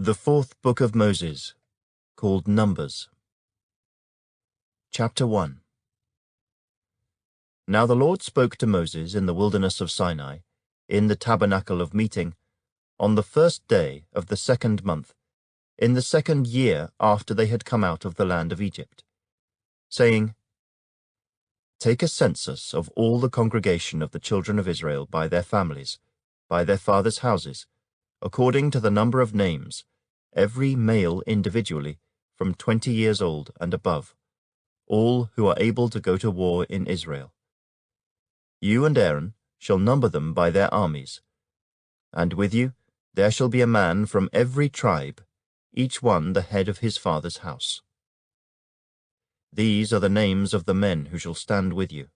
The fourth book of Moses, called Numbers. Chapter 1. Now the Lord spoke to Moses in the wilderness of Sinai, in the tabernacle of meeting, on the first day of the 2nd month, in the 2nd year after they had come out of the land of Egypt, saying, Take a census of all the congregation of the children of Israel by their families, by their fathers' houses, according to the number of names, every male individually, from 20 years old and above, all who are able to go to war in Israel. You and Aaron shall number them by their armies, and with you there shall be a man from every tribe, each one the head of his father's house. These are the names of the men who shall stand with you.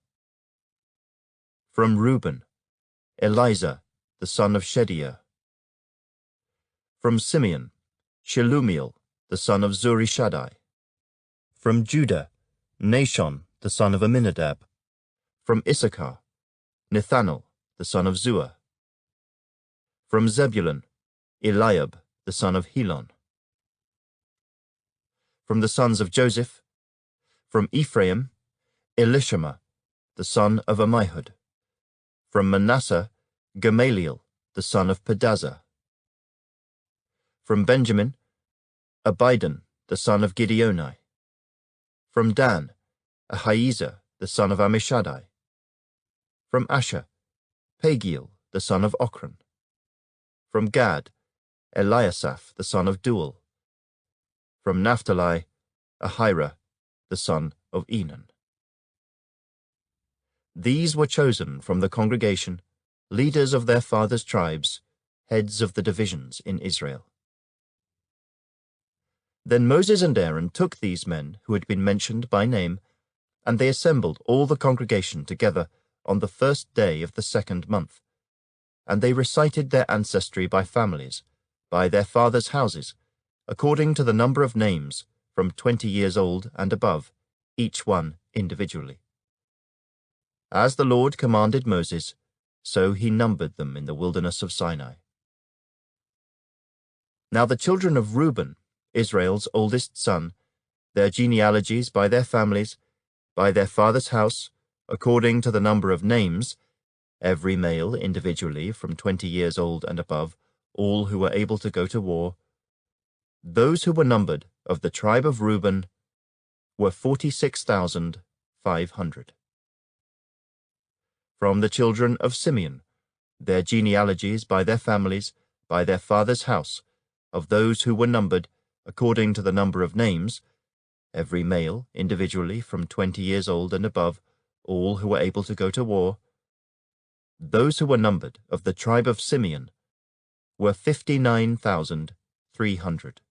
From Reuben, Elizur, the son of Shedeur. From Simeon, Shelumiel, the son of Zurishaddai. From Judah, Nashon, the son of Amminadab. From Issachar, Nethanel, the son of Zuar. From Zebulun, Eliab, the son of Helon. From the sons of Joseph, from Ephraim, Elishama, the son of Ammihud. From Manasseh, Gamaliel, the son of Pedazah. From Benjamin, Abidan, the son of Gideoni. From Dan, Ahiezer, the son of Ammishaddai. From Asher, Pagiel, the son of Ochran. From Gad, Eliasaph, the son of Duel. From Naphtali, Ahira, the son of Enan. These were chosen from the congregation, leaders of their fathers' tribes, heads of the divisions in Israel. Then Moses and Aaron took these men who had been mentioned by name, and they assembled all the congregation together on the first day of the 2nd month. And they recited their ancestry by families, by their fathers' houses, according to the number of names, from 20 years old and above, each one individually. As the Lord commanded Moses, so he numbered them in the wilderness of Sinai. Now the children of Reuben, Israel's oldest son, their genealogies by their families, by their father's house, according to the number of names, every male individually from 20 years old and above, all who were able to go to war, those who were numbered of the tribe of Reuben were 46,500. From the children of Simeon, their genealogies by their families, by their father's house, of those who were numbered, according to the number of names, every male individually from 20 years old and above, all who were able to go to war, those who were numbered of the tribe of Simeon were 59,300.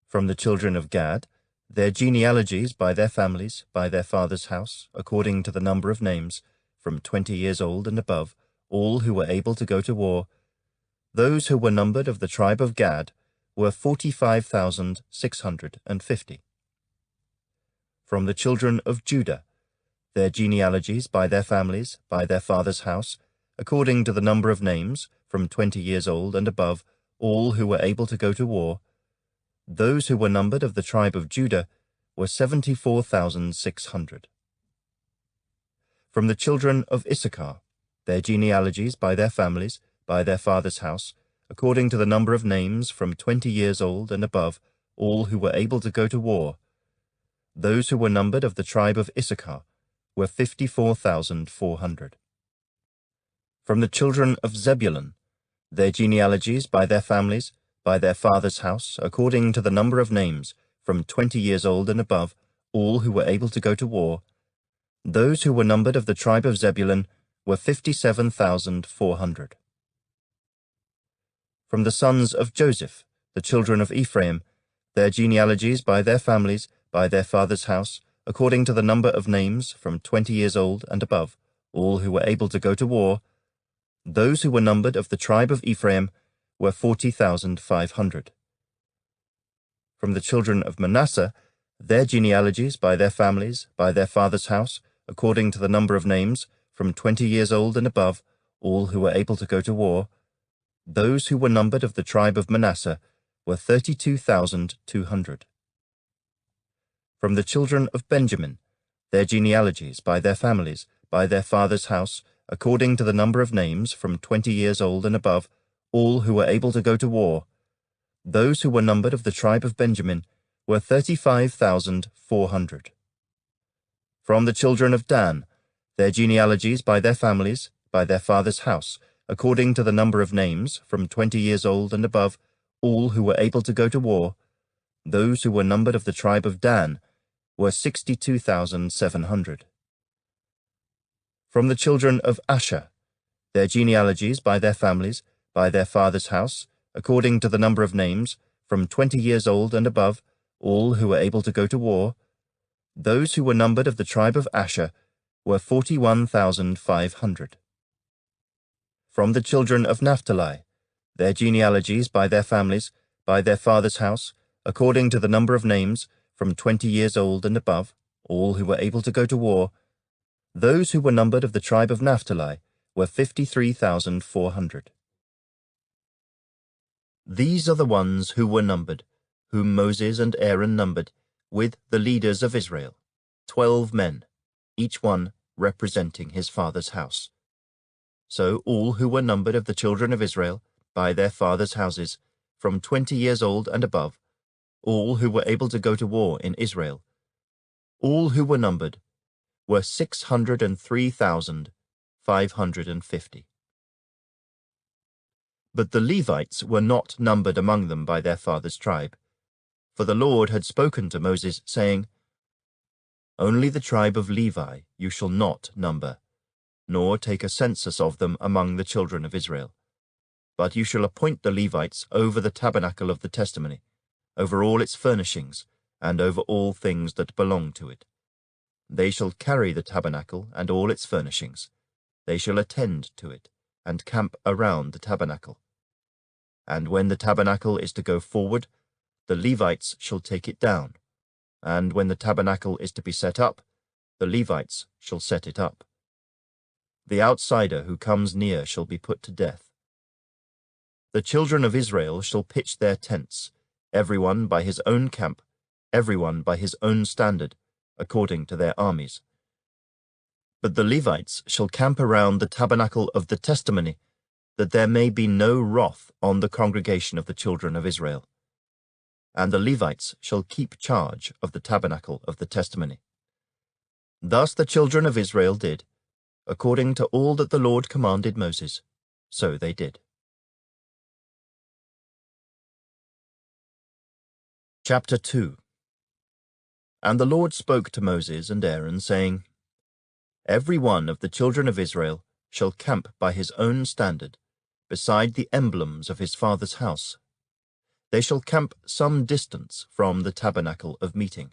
From the children of Gad, their genealogies by their families, by their father's house, according to the number of names, from 20 years old and above, all who were able to go to war, those who were numbered of the tribe of Gad were 45,650. From the children of Judah, their genealogies by their families, by their father's house, according to the number of names, from 20 years old and above, all who were able to go to war, those who were numbered of the tribe of Judah were 74,600. From the children of Issachar, their genealogies by their families, by their father's house, according to the number of names, from 20 years old and above, all who were able to go to war, those who were numbered of the tribe of Issachar were 54,400. From the children of Zebulun, their genealogies by their families, by their father's house, according to the number of names, from 20 years old and above, all who were able to go to war, those who were numbered of the tribe of Zebulun were 57,400. From the sons of Joseph, the children of Ephraim, their genealogies by their families, by their father's house, according to the number of names, from 20 years old and above, all who were able to go to war, those who were numbered of the tribe of Ephraim were 40,500. From the children of Manasseh, their genealogies by their families, by their father's house, according to the number of names, from 20 years old and above, all who were able to go to war, Those who were numbered of the tribe of Manasseh were 32,200. From the children of Benjamin, their genealogies, by their families, by their father's house, according to the number of names, from 20 years old and above, all who were able to go to war. Those who were numbered of the tribe of Benjamin were 35,400. From the children of Dan, their genealogies, by their families, by their father's house, according to the number of names, from 20 years old and above, all who were able to go to war. Those who were numbered of the tribe of Dan were 62,700. From the children of Asher, their genealogies, by their families, by their father's house, according to the number of names, from 20 years old and above, all who were able to go to war. Those who were numbered of the tribe of Asher were 41,500. From the children of Naphtali, their genealogies, by their families, by their father's house, according to the number of names, from 20 years old and above, all who were able to go to war. Those who were numbered of the tribe of Naphtali were 53,400. These are the ones who were numbered, whom Moses and Aaron numbered, with the leaders of Israel, 12 men, each one representing his father's house. So all who were numbered of the children of Israel, by their fathers' houses, from 20 years old and above, all who were able to go to war in Israel, all who were numbered, were 603,550. But the Levites were not numbered among them by their father's tribe, for the Lord had spoken to Moses, saying, "Only the tribe of Levi you shall not number, nor take a census of them among the children of Israel. But you shall appoint the Levites over the tabernacle of the testimony, over all its furnishings, and over all things that belong to it. They shall carry the tabernacle and all its furnishings. They shall attend to it, and camp around the tabernacle. And when the tabernacle is to go forward, the Levites shall take it down. And when the tabernacle is to be set up, the Levites shall set it up. The outsider who comes near shall be put to death. The children of Israel shall pitch their tents, everyone by his own camp, everyone by his own standard, according to their armies. But the Levites shall camp around the tabernacle of the testimony, that there may be no wrath on the congregation of the children of Israel. And the Levites shall keep charge of the tabernacle of the testimony. Thus the children of Israel did, according to all that the Lord commanded Moses, so they did. Chapter 2. And the Lord spoke to Moses and Aaron, saying, Every one of the children of Israel shall camp by his own standard, beside the emblems of his father's house. They shall camp some distance from the tabernacle of meeting.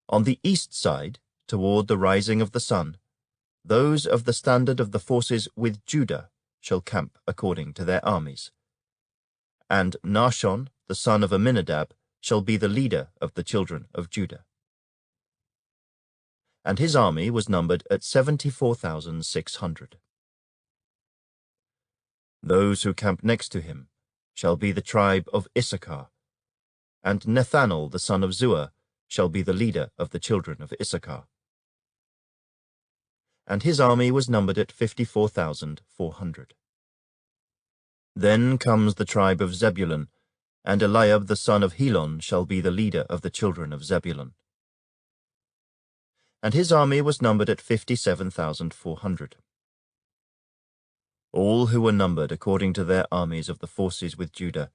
On the east side, toward the rising of the sun, those of the standard of the forces with Judah shall camp according to their armies. And Nahshon, the son of Amminadab, shall be the leader of the children of Judah. And his army was numbered at 74,600. Those who camp next to him shall be the tribe of Issachar, and Nethanel the son of Zuar shall be the leader of the children of Issachar. And his army was numbered at 54,400. Then comes the tribe of Zebulun, and Eliab the son of Helon shall be the leader of the children of Zebulun. And his army was numbered at 57,400. All who were numbered according to their armies of the forces with Judah,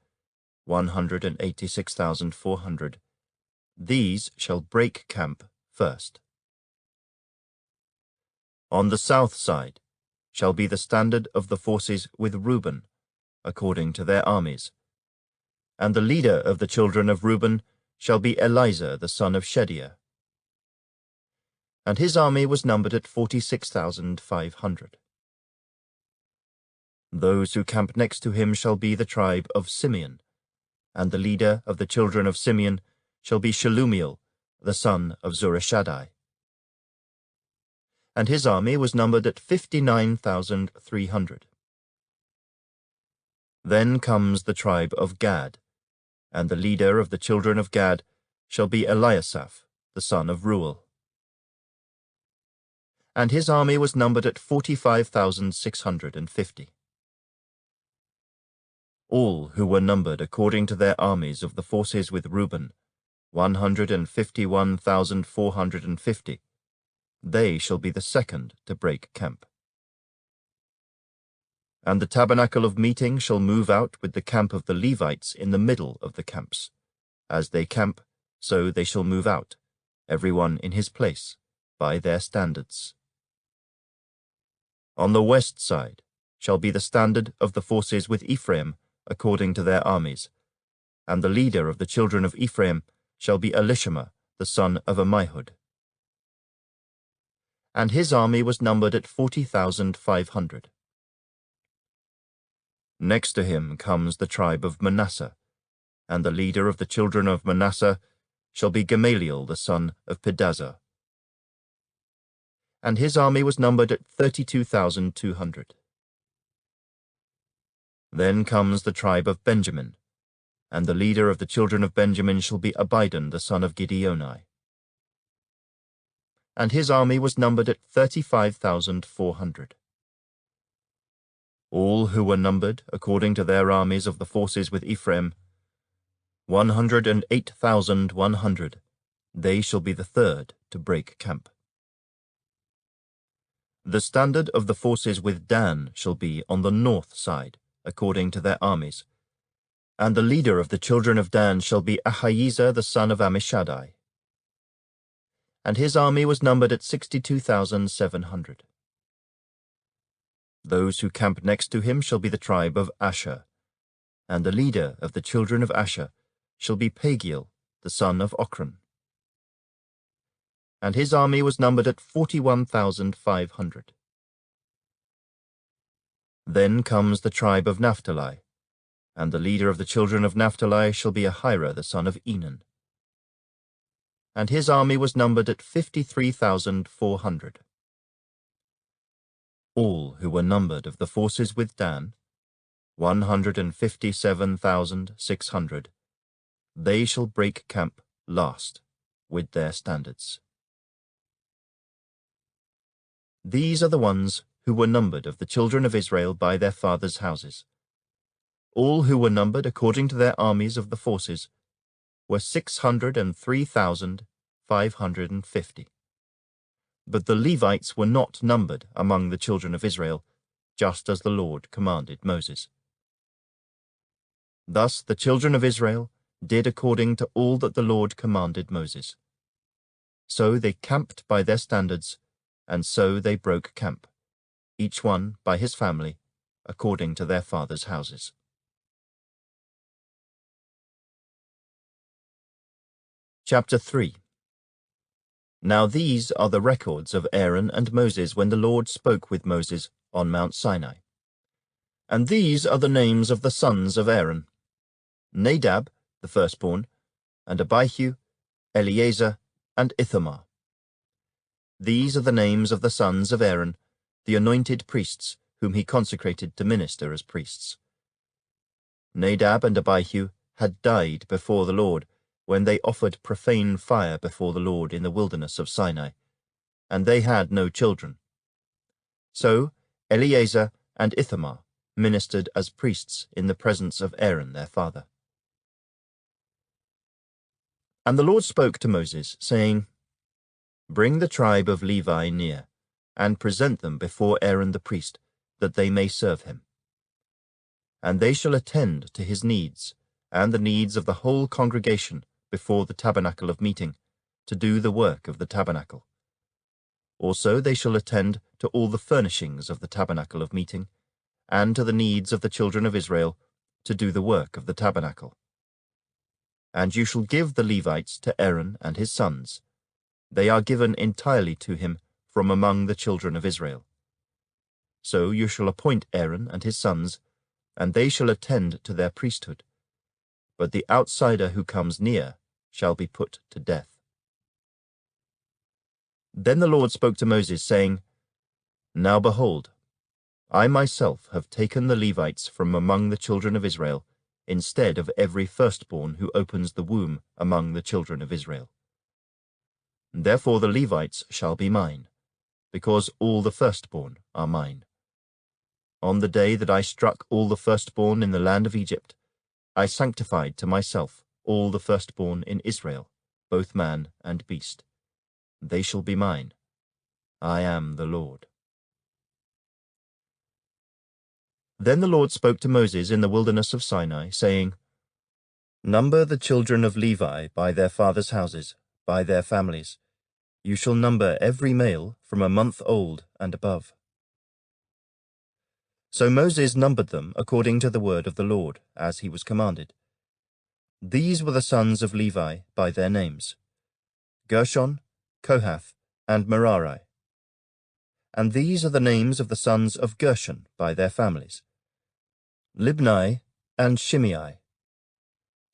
186,400. These shall break camp first. On the south side shall be the standard of the forces with Reuben, according to their armies. And the leader of the children of Reuben shall be Elizur the son of Shedeiah. And his army was numbered at 46,500. Those who camp next to him shall be the tribe of Simeon, and the leader of the children of Simeon shall be Shelumiel the son of Zurishaddai. And his army was numbered at 59,300. Then comes the tribe of Gad, and the leader of the children of Gad shall be Eliasaph, the son of Reuel. And his army was numbered at 45,650. All who were numbered according to their armies of the forces with Reuben, 151,450. They shall be the second to break camp. And the tabernacle of meeting shall move out with the camp of the Levites in the middle of the camps. As they camp, so they shall move out, every one in his place, by their standards. On the west side shall be the standard of the forces with Ephraim, according to their armies, and the leader of the children of Ephraim shall be Elishama, the son of Ammihud. And his army was numbered at 40,500. Next to him comes the tribe of Manasseh, and the leader of the children of Manasseh shall be Gamaliel, the son of Pedazur. And his army was numbered at 32,200. Then comes the tribe of Benjamin, and the leader of the children of Benjamin shall be Abidan, the son of Gideoni. And his army was numbered at 35,400. All who were numbered, according to their armies of the forces with Ephraim, 108,100. They shall be the third to break camp. The standard of the forces with Dan shall be on the north side, according to their armies. And the leader of the children of Dan shall be Ahiezer, the son of Ammishaddai. And his army was numbered at 62,700. Those who camp next to him shall be the tribe of Asher, and the leader of the children of Asher shall be Pagiel, the son of Ochran. And his army was numbered at 41,500. Then comes the tribe of Naphtali, and the leader of the children of Naphtali shall be Ahira, the son of Enan. And his army was numbered at 53,400. All who were numbered of the forces with Dan, 157,600, they shall break camp last with their standards. These are the ones who were numbered of the children of Israel by their fathers' houses. All who were numbered according to their armies of the forces were 603,550. But the Levites were not numbered among the children of Israel, just as the Lord commanded Moses. Thus the children of Israel did according to all that the Lord commanded Moses. So they camped by their standards, and so they broke camp, each one by his family, according to their fathers' houses. Chapter 3. Now these are the records of Aaron and Moses when the Lord spoke with Moses on Mount Sinai. And these are the names of the sons of Aaron: Nadab, the firstborn, and Abihu, Eleazar, and Ithamar. These are the names of the sons of Aaron, the anointed priests, whom he consecrated to minister as priests. Nadab and Abihu had died before the Lord, when they offered profane fire before the Lord in the wilderness of Sinai, and they had no children. So Eleazar and Ithamar ministered as priests in the presence of Aaron their father. And the Lord spoke to Moses, saying, Bring the tribe of Levi near, and present them before Aaron the priest, that they may serve him. And they shall attend to his needs, and the needs of the whole congregation, before the tabernacle of meeting, to do the work of the tabernacle. Also they shall attend to all the furnishings of the tabernacle of meeting, and to the needs of the children of Israel, to do the work of the tabernacle. And you shall give the Levites to Aaron and his sons. They are given entirely to him from among the children of Israel. So you shall appoint Aaron and his sons, and they shall attend to their priesthood. But the outsider who comes near shall be put to death. Then the Lord spoke to Moses, saying, Now behold, I myself have taken the Levites from among the children of Israel, instead of every firstborn who opens the womb among the children of Israel. Therefore the Levites shall be mine, because all the firstborn are mine. On the day that I struck all the firstborn in the land of Egypt, I sanctified to myself all the firstborn in Israel, both man and beast. They shall be mine. I am the Lord. Then the Lord spoke to Moses in the wilderness of Sinai, saying, Number the children of Levi by their fathers' houses, by their families. You shall number every male from a month old and above. So Moses numbered them according to the word of the Lord, as he was commanded. These were the sons of Levi by their names: Gershon, Kohath, and Merari. And these are the names of the sons of Gershon by their families: Libni and Shimei.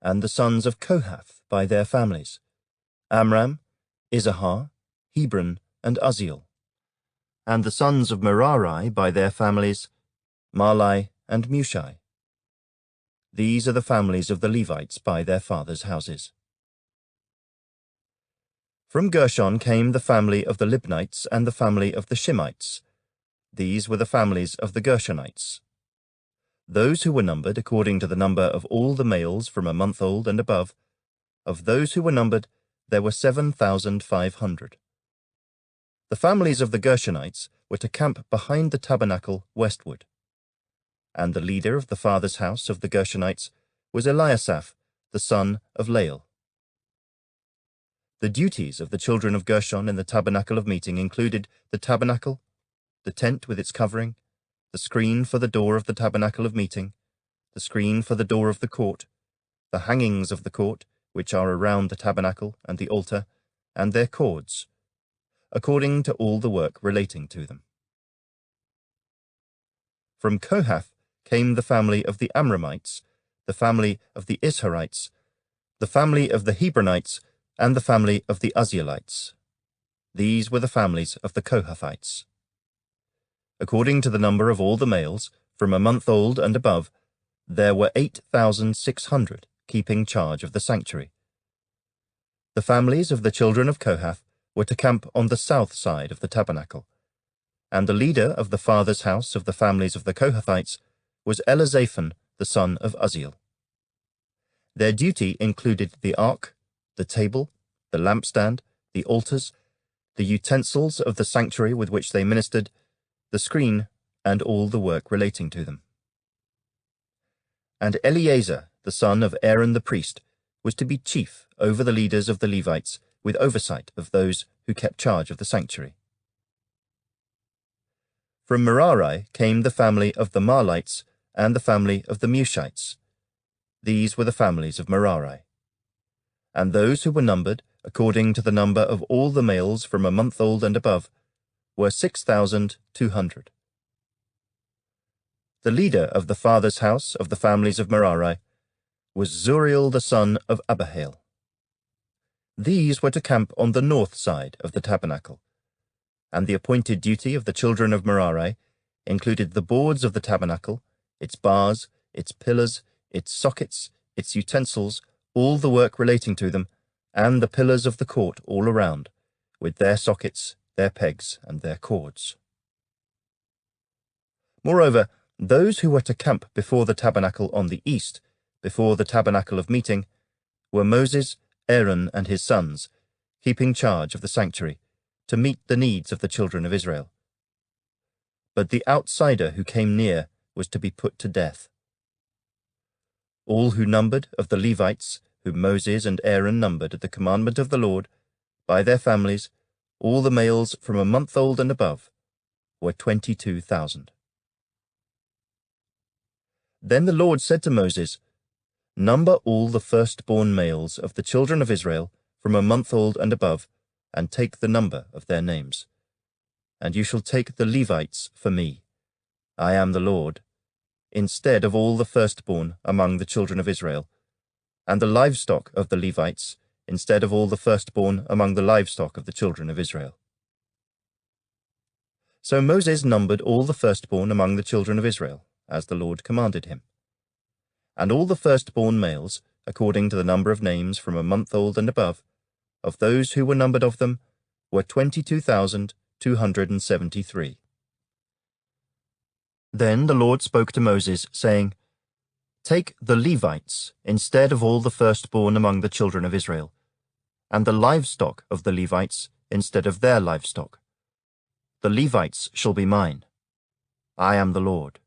And the sons of Kohath by their families: Amram, Izahar, Hebron, and Uzziel. And the sons of Merari by their families: Mahli and Mushi. These are the families of the Levites by their fathers' houses. From Gershon came the family of the Libnites and the family of the Shimeites. These were the families of the Gershonites. Those who were numbered according to the number of all the males from a month old and above, of those who were numbered, there were 7,500. The families of the Gershonites were to camp behind the tabernacle westward. And the leader of the father's house of the Gershonites was Eliasaph, the son of Lael. The duties of the children of Gershon in the tabernacle of meeting included the tabernacle, the tent with its covering, the screen for the door of the tabernacle of meeting, the screen for the door of the court, the hangings of the court, which are around the tabernacle and the altar, and their cords, according to all the work relating to them. From Kohath came the family of the Amramites, the family of the Isharites, the family of the Hebronites, and the family of the Uzzielites. These were the families of the Kohathites. According to the number of all the males, from a month old and above, there were 8,600 keeping charge of the sanctuary. The families of the children of Kohath were to camp on the south side of the tabernacle, and the leader of the father's house of the families of the Kohathites was Elizaphan, the son of Uzziel. Their duty included the ark, the table, the lampstand, the altars, the utensils of the sanctuary with which they ministered, the screen, and all the work relating to them. And Eleazar, the son of Aaron the priest, was to be chief over the leaders of the Levites, with oversight of those who kept charge of the sanctuary. From Merari came the family of the Mahlites and the family of the Mushites. These were the families of Merari. And those who were numbered, according to the number of all the males from a month old and above, were 6,200. The leader of the father's house of the families of Merari was Zuriel the son of Abihail. These were to camp on the north side of the tabernacle, and the appointed duty of the children of Merari included the boards of the tabernacle, its bars, its pillars, its sockets, its utensils, all the work relating to them, and the pillars of the court all around, with their sockets, their pegs, and their cords. Moreover, those who were to camp before the tabernacle on the east, before the tabernacle of meeting, were Moses, Aaron, and his sons, keeping charge of the sanctuary, to meet the needs of the children of Israel. But the outsider who came near was to be put to death. All who numbered of the Levites, whom Moses and Aaron numbered at the commandment of the Lord, by their families, all the males from a month old and above, were 22,000. Then the Lord said to Moses, Number all the firstborn males of the children of Israel from a month old and above, and take the number of their names. And you shall take the Levites for me. I am the Lord, instead of all the firstborn among the children of Israel, and the livestock of the Levites, instead of all the firstborn among the livestock of the children of Israel. So Moses numbered all the firstborn among the children of Israel, as the Lord commanded him. And all the firstborn males, according to the number of names from a month old and above, of those who were numbered of them, were 22,273. Then the Lord spoke to Moses, saying, Take the Levites instead of all the firstborn among the children of Israel, and the livestock of the Levites instead of their livestock. The Levites shall be mine. I am the Lord.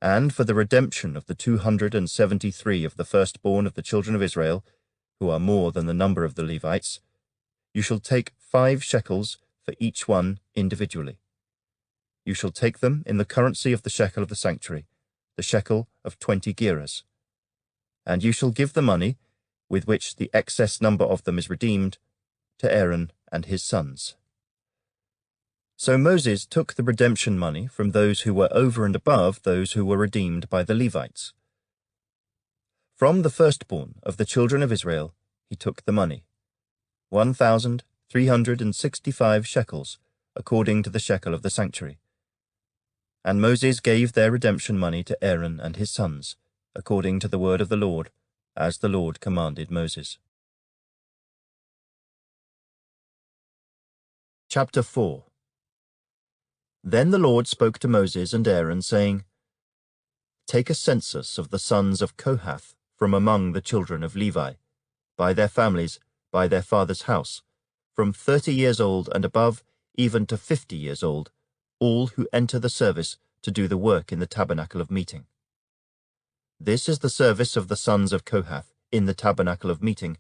And for the redemption of the 273 of the firstborn of the children of Israel, who are more than the number of the Levites, you shall take 5 shekels for each one individually. You shall take them in the currency of the shekel of the sanctuary, the shekel of 20 gerahs. And you shall give the money, with which the excess number of them is redeemed, to Aaron and his sons. So Moses took the redemption money from those who were over and above those who were redeemed by the Levites. From the firstborn of the children of Israel he took the money, 1,365 shekels, according to the shekel of the sanctuary. And Moses gave their redemption money to Aaron and his sons, according to the word of the Lord, as the Lord commanded Moses. Chapter 4. Then the Lord spoke to Moses and Aaron, saying, Take a census of the sons of Kohath from among the children of Levi, by their families, by their father's house, from 30 years old and above, even to 50 years old, all who enter the service to do the work in the tabernacle of meeting. This is the service of the sons of Kohath in the tabernacle of meeting,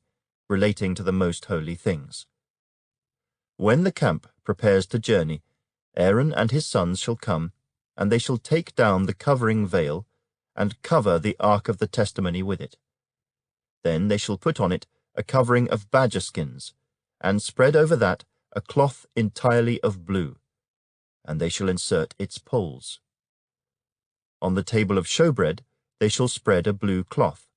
relating to the most holy things. When the camp prepares to journey, Aaron and his sons shall come, and they shall take down the covering veil, and cover the ark of the testimony with it. Then they shall put on it a covering of badger skins, and spread over that a cloth entirely of blue, and they shall insert its poles. On the table of showbread they shall spread a blue cloth,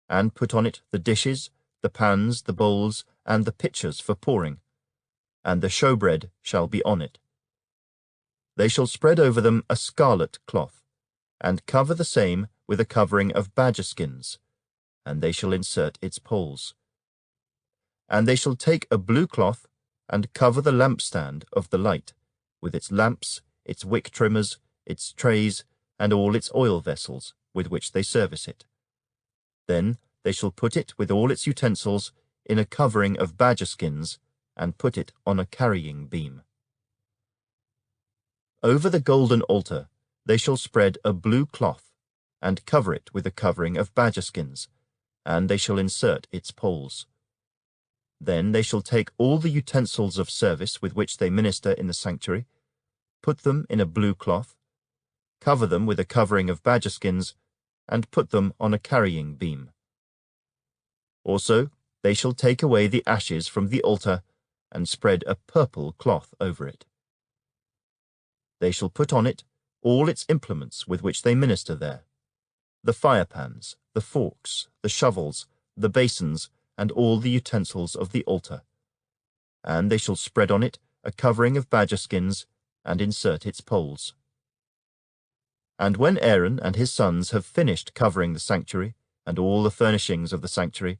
and put on it the dishes, the pans, the bowls, and the pitchers for pouring, and the showbread shall be on it. They shall spread over them a scarlet cloth, and cover the same with a covering of badger skins, and they shall insert its poles. And they shall take a blue cloth, and cover the lampstand of the light, with its lamps, its wick trimmers, its trays, and all its oil vessels, with which they service it. Then they shall put it with all its utensils in a covering of badger skins, and put it on a carrying beam. Over the golden altar they shall spread a blue cloth, and cover it with a covering of badger skins, and they shall insert its poles. Then they shall take all the utensils of service with which they minister in the sanctuary, put them in a blue cloth, cover them with a covering of badger skins, and put them on a carrying beam. Also they shall take away the ashes from the altar, and spread a purple cloth over it. They shall put on it all its implements with which they minister there, the firepans, the forks, the shovels, the basins, and all the utensils of the altar. And they shall spread on it a covering of badger skins, and insert its poles. And when Aaron and his sons have finished covering the sanctuary and all the furnishings of the sanctuary,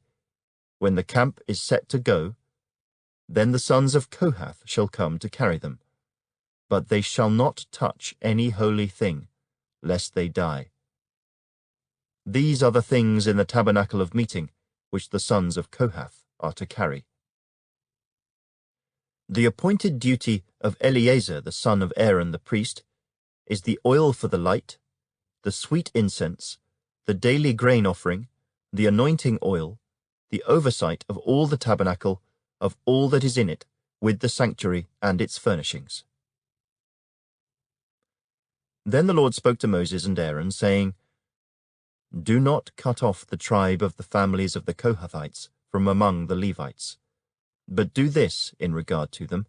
when the camp is set to go, then the sons of Kohath shall come to carry them. But they shall not touch any holy thing, lest they die. These are the things in the tabernacle of meeting, which the sons of Kohath are to carry. The appointed duty of Eleazar the son of Aaron the priest is the oil for the light, the sweet incense, the daily grain offering, the anointing oil, the oversight of all the tabernacle, of all that is in it, with the sanctuary and its furnishings. Then the Lord spoke to Moses and Aaron, saying, Do not cut off the tribe of the families of the Kohathites from among the Levites, but do this in regard to them,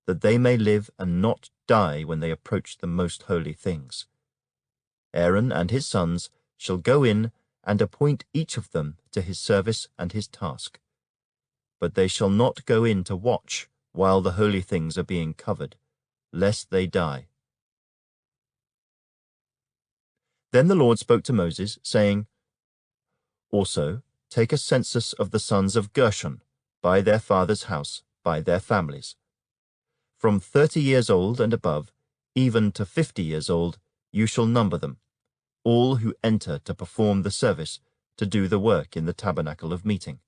that they may live and not die when they approach the most holy things. Aaron and his sons shall go in and appoint each of them to his service and his task. But they shall not go in to watch while the holy things are being covered, lest they die. Then the Lord spoke to Moses, saying, Also take a census of the sons of Gershon, by their father's house, by their families. From 30 years old and above, even to 50 years old, you shall number them, all who enter to perform the service, to do the work in the tabernacle of meeting.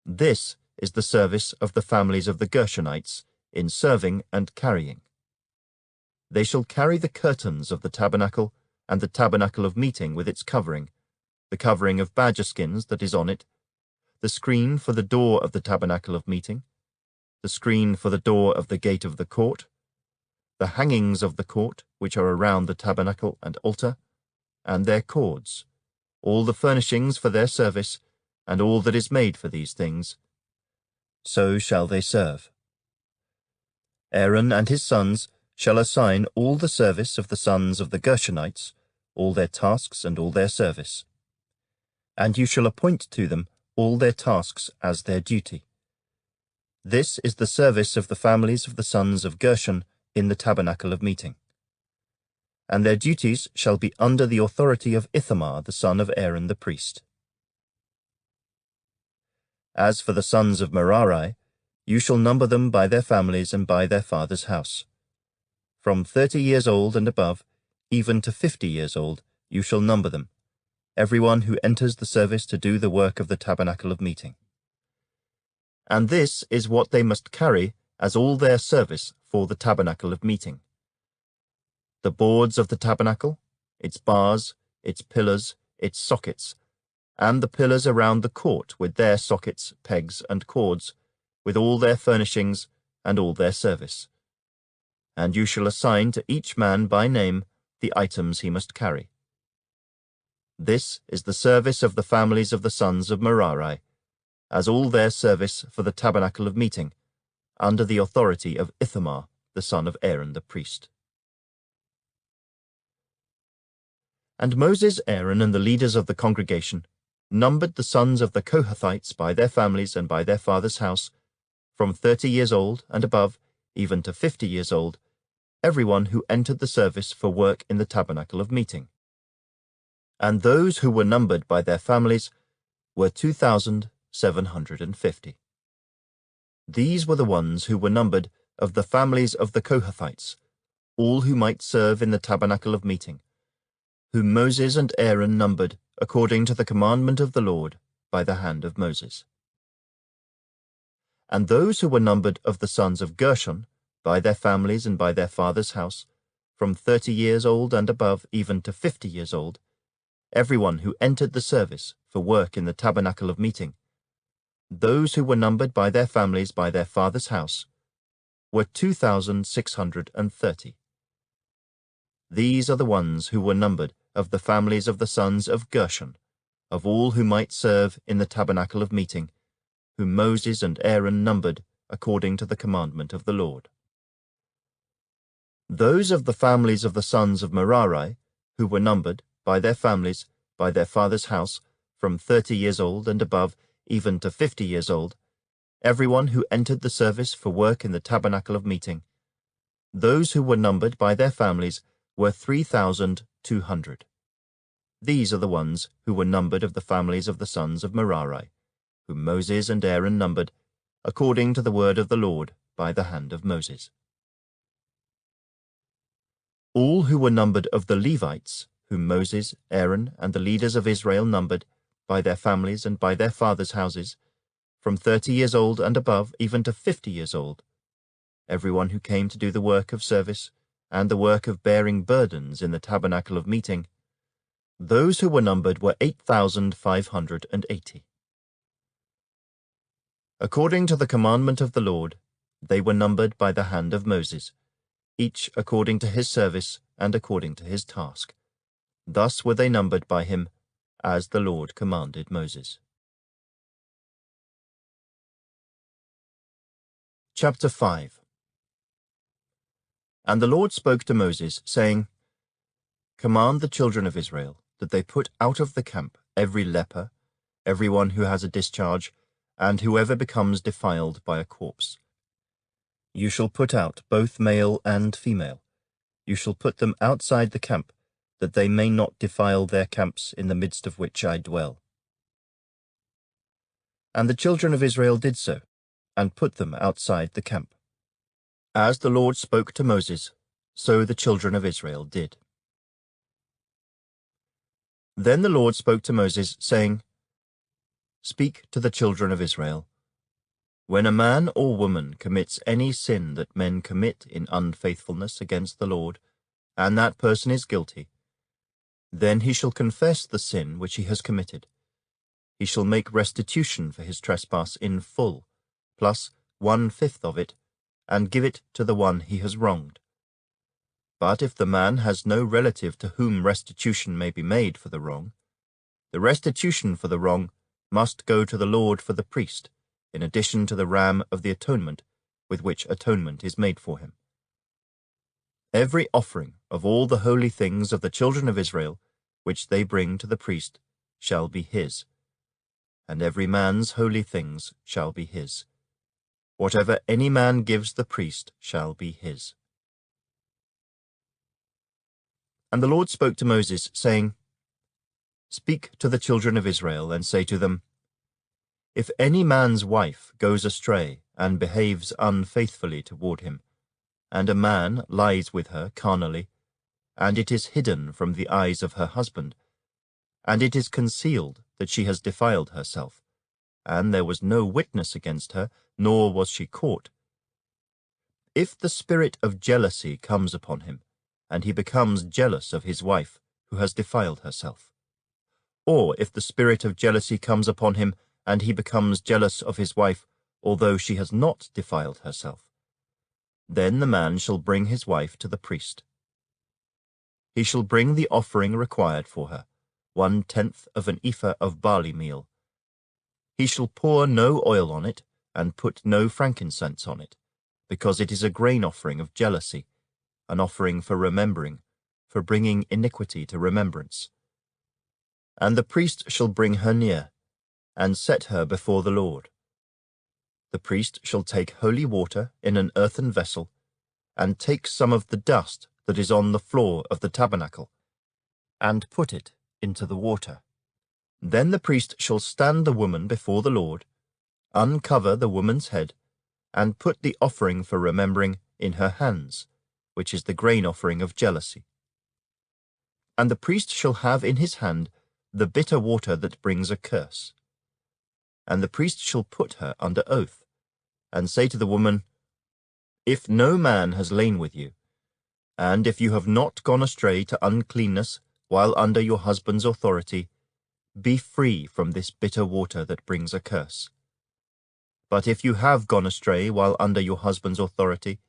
This is the service of the families of the Gershonites in serving and carrying. They shall carry the curtains of the tabernacle and the tabernacle of meeting with its covering, the covering of badger skins that is on it, the screen for the door of the tabernacle of meeting, the screen for the door of the gate of the court, the hangings of the court which are around the tabernacle and altar, and their cords, all the furnishings for their service, and all that is made for these things. So shall they serve. Aaron and his sons shall assign all the service of the sons of the Gershonites, all their tasks and all their service. And you shall appoint to them all their tasks as their duty. This is the service of the families of the sons of Gershon in the tabernacle of meeting. And their duties shall be under the authority of Ithamar the son of Aaron the priest. As for the sons of Merari, you shall number them by their families and by their father's house. From 30 years old and above, even to 50 years old, you shall number them, everyone who enters the service to do the work of the tabernacle of meeting. And this is what they must carry as all their service for the tabernacle of meeting: the boards of the tabernacle, its bars, its pillars, its sockets, and the pillars around the court with their sockets, pegs, and cords, with all their furnishings and all their service. And you shall assign to each man by name the items he must carry. This is the service of the families of the sons of Merari, as all their service for the tabernacle of meeting, under the authority of Ithamar the son of Aaron the priest. And Moses, Aaron, and the leaders of the congregation numbered the sons of the Kohathites by their families and by their father's house, from 30 years old and above, even to 50 years old, everyone who entered the service for work in the tabernacle of meeting. And those who were numbered by their families were 2,750. These were the ones who were numbered of the families of the Kohathites, all who might serve in the tabernacle of meeting, whom Moses and Aaron numbered according to the commandment of the Lord by the hand of Moses. And those who were numbered of the sons of Gershon, by their families and by their father's house, from 30 years old and above, even to 50 years old, everyone who entered the service for work in the tabernacle of meeting, those who were numbered by their families by their father's house, were 2,630. These are the ones who were numbered of the families of the sons of Gershon, of all who might serve in the tabernacle of meeting, whom Moses and Aaron numbered according to the commandment of the Lord. Those of the families of the sons of Merari, who were numbered, by their families, by their father's house, from 30 years old and above, even to 50 years old, everyone who entered the service for work in the tabernacle of meeting, those who were numbered by their families were 3,200. These are the ones who were numbered of the families of the sons of Merari, whom Moses and Aaron numbered, according to the word of the Lord by the hand of Moses. All who were numbered of the Levites, whom Moses, Aaron, and the leaders of Israel numbered, by their families and by their fathers' houses, from 30 years old and above, even to 50 years old, everyone who came to do the work of service and the work of bearing burdens in the tabernacle of meeting, those who were numbered were 8,580. According to the commandment of the Lord, they were numbered by the hand of Moses, each according to his service and according to his task. Thus were they numbered by him, as the Lord commanded Moses. Chapter 5. And the Lord spoke to Moses, saying, Command the children of Israel that they put out of the camp every leper, every one who has a discharge, and whoever becomes defiled by a corpse. You shall put out both male and female. You shall put them outside the camp, that they may not defile their camps in the midst of which I dwell. And the children of Israel did so, and put them outside the camp. As the Lord spoke to Moses, so the children of Israel did. Then the Lord spoke to Moses, saying, Speak to the children of Israel. When a man or woman commits any sin that men commit in unfaithfulness against the Lord, and that person is guilty, then he shall confess the sin which he has committed. He shall make restitution for his trespass in full, plus 1/5 of it, and give it to the one he has wronged. But if the man has no relative to whom restitution may be made for the wrong, the restitution for the wrong must go to the Lord for the priest, in addition to the ram of the atonement, with which atonement is made for him. Every offering of all the holy things of the children of Israel, which they bring to the priest, shall be his, and every man's holy things shall be his. Whatever any man gives the priest shall be his. And the Lord spoke to Moses, saying, Speak to the children of Israel, and say to them, If any man's wife goes astray and behaves unfaithfully toward him, and a man lies with her carnally, and it is hidden from the eyes of her husband, and it is concealed that she has defiled herself, and there was no witness against her, nor was she caught. If the spirit of jealousy comes upon him, and he becomes jealous of his wife, who has defiled herself, or if the spirit of jealousy comes upon him, and he becomes jealous of his wife, although she has not defiled herself, then the man shall bring his wife to the priest. He shall bring the offering required for her, 1/10 of an ephah of barley meal. He shall pour no oil on it, and put no frankincense on it, because it is a grain offering of jealousy, an offering for remembering, for bringing iniquity to remembrance. And the priest shall bring her near, and set her before the Lord. The priest shall take holy water in an earthen vessel, and take some of the dust that is on the floor of the tabernacle, and put it into the water. Then the priest shall stand the woman before the Lord, uncover the woman's head, and put the offering for remembering in her hands, which is the grain offering of jealousy. And the priest shall have in his hand the bitter water that brings a curse. And the priest shall put her under oath, and say to the woman, If no man has lain with you, and if you have not gone astray to uncleanness while under your husband's authority, be free from this bitter water that brings a curse. But if you have gone astray while under your husband's authority,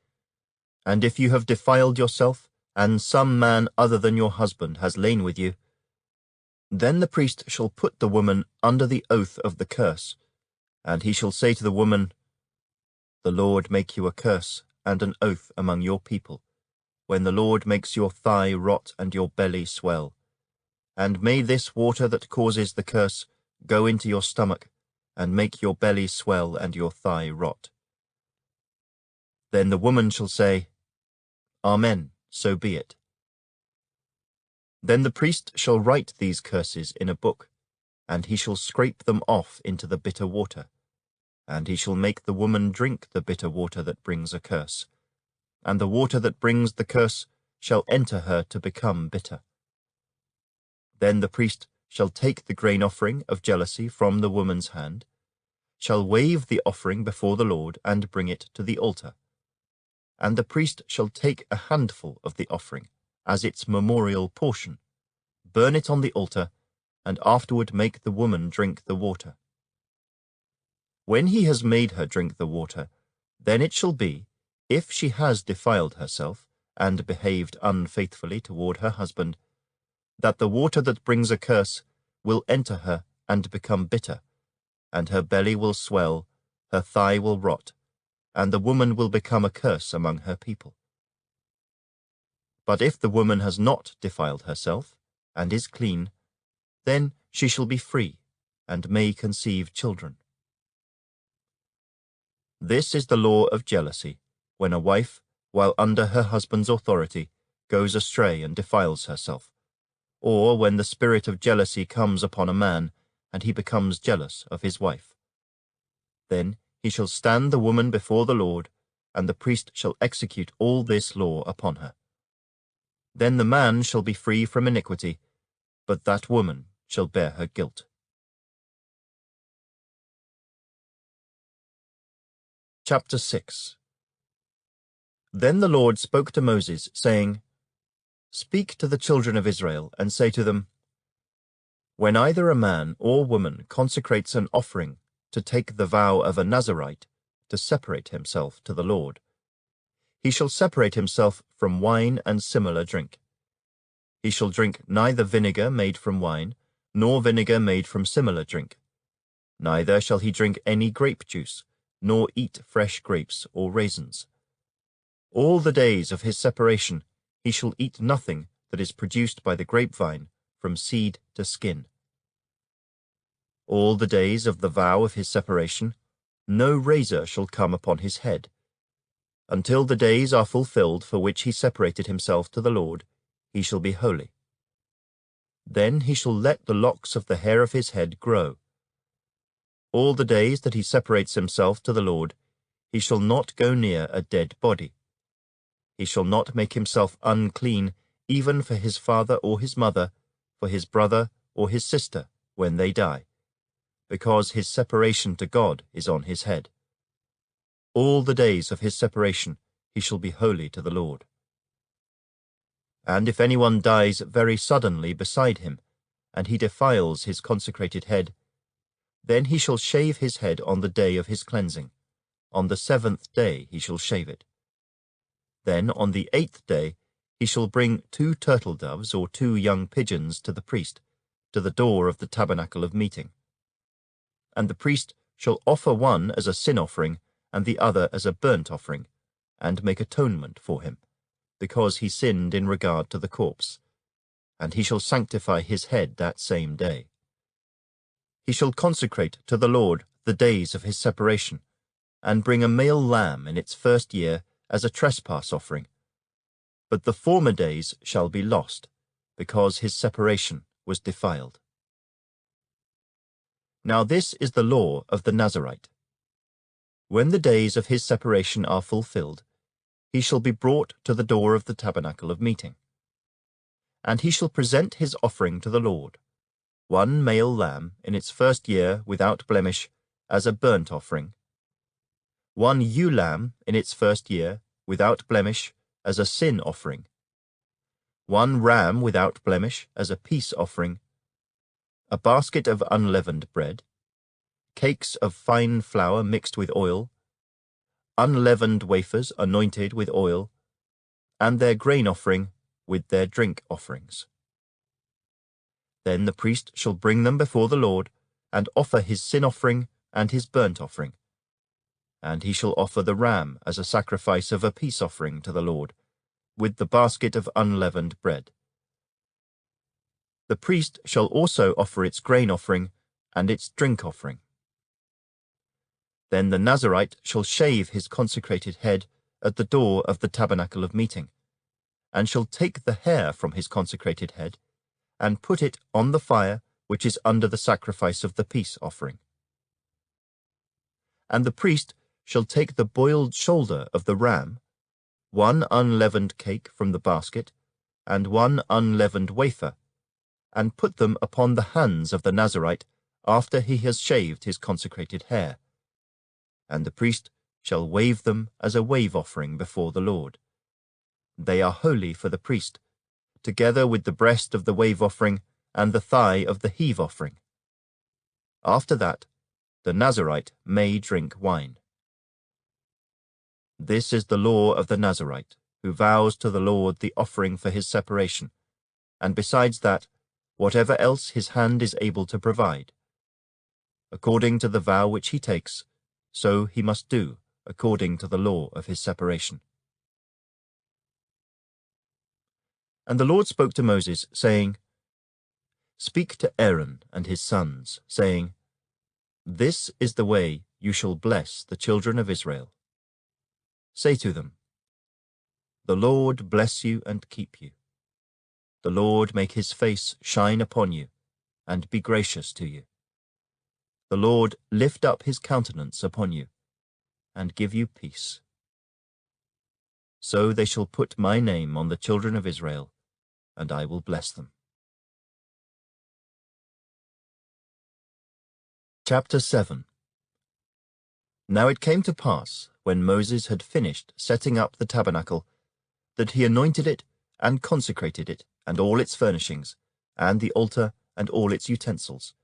and if you have defiled yourself, and some man other than your husband has lain with you, then the priest shall put the woman under the oath of the curse, and he shall say to the woman, The Lord make you a curse and an oath among your people, when the Lord makes your thigh rot and your belly swell. And may this water that causes the curse go into your stomach, and make your belly swell and your thigh rot. Then the woman shall say, Amen, so be it. Then the priest shall write these curses in a book, and he shall scrape them off into the bitter water, and he shall make the woman drink the bitter water that brings a curse, and the water that brings the curse shall enter her to become bitter. Then the priest shall take the grain offering of jealousy from the woman's hand, shall wave the offering before the Lord, and bring it to the altar. And the priest shall take a handful of the offering, as its memorial portion, burn it on the altar, and afterward make the woman drink the water. When he has made her drink the water, then it shall be, if she has defiled herself, and behaved unfaithfully toward her husband, that the water that brings a curse will enter her and become bitter, and her belly will swell, her thigh will rot, and the woman will become a curse among her people. But if the woman has not defiled herself, and is clean, then she shall be free, and may conceive children. This is the law of jealousy, when a wife, while under her husband's authority, goes astray and defiles herself, or when the spirit of jealousy comes upon a man, and he becomes jealous of his wife. Then he shall stand the woman before the Lord, and the priest shall execute all this law upon her. Then the man shall be free from iniquity, but that woman shall bear her guilt. Chapter 6. Then the Lord spoke to Moses, saying, Speak to the children of Israel, and say to them, When either a man or woman consecrates an offering to take the vow of a Nazirite, to separate himself to the Lord, he shall separate himself from wine and similar drink. He shall drink neither vinegar made from wine, nor vinegar made from similar drink. Neither shall he drink any grape juice, nor eat fresh grapes or raisins. All the days of his separation he shall eat nothing that is produced by the grapevine, from seed to skin. All the days of the vow of his separation no razor shall come upon his head. Until the days are fulfilled for which he separated himself to the Lord, he shall be holy. Then he shall let the locks of the hair of his head grow. All the days that he separates himself to the Lord, he shall not go near a dead body. He shall not make himself unclean, even for his father or his mother, for his brother or his sister, when they die, because his separation to God is on his head. All the days of his separation he shall be holy to the Lord. And if anyone dies very suddenly beside him, and he defiles his consecrated head, then he shall shave his head on the day of his cleansing. On the 7th day he shall shave it. Then on the 8th day he shall bring 2 turtle doves or 2 young pigeons to the priest, to the door of the tabernacle of meeting. And the priest shall offer one as a sin offering, and the other as a burnt offering, and make atonement for him, because he sinned in regard to the corpse. And he shall sanctify his head that same day. He shall consecrate to the Lord the days of his separation, and bring a male lamb in its 1st year as a trespass offering. But the former days shall be lost, because his separation was defiled. Now this is the law of the Nazirite. When the days of his separation are fulfilled, he shall be brought to the door of the tabernacle of meeting. And he shall present his offering to the Lord, 1 male lamb in its 1st year without blemish, as a burnt offering, 1 ewe lamb in its 1st year without blemish, as a sin offering, 1 ram without blemish, as a peace offering, a basket of unleavened bread, cakes of fine flour mixed with oil, unleavened wafers anointed with oil, and their grain offering with their drink offerings. Then the priest shall bring them before the Lord, and offer his sin offering and his burnt offering. And he shall offer the ram as a sacrifice of a peace offering to the Lord, with the basket of unleavened bread. The priest shall also offer its grain offering and its drink offering. Then the Nazirite shall shave his consecrated head at the door of the tabernacle of meeting, and shall take the hair from his consecrated head, and put it on the fire which is under the sacrifice of the peace offering. And the priest shall take the boiled shoulder of the ram, 1 unleavened cake from the basket, and 1 unleavened wafer, and put them upon the hands of the Nazirite after he has shaved his consecrated hair. And the priest shall wave them as a wave offering before the Lord. They are holy for the priest, together with the breast of the wave offering and the thigh of the heave offering. After that, the Nazirite may drink wine. This is the law of the Nazirite, who vows to the Lord the offering for his separation, and besides that, whatever else his hand is able to provide. According to the vow which he takes, so he must do according to the law of his separation. And the Lord spoke to Moses, saying, Speak to Aaron and his sons, saying, This is the way you shall bless the children of Israel. say to them, "The Lord bless you and keep you. The Lord make his face shine upon you and be gracious to you. The Lord lift up his countenance upon you and give you peace." So they shall put my name on the children of Israel, and I will bless them. Chapter 7. Now it came to pass, when Moses had finished setting up the tabernacle, that he anointed it and consecrated it, and all its furnishings, and the altar and all its utensils.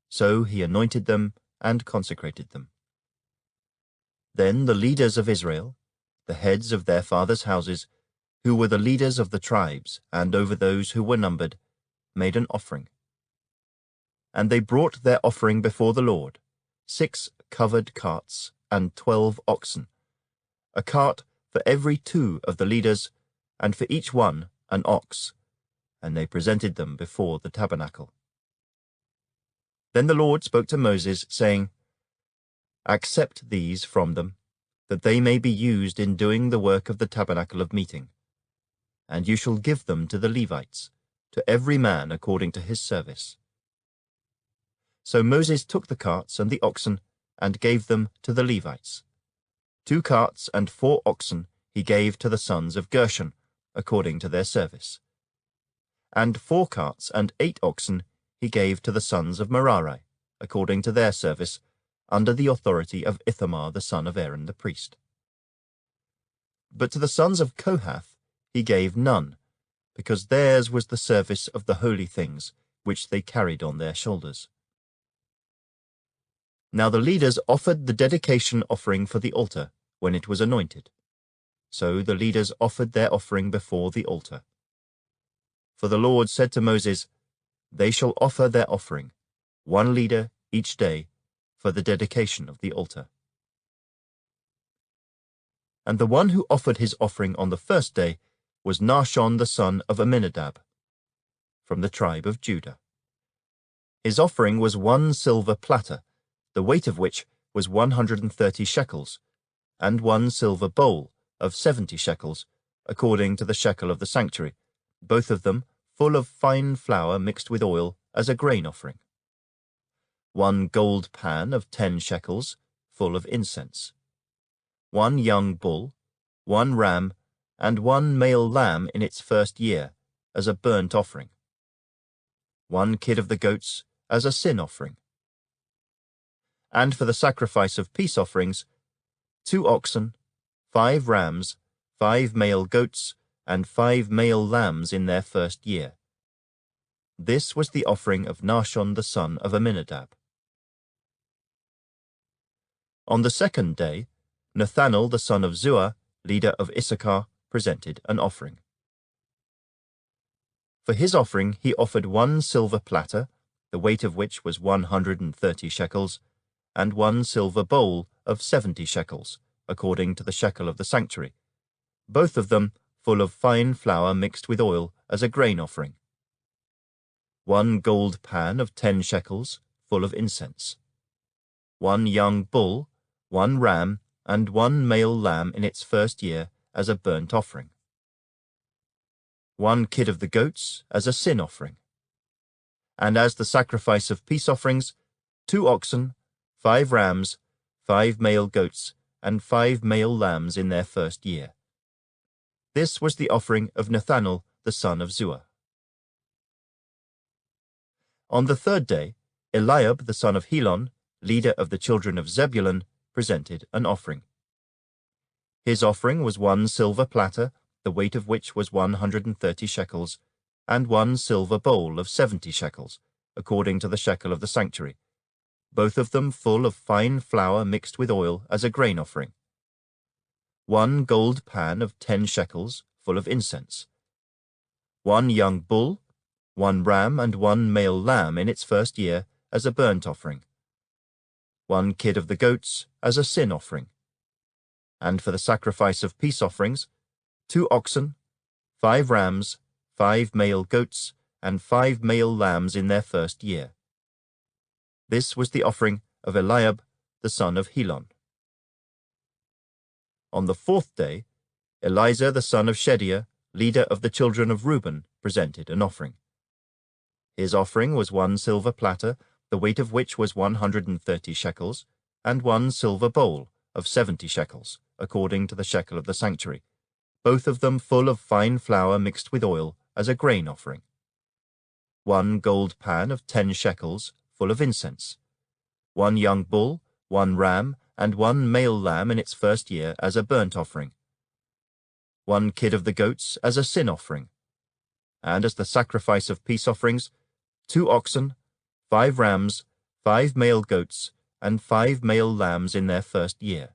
So he anointed them and consecrated them. Then the leaders of Israel, the heads of their fathers' houses, who were the leaders of the tribes, and over those who were numbered, made an offering. And they brought their offering before the Lord, 6 covered carts and 12 oxen, a cart for every 2 of the leaders, and for each one an ox, and they presented them before the tabernacle. Then the Lord spoke to Moses, saying, "Accept these from them, that they may be used in doing the work of the tabernacle of meeting. And you shall give them to the Levites, to every man according to his service." So Moses took the carts and the oxen, and gave them to the Levites. 2 carts and 4 oxen he gave to the sons of Gershon, according to their service. And 4 carts and 8 oxen he gave to the sons of Merari, according to their service, under the authority of Ithamar the son of Aaron the priest. But to the sons of Kohath he gave none, because theirs was the service of the holy things, which they carried on their shoulders. Now the leaders offered the dedication offering for the altar when it was anointed. So the leaders offered their offering before the altar. For the Lord said to Moses, "They shall offer their offering, 1 leader each day, for the dedication of the altar." And the one who offered his offering on the first day was Nahshon the son of Amminadab, from the tribe of Judah. His offering was 1 silver platter, the weight of which was 130 shekels, and 1 silver bowl of 70 shekels, according to the shekel of the sanctuary, both of them full of fine flour mixed with oil as a grain offering. 1 gold pan of 10 shekels, full of incense. 1 young bull, 1 ram, and 1 male lamb in its first year, as a burnt offering. 1 kid of the goats, as a sin offering. And for the sacrifice of peace offerings, 2 oxen, 5 rams, 5 male goats, and 5 male lambs in their first year. This was the offering of Nahshon the son of Amminadab. On the second day, Nethanel the son of Zuar, leader of Issachar, presented an offering. For his offering he offered 1 silver platter, the weight of which was 130 shekels, and 1 silver bowl of 70 shekels, according to the shekel of the sanctuary, both of them full of fine flour mixed with oil as a grain offering. 1 gold pan of 10 shekels, full of incense. 1 young bull, 1 ram, and 1 male lamb in its first year as a burnt offering. 1 kid of the goats as a sin offering. And as the sacrifice of peace offerings, 2 oxen, 5 rams, 5 male goats, and 5 male lambs in their first year. This was the offering of Nethanel the son of Zuar. On the third day, Eliab the son of Helon, leader of the children of Zebulun, presented an offering. His offering was 1 silver platter, the weight of which was 130 shekels, and 1 silver bowl of 70 shekels, according to the shekel of the sanctuary, both of them full of fine flour mixed with oil as a grain offering. 1 gold pan of 10 shekels, full of incense. 1 young bull, 1 ram, and 1 male lamb in its first year as a burnt offering. 1 kid of the goats as a sin offering. And for the sacrifice of peace offerings, 2 oxen, 5 rams, 5 male goats, and 5 male lambs in their first year. This was the offering of Eliab the son of Helon. On the 4th day, Eleazar the son of Shediah, leader of the children of Reuben, presented an offering. His offering was 1 silver platter, the weight of which was 130 shekels, and 1 silver bowl of 70 shekels, according to the shekel of the sanctuary, both of them full of fine flour mixed with oil, as a grain offering. 1 gold pan of 10 shekels, full of incense. 1 young bull, 1 ram, and 1 male lamb in its first year as a burnt offering. 1 kid of the goats as a sin offering. And as the sacrifice of peace offerings, 2 oxen, 5 rams, 5 male goats, and 5 male lambs in their first year.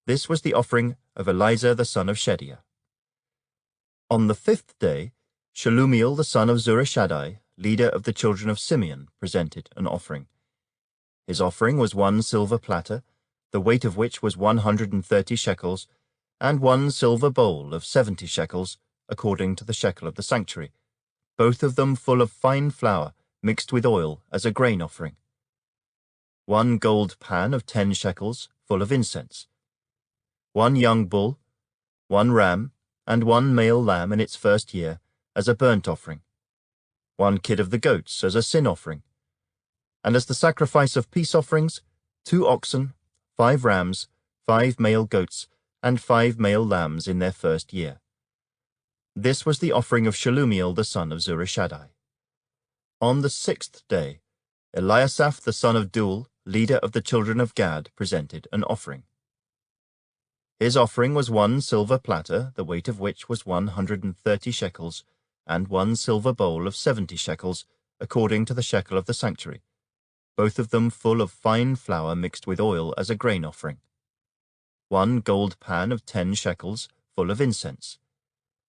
This was the offering of Eleazar the son of Shediah. On the 5th day, Shelumiel the son of Zurishaddai, leader of the children of Simeon, presented an offering. His offering was 1 silver platter, the weight of which was 130 shekels, and 1 silver bowl of 70 shekels, according to the shekel of the sanctuary, both of them full of fine flour mixed with oil as a grain offering. 1 gold pan of 10 shekels, full of incense. 1 young bull, 1 ram, and 1 male lamb in its first year as a burnt offering. 1 kid of the goats as a sin offering. And as the sacrifice of peace offerings, 2 oxen, 5 rams, 5 male goats, and 5 male lambs in their first year. This was the offering of Shelumiel the son of Zurishaddai. On the 6th day, Eliasaph the son of Deuel, leader of the children of Gad, presented an offering. His offering was 1 silver platter, the weight of which was 130 shekels, and 1 silver bowl of 70 shekels, according to the shekel of the sanctuary, both of them full of fine flour mixed with oil as a grain offering. 1 gold pan of 10 shekels, full of incense.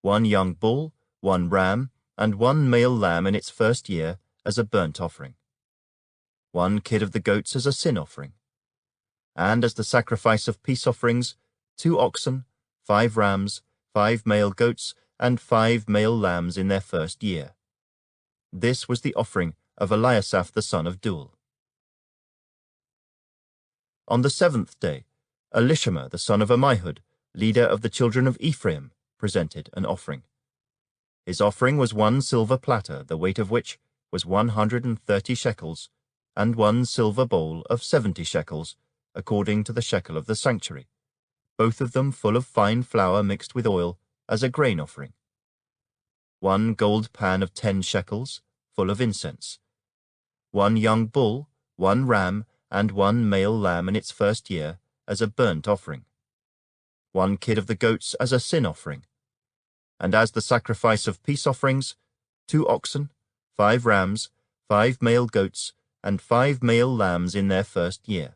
1 young bull, 1 ram, and 1 male lamb in its first year as a burnt offering. 1 kid of the goats as a sin offering. And as the sacrifice of peace offerings, 2 oxen, 5 rams, 5 male goats, and 5 male lambs in their first year. This was the offering of Eliasaph the son of Deuel. On the 7th day, Elishama the son of Ammihud, leader of the children of Ephraim, presented an offering. His offering was 1 silver platter, the weight of which was 130 shekels, and 1 silver bowl of 70 shekels, according to the shekel of the sanctuary, both of them full of fine flour mixed with oil, as a grain offering. 1 gold pan of 10 shekels, full of incense. 1 young bull, 1 ram, and 1 male lamb in its first year, as a burnt offering. 1 kid of the goats as a sin offering. And as the sacrifice of peace offerings, 2 oxen, 5 rams, 5 male goats, and 5 male lambs in their first year.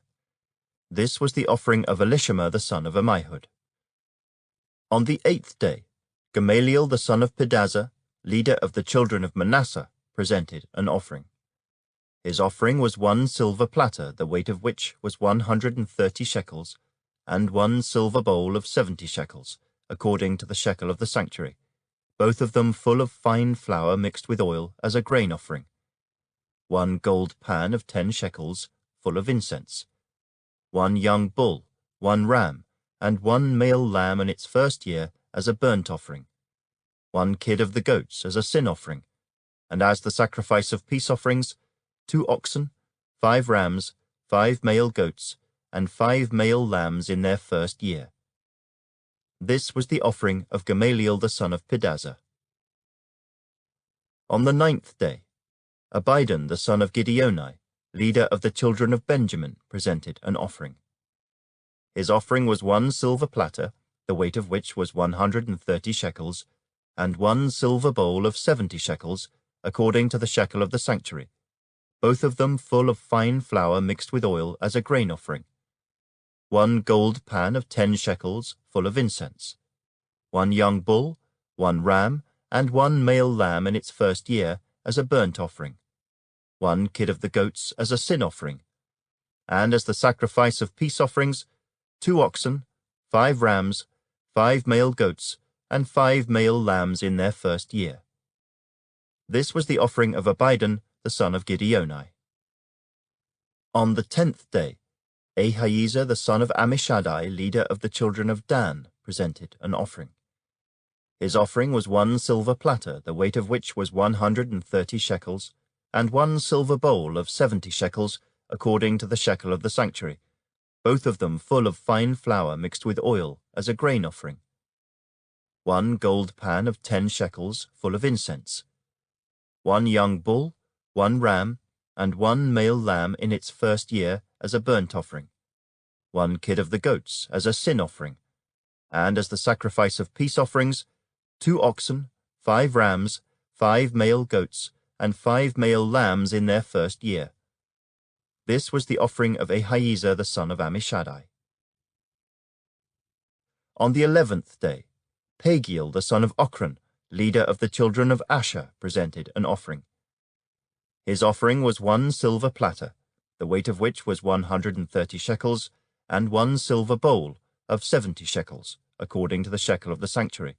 This was the offering of Elishama the son of Ammihud. On the 8th day, Gamaliel the son of Pedazah, leader of the children of Manasseh, presented an offering. His offering was 1 silver platter, the weight of which was 130 shekels, and 1 silver bowl of 70 shekels, according to the shekel of the sanctuary, both of them full of fine flour mixed with oil as a grain offering. 1 gold pan of 10 shekels, full of incense. 1 young bull, 1 ram, and 1 male lamb in its first year as a burnt offering. 1 kid of the goats as a sin offering. And as the sacrifice of peace offerings, 2 oxen, 5 rams, 5 male goats, and 5 male lambs in their first year. This was the offering of Gamaliel the son of Pedazah. On the 9th day, Abidan the son of Gideoni, leader of the children of Benjamin, presented an offering. His offering was 1 silver platter, the weight of which was 130 shekels, and 1 silver bowl of 70 shekels, according to the shekel of the sanctuary, both of them full of fine flour mixed with oil as a grain offering. 1 gold pan of 10 shekels, full of incense. 1 young bull, 1 ram, and 1 male lamb in its first year as a burnt offering. 1 kid of the goats as a sin offering. And as the sacrifice of peace offerings, 2 oxen, 5 rams, 5 male goats, and 5 male lambs in their first year. This was the offering of Abidan the son of Gideoni. On the 10th day, Ahiezer the son of Ammishaddai, leader of the children of Dan, presented an offering. His offering was 1 silver platter, the weight of which was 130 shekels, and 1 silver bowl of 70 shekels, according to the shekel of the sanctuary, both of them full of fine flour mixed with oil, as a grain offering. 1 gold pan of 10 shekels, full of incense. 1 young bull, 1 ram, and 1 male lamb in its first year, as a burnt offering. 1 kid of the goats, as a sin offering. And as the sacrifice of peace offerings, 2 oxen, 5 rams, 5 male goats, and 5 male lambs in their first year. This was the offering of Ahiezer the son of Ammishaddai. On the 11th day, Pagiel the son of Ochran, leader of the children of Asher, presented an offering. His offering was 1 silver platter, the weight of which was 130 shekels, and 1 silver bowl of 70 shekels, according to the shekel of the sanctuary,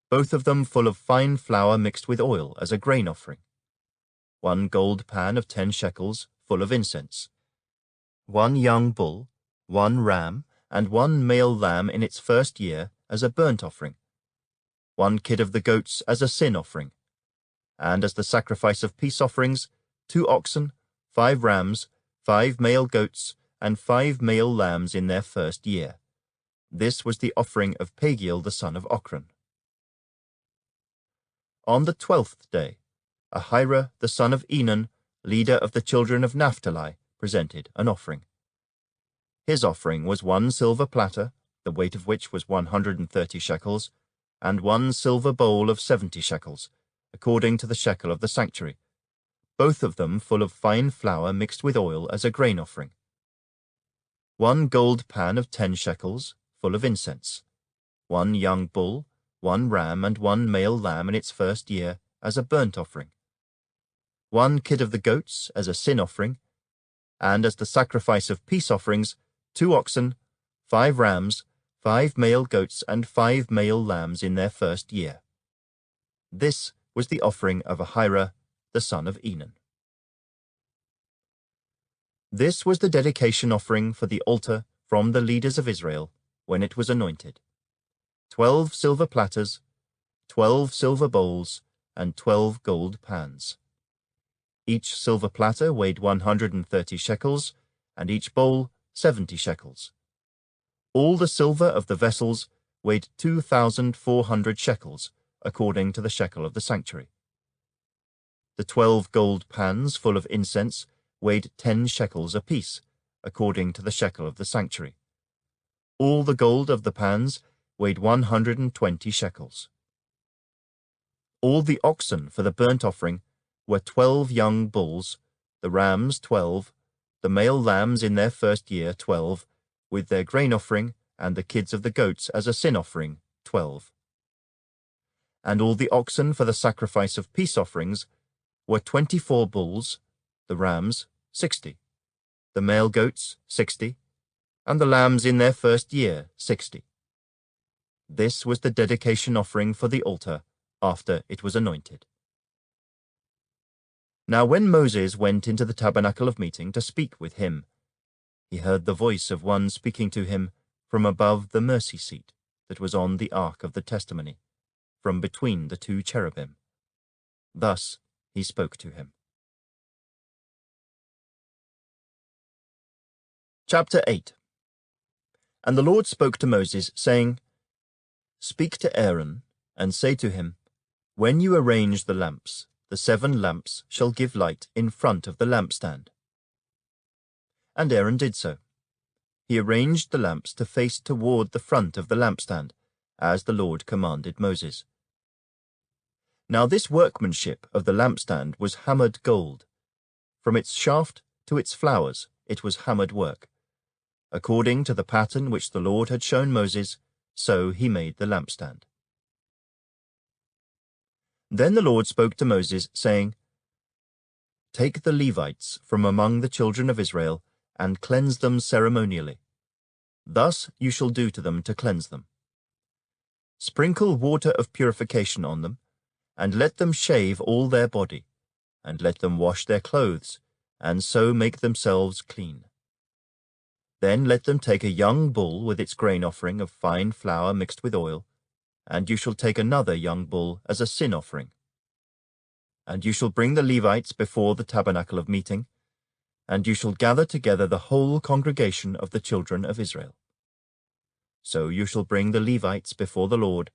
both of them full of fine flour mixed with oil, as a grain offering. 1 gold pan of 10 shekels, full of incense. 1 young bull, 1 ram, and 1 male lamb in its first year, as a burnt offering. 1 kid of the goats as a sin offering. And as the sacrifice of peace offerings, 2 oxen, 5 rams, 5 male goats, and 5 male lambs in their first year. This was the offering of Pagiel the son of Ochran. On the 12th day, Ahira the son of Enan, leader of the children of Naphtali, presented an offering. His offering was 1 silver platter, the weight of which was 130 shekels, and 1 silver bowl of 70 shekels, according to the shekel of the sanctuary, both of them full of fine flour mixed with oil, as a grain offering. 1 gold pan of 10 shekels, full of incense. 1 young bull, 1 ram, and 1 male lamb in its first year, as a burnt offering. 1 kid of the goats as a sin offering, and as the sacrifice of peace offerings, 2 oxen, 5 rams, 5 male goats, and 5 male lambs in their first year. This was the offering of Ahira the son of Enan. This was the dedication offering for the altar from the leaders of Israel when it was anointed: 12 silver platters, 12 silver bowls, and 12 gold pans. Each silver platter weighed 130 shekels, and each bowl 70 shekels. All the silver of the vessels weighed 2,400 shekels, according to the shekel of the sanctuary. The 12 gold pans full of incense weighed 10 shekels apiece, according to the shekel of the sanctuary. All the gold of the pans weighed 120 shekels. All the oxen for the burnt offering were 12 young bulls, the rams 12, the male lambs in their first year 12, with their grain offering, and the kids of the goats as a sin offering 12. And all the oxen for the sacrifice of peace offerings were 24 bulls, the rams 60, the male goats 60, and the lambs in their first year 60. This was the dedication offering for the altar after it was anointed. Now when Moses went into the tabernacle of meeting to speak with him, he heard the voice of one speaking to him from above the mercy seat that was on the ark of the testimony, from between the 2 cherubim. Thus he spoke to him. Chapter 8. And the Lord spoke to Moses, saying, Speak to Aaron, and say to him, When you arrange the lamps, the 7 lamps shall give light in front of the lampstand. And Aaron did so. He arranged the lamps to face toward the front of the lampstand, as the Lord commanded Moses. Now this workmanship of the lampstand was hammered gold. From its shaft to its flowers it was hammered work. According to the pattern which the Lord had shown Moses, so he made the lampstand. Then the Lord spoke to Moses, saying, Take the Levites from among the children of Israel, and cleanse them ceremonially. Thus you shall do to them to cleanse them. Sprinkle water of purification on them, and let them shave all their body, and let them wash their clothes, and so make themselves clean. Then let them take a young bull with its grain offering of fine flour mixed with oil, and you shall take another young bull as a sin offering. And you shall bring the Levites before the tabernacle of meeting, and you shall gather together the whole congregation of the children of Israel. So you shall bring the Levites before the Lord,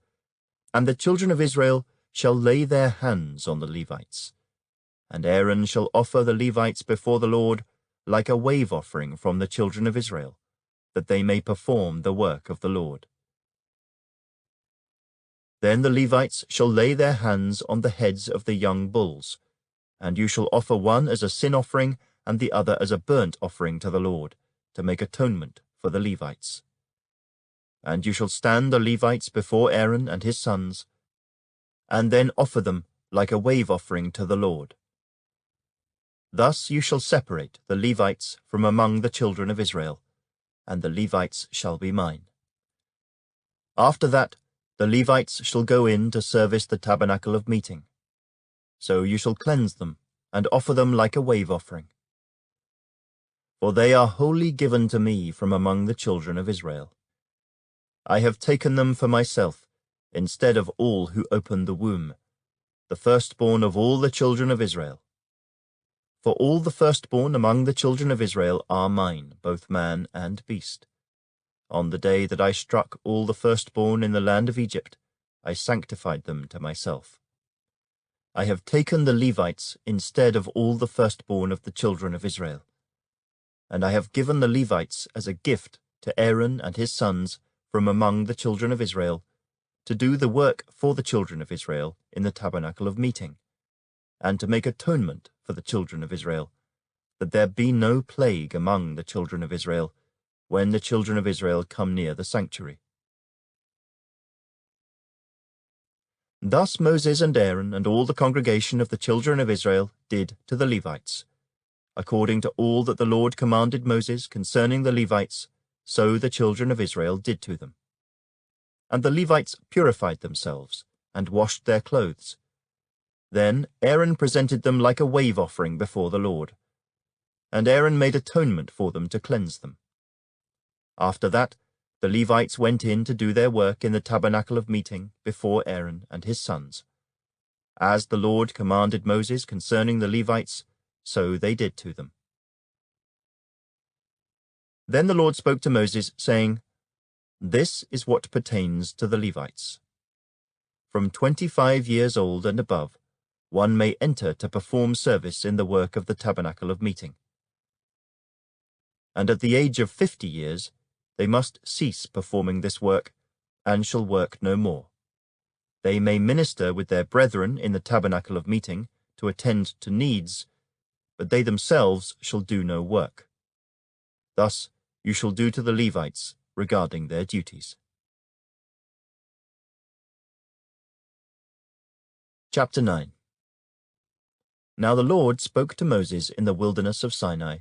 and the children of Israel shall lay their hands on the Levites. And Aaron shall offer the Levites before the Lord like a wave offering from the children of Israel, that they may perform the work of the Lord. Then the Levites shall lay their hands on the heads of the young bulls, and you shall offer one as a sin offering and the other as a burnt offering to the Lord, to make atonement for the Levites. And you shall stand the Levites before Aaron and his sons, and then offer them like a wave offering to the Lord. Thus you shall separate the Levites from among the children of Israel, and the Levites shall be mine. After that, the Levites shall go in to service the tabernacle of meeting. So you shall cleanse them, and offer them like a wave offering. For they are wholly given to me from among the children of Israel. I have taken them for myself, instead of all who opened the womb, the firstborn of all the children of Israel. For all the firstborn among the children of Israel are mine, both man and beast. On the day that I struck all the firstborn in the land of Egypt, I sanctified them to myself. I have taken the Levites instead of all the firstborn of the children of Israel. And I have given the Levites as a gift to Aaron and his sons from among the children of Israel, to do the work for the children of Israel in the tabernacle of meeting, and to make atonement for the children of Israel, that there be no plague among the children of Israel, when the children of Israel come near the sanctuary. Thus Moses and Aaron and all the congregation of the children of Israel did to the Levites. According to all that the Lord commanded Moses concerning the Levites, so the children of Israel did to them. And the Levites purified themselves, and washed their clothes. Then Aaron presented them like a wave offering before the Lord. And Aaron made atonement for them to cleanse them. After that, the Levites went in to do their work in the tabernacle of meeting before Aaron and his sons. As the Lord commanded Moses concerning the Levites, so they did to them. Then the Lord spoke to Moses, saying, This is what pertains to the Levites. From 25 years old and above, one may enter to perform service in the work of the tabernacle of meeting. And at the age of 50 years, they must cease performing this work, and shall work no more. They may minister with their brethren in the tabernacle of meeting to attend to needs, but they themselves shall do no work. Thus you shall do to the Levites regarding their duties. Chapter 9. Now the Lord spoke to Moses in the wilderness of Sinai,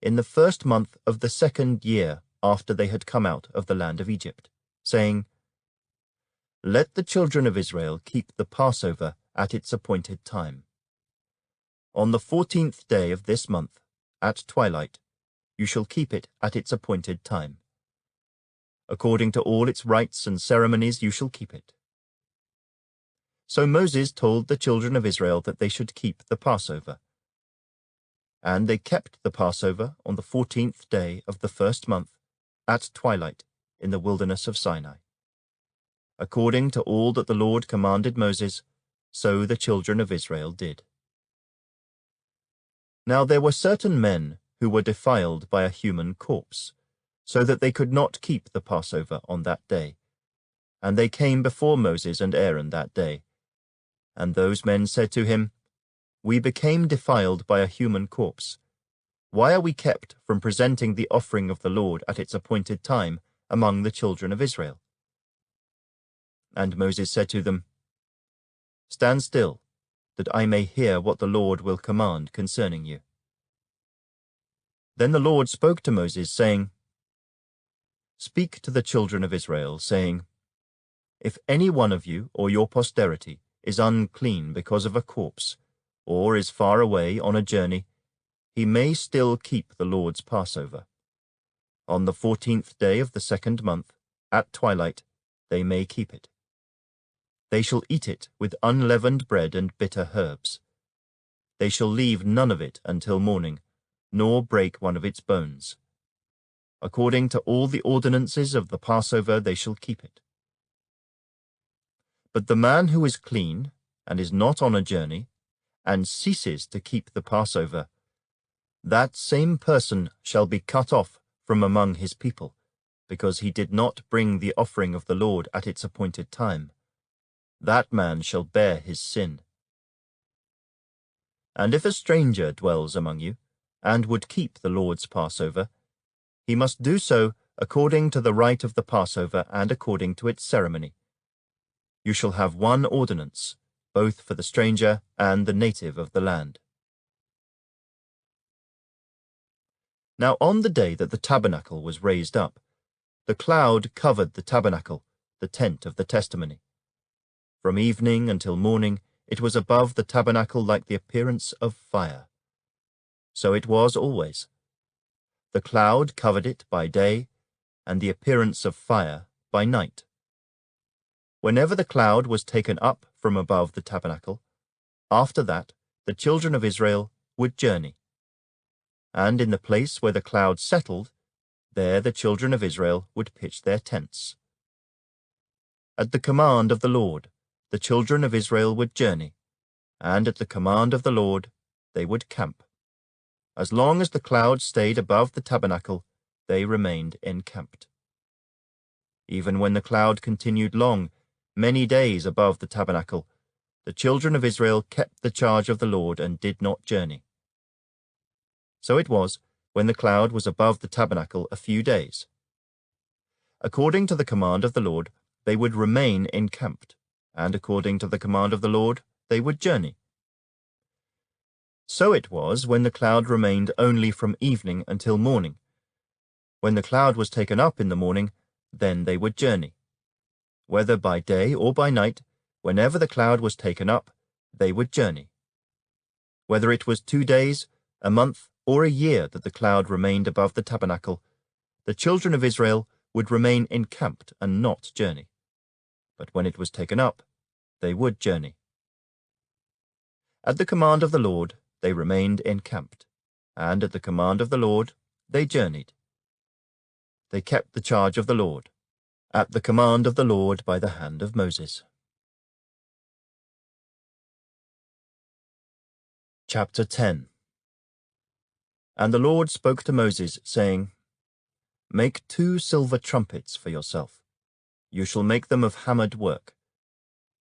in the first month of the 2nd year after they had come out of the land of Egypt, saying, Let the children of Israel keep the Passover at its appointed time. On the 14th day of this month, at twilight, you shall keep it at its appointed time. According to all its rites and ceremonies you shall keep it. So Moses told the children of Israel that they should keep the Passover. And they kept the Passover on the 14th day of the first month, at twilight, in the wilderness of Sinai. According to all that the Lord commanded Moses, so the children of Israel did. Now there were certain men who were defiled by a human corpse, so that they could not keep the Passover on that day. And they came before Moses and Aaron that day. And those men said to him, We became defiled by a human corpse. Why are we kept from presenting the offering of the Lord at its appointed time among the children of Israel? And Moses said to them, Stand still, that I may hear what the Lord will command concerning you. Then the Lord spoke to Moses, saying, Speak to the children of Israel, saying, If any one of you or your posterity is unclean because of a corpse, or is far away on a journey, he may still keep the Lord's Passover. On the 14th day of the 2nd month, at twilight, they may keep it. They shall eat it with unleavened bread and bitter herbs. They shall leave none of it until morning, nor break one of its bones. According to all the ordinances of the Passover they shall keep it. But the man who is clean, and is not on a journey, and ceases to keep the Passover, that same person shall be cut off from among his people, because he did not bring the offering of the Lord at its appointed time. That man shall bear his sin. And if a stranger dwells among you, and would keep the Lord's Passover, he must do so according to the rite of the Passover and according to its ceremony. You shall have one ordinance, both for the stranger and the native of the land. Now on the day that the tabernacle was raised up, the cloud covered the tabernacle, the tent of the testimony. From evening until morning it was above the tabernacle like the appearance of fire. So it was always. The cloud covered it by day, and the appearance of fire by night. Whenever the cloud was taken up from above the tabernacle, after that the children of Israel would journey. And in the place where the cloud settled, there the children of Israel would pitch their tents. At the command of the Lord, the children of Israel would journey, and at the command of the Lord they would camp. As long as the cloud stayed above the tabernacle, they remained encamped. Even when the cloud continued long, many days above the tabernacle, the children of Israel kept the charge of the Lord and did not journey. So it was, when the cloud was above the tabernacle a few days. According to the command of the Lord, they would remain encamped, and according to the command of the Lord, they would journey. So it was when the cloud remained only from evening until morning. When the cloud was taken up in the morning, then they would journey. Whether by day or by night, whenever the cloud was taken up, they would journey. Whether it was 2 days, a month, or a year that the cloud remained above the tabernacle, the children of Israel would remain encamped and not journey. But when it was taken up, they would journey. At the command of the Lord, they remained encamped, and at the command of the Lord, they journeyed. They kept the charge of the Lord, at the command of the Lord by the hand of Moses. Chapter 10. And the Lord spoke to Moses, saying, Make 2 silver trumpets for yourself. You shall make them of hammered work.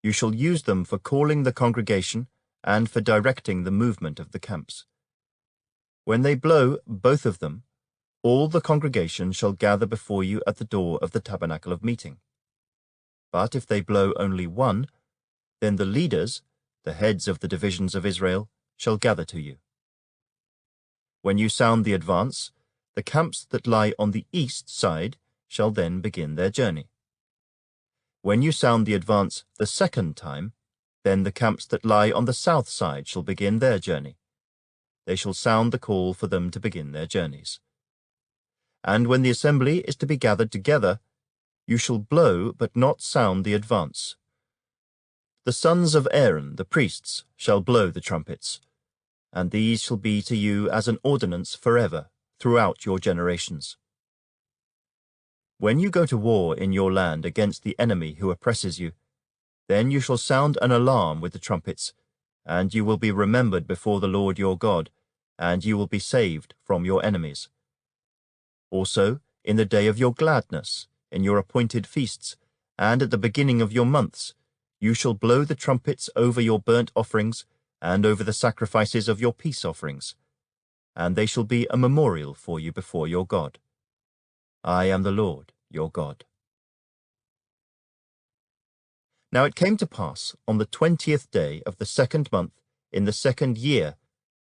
You shall use them for calling the congregation and for directing the movement of the camps. When they blow, both of them, all the congregation shall gather before you at the door of the tabernacle of meeting. But if they blow only one, then the leaders, the heads of the divisions of Israel, shall gather to you. When you sound the advance, the camps that lie on the east side shall then begin their journey. When you sound the advance the 2nd time, then the camps that lie on the south side shall begin their journey. They shall sound the call for them to begin their journeys. And when the assembly is to be gathered together, you shall blow but not sound the advance. The sons of Aaron, the priests, shall blow the trumpets, and these shall be to you as an ordinance forever, throughout your generations. When you go to war in your land against the enemy who oppresses you, then you shall sound an alarm with the trumpets, and you will be remembered before the Lord your God, and you will be saved from your enemies. Also, in the day of your gladness, in your appointed feasts, and at the beginning of your months, you shall blow the trumpets over your burnt offerings and over the sacrifices of your peace offerings, and they shall be a memorial for you before your God. I am the Lord your God. Now it came to pass on the 20th day of the 2nd month in the 2nd year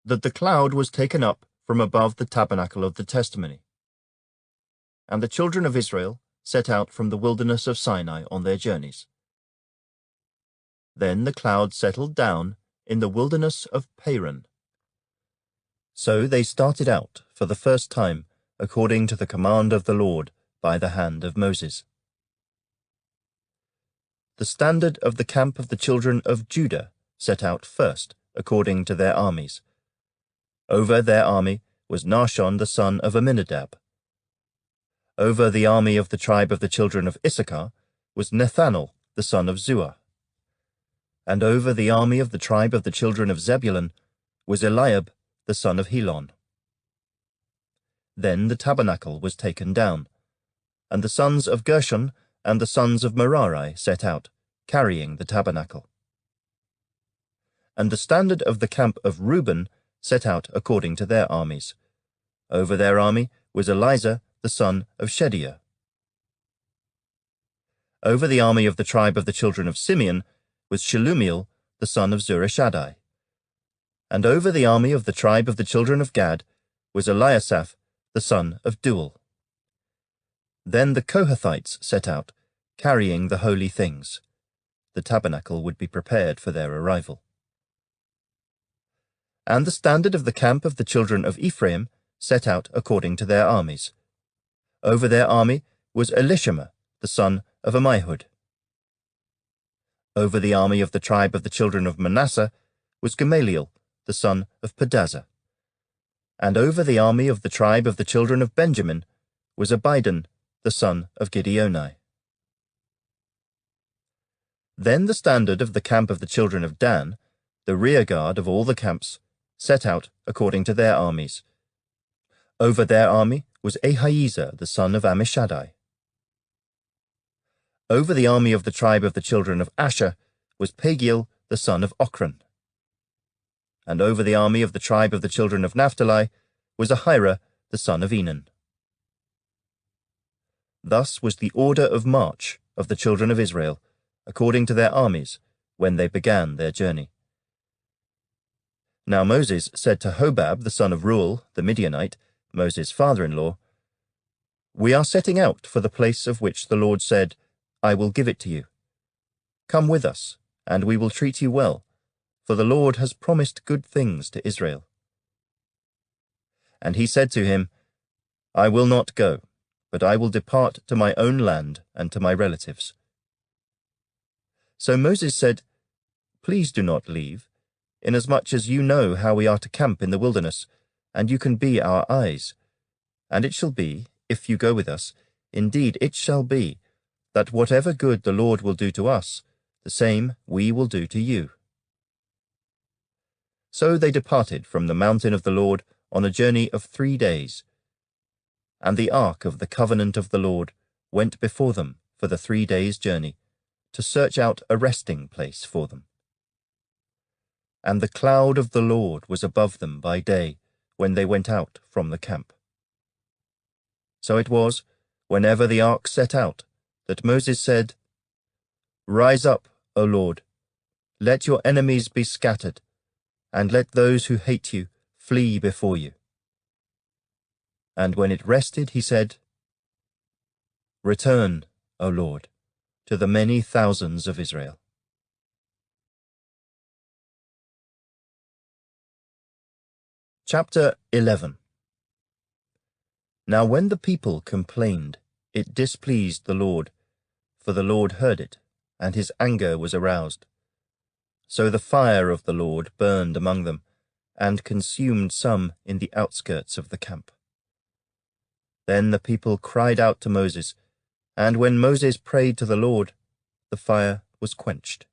that the cloud was taken up from above the tabernacle of the testimony. And the children of Israel set out from the wilderness of Sinai on their journeys. Then the cloud settled down in the wilderness of Paran. So they started out for the first time according to the command of the Lord by the hand of Moses. The standard of the camp of the children of Judah set out first, according to their armies. Over their army was Nahshon the son of Amminadab. Over the army of the tribe of the children of Issachar was Nethanel the son of Zuar. And over the army of the tribe of the children of Zebulun was Eliab the son of Helon. Then the tabernacle was taken down, and the sons of Gershon and the sons of Merari set out, carrying the tabernacle. And the standard of the camp of Reuben set out according to their armies. Over their army was Elizur the son of Shedeur. Over the army of the tribe of the children of Simeon was Shelumiel the son of Zurishaddai. And over the army of the tribe of the children of Gad was Eliasaph the son of Deuel. Then the Kohathites set out, carrying the holy things. The tabernacle would be prepared for their arrival. And the standard of the camp of the children of Ephraim set out according to their armies. Over their army was Elishama the son of Ammihud. Over the army of the tribe of the children of Manasseh was Gamaliel the son of Pedazah. And over the army of the tribe of the children of Benjamin was Abidan the son of Gideoni. Then the standard of the camp of the children of Dan, the rear guard of all the camps, set out according to their armies. Over their army was Ahiezer the son of Ammishaddai. Over the army of the tribe of the children of Asher was Pagiel the son of Ochran. And over the army of the tribe of the children of Naphtali was Ahira the son of Enan. Thus was the order of march of the children of Israel, according to their armies, when they began their journey. Now Moses said to Hobab the son of Reuel, the Midianite, Moses' father-in-law, "We are setting out for the place of which the Lord said, 'I will give it to you.' Come with us, and we will treat you well, for the Lord has promised good things to Israel." And he said to him, "I will not go, but I will depart to my own land and to my relatives." So Moses said, "Please do not leave, inasmuch as you know how we are to camp in the wilderness, and you can be our eyes. And it shall be, if you go with us, indeed it shall be, that whatever good the Lord will do to us, the same we will do to you." So they departed from the mountain of the Lord on a journey of 3 days. And the ark of the covenant of the Lord went before them for the 3 days' journey, to search out a resting place for them. And the cloud of the Lord was above them by day, when they went out from the camp. So it was, whenever the ark set out, that Moses said, "Rise up, O Lord, let your enemies be scattered, and let those who hate you flee before you." And when it rested, he said, "Return, O Lord, to the many thousands of Israel." Chapter 11. Now when the people complained, it displeased the Lord, for the Lord heard it, and his anger was aroused. So the fire of the Lord burned among them, and consumed some in the outskirts of the camp. Then the people cried out to Moses, and when Moses prayed to the Lord, the fire was quenched.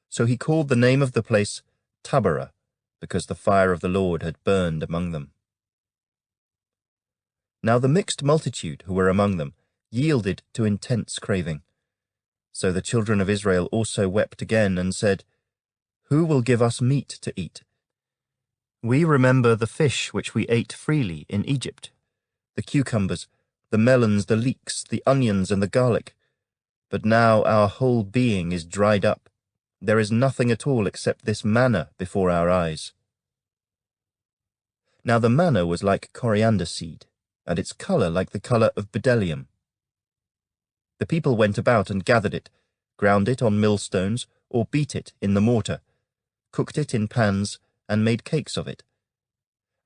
So he called the name of the place Taberah, because the fire of the Lord had burned among them. Now the mixed multitude who were among them yielded to intense craving. So the children of Israel also wept again and said, "Who will give us meat to eat? We remember the fish which we ate freely in Egypt, the cucumbers, the melons, the leeks, the onions, and the garlic. But now our whole being is dried up. There is nothing at all except this manna before our eyes." Now the manna was like coriander seed, and its colour like the colour of bdellium. The people went about and gathered it, ground it on millstones, or beat it in the mortar, cooked it in pans, and made cakes of it.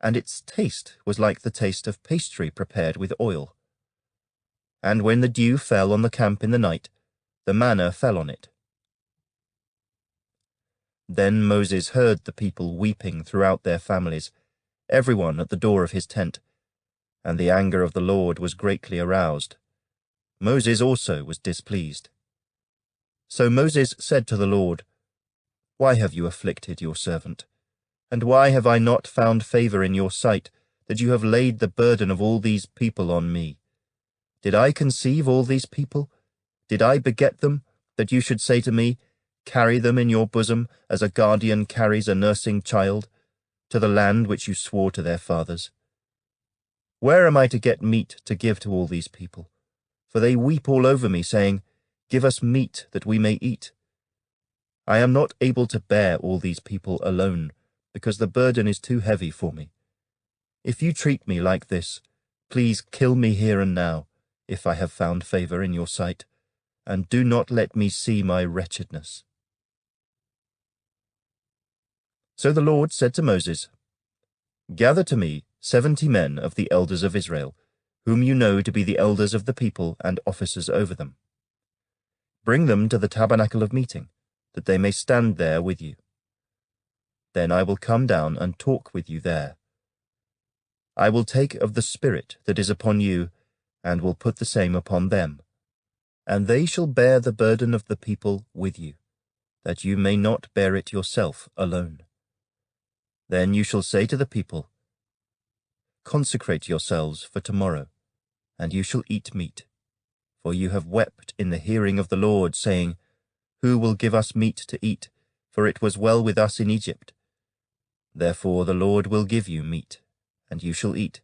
and its taste was like the taste of pastry prepared with oil. And when the dew fell on the camp in the night, the manna fell on it. Then Moses heard the people weeping throughout their families, everyone at the door of his tent, and the anger of the Lord was greatly aroused. Moses also was displeased. So Moses said to the Lord, "Why have you afflicted your servant? And why have I not found favor in your sight, that you have laid the burden of all these people on me? Did I conceive all these people? Did I beget them, that you should say to me, 'Carry them in your bosom, as a guardian carries a nursing child, to the land which you swore to their fathers'? Where am I to get meat to give to all these people? For they weep all over me, saying, 'Give us meat that we may eat.' I am not able to bear all these people alone, because the burden is too heavy for me. If you treat me like this, please kill me here and now, if I have found favor in your sight, and do not let me see my wretchedness." So the Lord said to Moses, "Gather to me 70 men of the elders of Israel, whom you know to be the elders of the people and officers over them. Bring them to the tabernacle of meeting, that they may stand there with you. Then I will come down and talk with you there. I will take of the Spirit that is upon you, and will put the same upon them, and they shall bear the burden of the people with you, that you may not bear it yourself alone. Then you shall say to the people, 'Consecrate yourselves for tomorrow, and you shall eat meat. For you have wept in the hearing of the Lord, saying, Who will give us meat to eat? For it was well with us in Egypt. Therefore the Lord will give you meat, and you shall eat.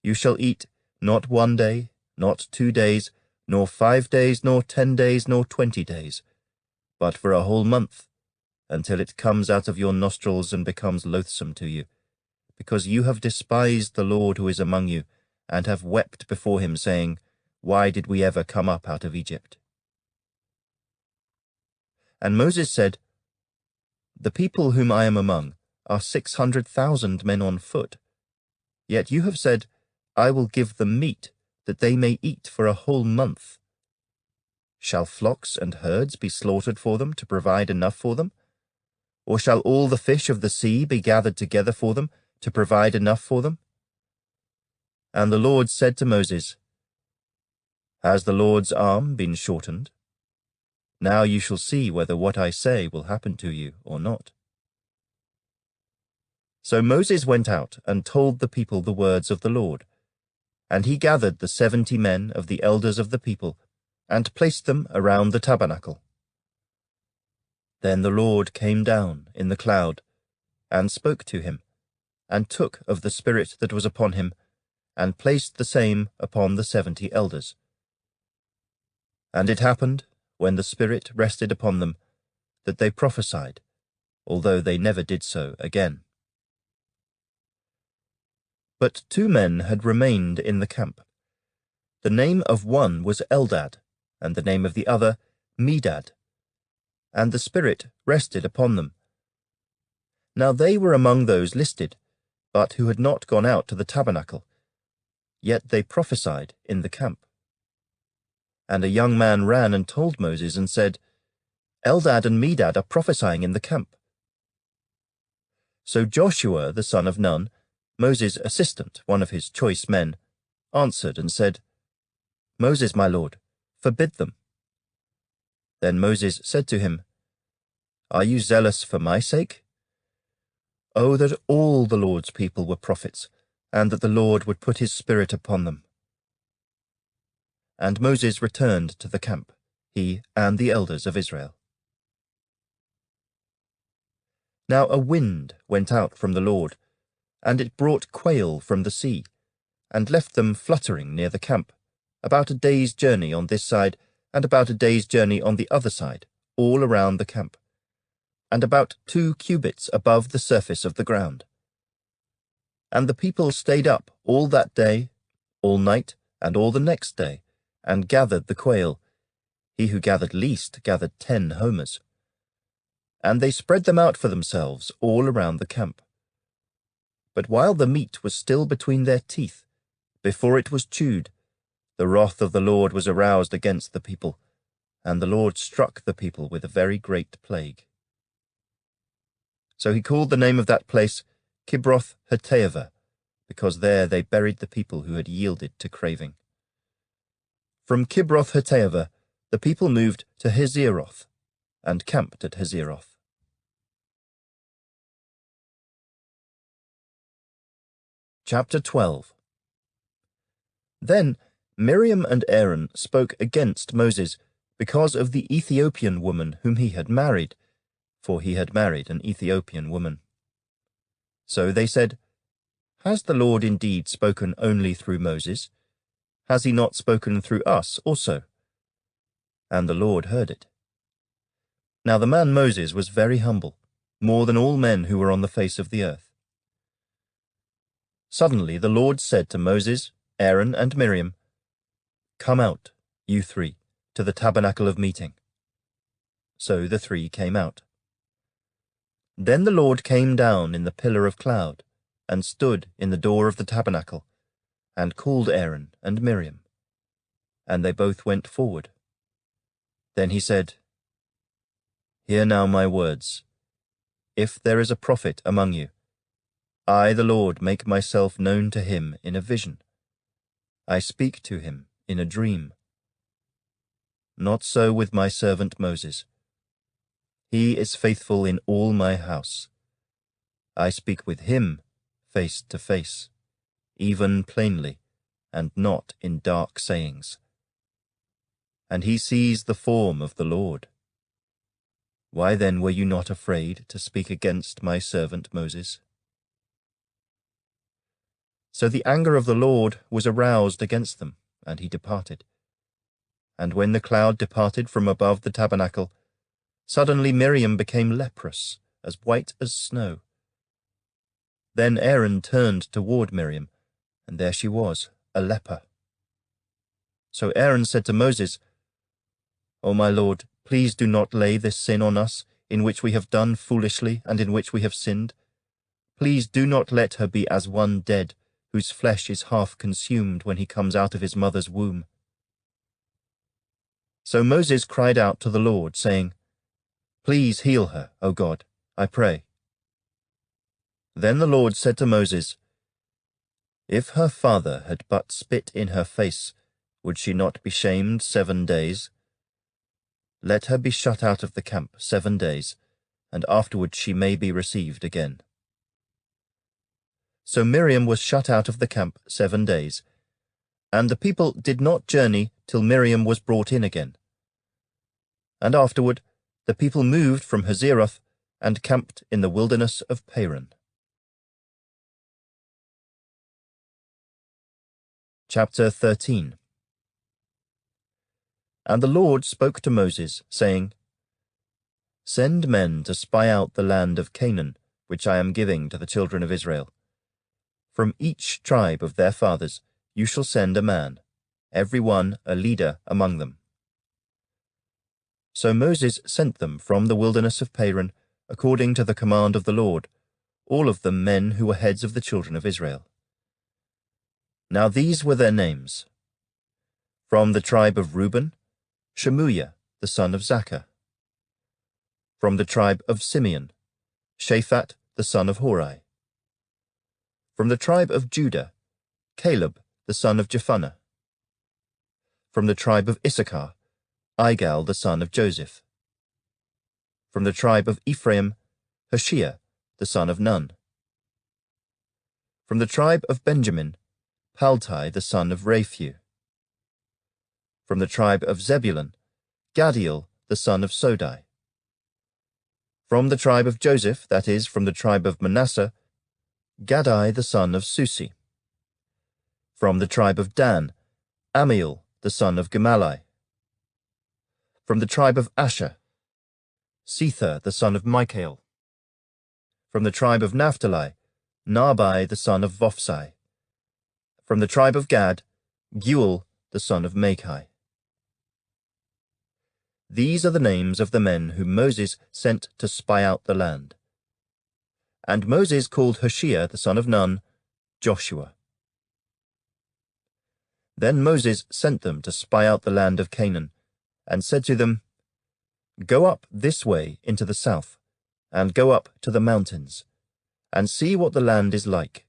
You shall eat not 1 day, not 2 days, nor 5 days, nor 10 days, nor 20 days, but for a whole month, until it comes out of your nostrils and becomes loathsome to you, because you have despised the Lord who is among you, and have wept before him, saying, Why did we ever come up out of Egypt?" And Moses said, "The people whom I am among are 600,000 men on foot. Yet you have said, I will give them meat, that they may eat for a whole month. Shall flocks and herds be slaughtered for them to provide enough for them? Or shall all the fish of the sea be gathered together for them to provide enough for them?" And the Lord said to Moses, "Has the Lord's arm been shortened? Now you shall see whether what I say will happen to you or not." So Moses went out and told the people the words of the Lord. And he gathered the 70 men of the elders of the people, and placed them around the tabernacle. Then the Lord came down in the cloud, and spoke to him, and took of the Spirit that was upon him, and placed the same upon the 70 elders. And it happened, when the Spirit rested upon them, that they prophesied, although they never did so again. But 2 men had remained in the camp. The name of one was Eldad, and the name of the other Medad, and the Spirit rested upon them. Now they were among those listed, but who had not gone out to the tabernacle, yet they prophesied in the camp. And a young man ran and told Moses and said, "Eldad and Medad are prophesying in the camp." So Joshua the son of Nun, Moses' assistant, one of his choice men, answered and said, "Moses, my lord, forbid them." Then Moses said to him, "Are you zealous for my sake? Oh, that all the Lord's people were prophets, and that the Lord would put his Spirit upon them." And Moses returned to the camp, he and the elders of Israel. Now a wind went out from the Lord, and it brought quail from the sea, and left them fluttering near the camp, about a day's journey on this side, and about a day's journey on the other side, all around the camp, and about 2 cubits above the surface of the ground. And the people stayed up all that day, all night, and all the next day, and gathered the quail. He who gathered least gathered 10 homers. And they spread them out for themselves all around the camp. But while the meat was still between their teeth, before it was chewed, the wrath of the Lord was aroused against the people, and the Lord struck the people with a very great plague. So he called the name of that place Kibroth Hattaavah, because there they buried the people who had yielded to craving. From Kibroth Hattaavah the people moved to Hazeroth, and camped at Hazeroth. Chapter 12. Then Miriam and Aaron spoke against Moses because of the Ethiopian woman whom he had married, for he had married an Ethiopian woman. So they said, "Has the Lord indeed spoken only through Moses? Has he not spoken through us also?" And the Lord heard it. Now the man Moses was very humble, more than all men who were on the face of the earth. Suddenly the Lord said to Moses, Aaron, and Miriam, "Come out, you three, to the tabernacle of meeting." So the three came out. Then the Lord came down in the pillar of cloud, and stood in the door of the tabernacle, and called Aaron and Miriam. And they both went forward. Then he said, "Hear now my words. If there is a prophet among you, I, the Lord, make myself known to him in a vision. I speak to him in a dream. Not so with my servant Moses. He is faithful in all my house. I speak with him face to face, even plainly, and not in dark sayings. And he sees the form of the Lord. Why then were you not afraid to speak against my servant Moses?" So the anger of the Lord was aroused against them, and he departed. And when the cloud departed from above the tabernacle, suddenly Miriam became leprous, as white as snow. Then Aaron turned toward Miriam, and there she was, a leper. So Aaron said to Moses, "O my Lord, please do not lay this sin on us, in which we have done foolishly and in which we have sinned. Please do not let her be as one dead, whose flesh is half consumed when he comes out of his mother's womb." So Moses cried out to the Lord, saying, "Please heal her, O God, I pray." Then the Lord said to Moses, "If her father had but spit in her face, would she not be shamed 7 days? Let her be shut out of the camp 7 days, and afterward she may be received again." So Miriam was shut out of the camp 7 days, and the people did not journey till Miriam was brought in again. And afterward the people moved from Hazeroth and camped in the wilderness of Paran. Chapter 13. And the Lord spoke to Moses, saying, "Send men to spy out the land of Canaan, which I am giving to the children of Israel. From each tribe of their fathers you shall send a man, every one a leader among them." So Moses sent them from the wilderness of Paran, according to the command of the Lord, all of them men who were heads of the children of Israel. Now these were their names. From the tribe of Reuben, Shemuiah, the son of Zaccur. From the tribe of Simeon, Shaphat, the son of Hori. From the tribe of Judah, Caleb, the son of Jephunneh. From the tribe of Issachar, Igal, the son of Joseph. From the tribe of Ephraim, Hoshea, the son of Nun. From the tribe of Benjamin, Paltai, the son of Raphu. From the tribe of Zebulun, Gadiel, the son of Sodai. From the tribe of Joseph, that is, from the tribe of Manasseh, Gaddai, the son of Susi. From the tribe of Dan, Amiel, the son of Gemalli. From the tribe of Asher, Sether, the son of Michael. From the tribe of Naphtali, Nabai, the son of Vophsi. From the tribe of Gad, Geuel, the son of Machi. These are the names of the men whom Moses sent to spy out the land. And Moses called Hoshea the son of Nun, Joshua. Then Moses sent them to spy out the land of Canaan, and said to them, Go up this way into the south, and go up to the mountains, and see what the land is like,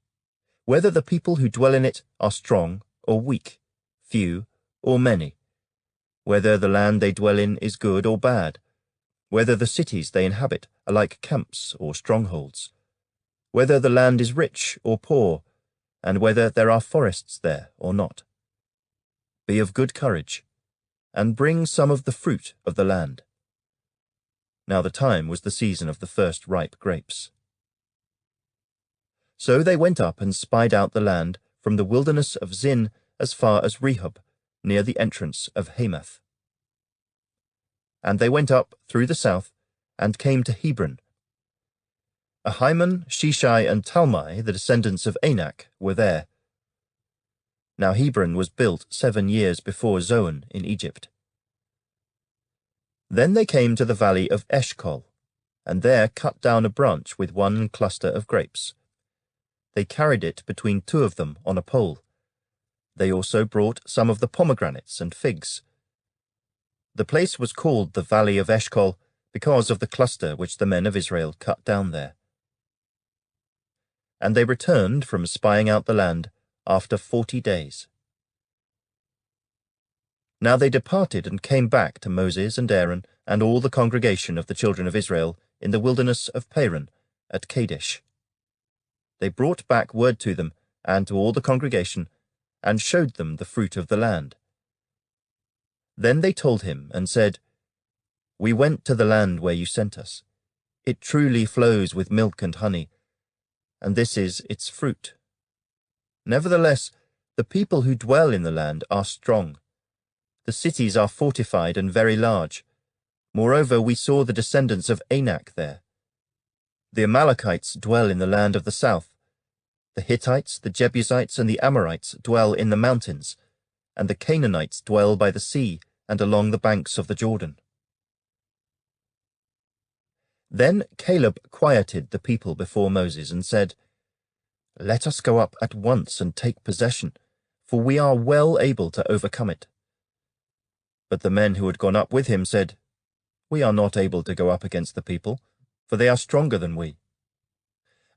whether the people who dwell in it are strong or weak, few or many, whether the land they dwell in is good or bad, whether the cities they inhabit are like camps or strongholds, whether the land is rich or poor, and whether there are forests there or not. Be of good courage, and bring some of the fruit of the land. Now the time was the season of the first ripe grapes. So they went up and spied out the land from the wilderness of Zin as far as Rehob, near the entrance of Hamath. And they went up through the south, and came to Hebron. Ahiman, Sheshai, and Talmai, the descendants of Anak, were there. Now Hebron was built 7 years before Zoan in Egypt. Then they came to the valley of Eshcol, and there cut down a branch with one cluster of grapes. They carried it between 2 of them on a pole. They also brought some of the pomegranates and figs. The place was called the Valley of Eshcol because of the cluster which the men of Israel cut down there. And they returned from spying out the land after 40 days. Now they departed and came back to Moses and Aaron and all the congregation of the children of Israel in the wilderness of Paran at Kadesh. They brought back word to them and to all the congregation, and showed them the fruit of the land. Then they told him and said, We went to the land where you sent us. It truly flows with milk and honey, and this is its fruit. Nevertheless, the people who dwell in the land are strong. The cities are fortified and very large. Moreover, we saw the descendants of Anak there. The Amalekites dwell in the land of the south. The Hittites, the Jebusites, and the Amorites dwell in the mountains, and the Canaanites dwell by the sea and along the banks of the Jordan. Then Caleb quieted the people before Moses and said, Let us go up at once and take possession, for we are well able to overcome it. But the men who had gone up with him said, We are not able to go up against the people, for they are stronger than we.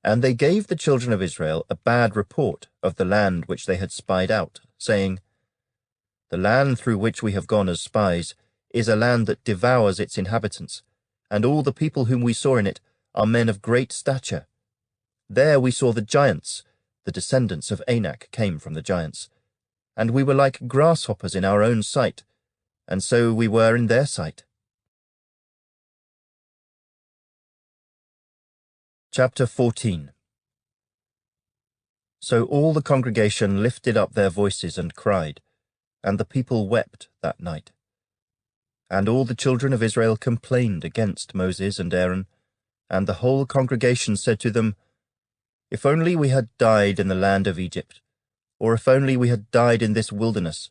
And they gave the children of Israel a bad report of the land which they had spied out, saying, The land through which we have gone as spies is a land that devours its inhabitants, and all the people whom we saw in it are men of great stature. There we saw the giants, the descendants of Anak came from the giants, and we were like grasshoppers in our own sight, and so we were in their sight. Chapter 14. So all the congregation lifted up their voices and cried, and the people wept that night. And all the children of Israel complained against Moses and Aaron, and the whole congregation said to them, If only we had died in the land of Egypt, or if only we had died in this wilderness.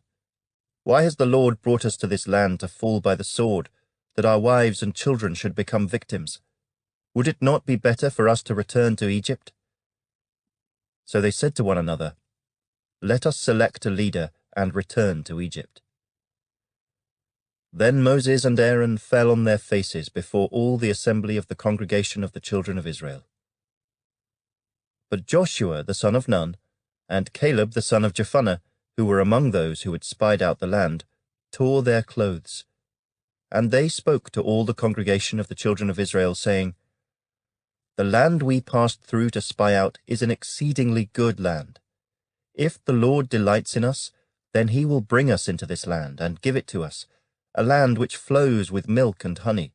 Why has the Lord brought us to this land to fall by the sword, that our wives and children should become victims? Would it not be better for us to return to Egypt? So they said to one another, Let us select a leader and return to Egypt. Then Moses and Aaron fell on their faces before all the assembly of the congregation of the children of Israel. But Joshua the son of Nun, and Caleb the son of Jephunneh, who were among those who had spied out the land, tore their clothes. And they spoke to all the congregation of the children of Israel, saying, The land we passed through to spy out is an exceedingly good land. If the Lord delights in us, then he will bring us into this land and give it to us, a land which flows with milk and honey.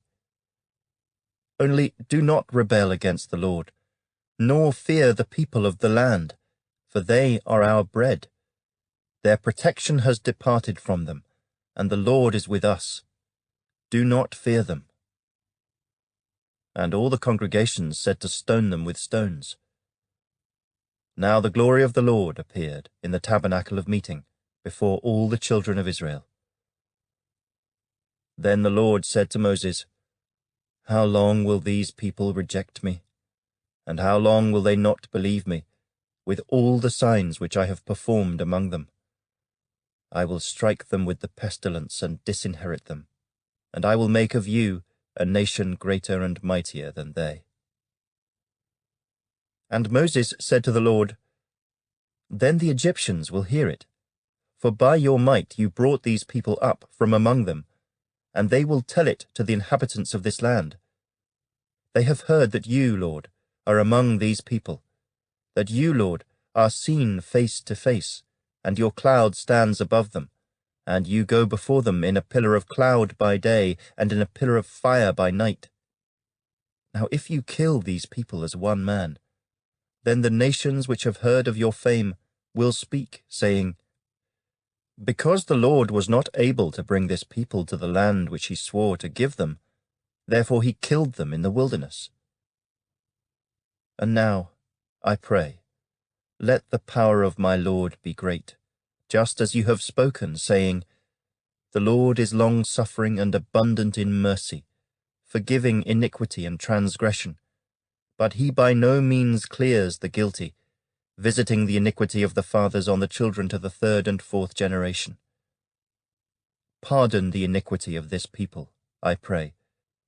Only do not rebel against the Lord, nor fear the people of the land, for they are our bread. Their protection has departed from them, and the Lord is with us. Do not fear them. And all the congregation said to stone them with stones. Now the glory of the Lord appeared in the tabernacle of meeting before all the children of Israel. Then the Lord said to Moses, How long will these people reject me? And how long will they not believe me, with all the signs which I have performed among them? I will strike them with the pestilence and disinherit them, and I will make of you a nation greater and mightier than they. And Moses said to the Lord, Then the Egyptians will hear it, for by your might you brought these people up from among them, and they will tell it to the inhabitants of this land. They have heard that you, Lord, are among these people, that you, Lord, are seen face to face, and your cloud stands above them, and you go before them in a pillar of cloud by day and in a pillar of fire by night. Now if you kill these people as one man, then the nations which have heard of your fame will speak, saying, Because the Lord was not able to bring this people to the land which he swore to give them, therefore he killed them in the wilderness. And now, I pray, let the power of my Lord be great, just as you have spoken, saying, The Lord is long-suffering and abundant in mercy, forgiving iniquity and transgression, but he by no means clears the guilty, visiting the iniquity of the fathers on the children to the third and fourth generation. Pardon the iniquity of this people, I pray,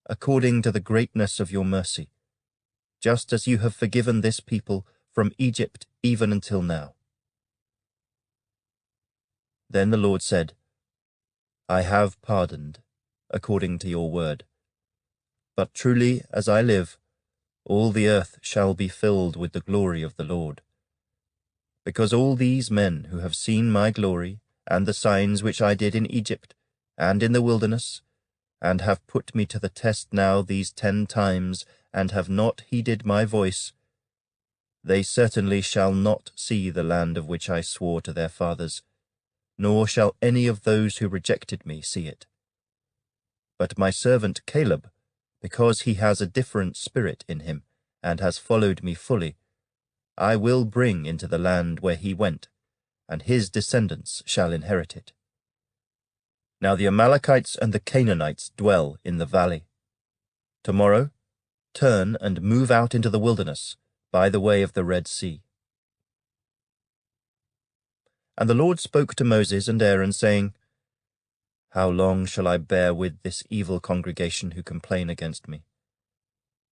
according to the greatness of your mercy, just as you have forgiven this people from Egypt even until now. Then the Lord said, I have pardoned, according to your word. But truly, as I live, all the earth shall be filled with the glory of the Lord. Because all these men who have seen my glory, and the signs which I did in Egypt, and in the wilderness, and have put me to the test now these 10 times, and have not heeded my voice, they certainly shall not see the land of which I swore to their fathers, nor shall any of those who rejected me see it. But my servant Caleb, because he has a different spirit in him, and has followed me fully, I will bring into the land where he went, and his descendants shall inherit it. Now the Amalekites and the Canaanites dwell in the valley. Tomorrow, turn and move out into the wilderness, by the way of the Red Sea. And the Lord spoke to Moses and Aaron, saying, How long shall I bear with this evil congregation who complain against me?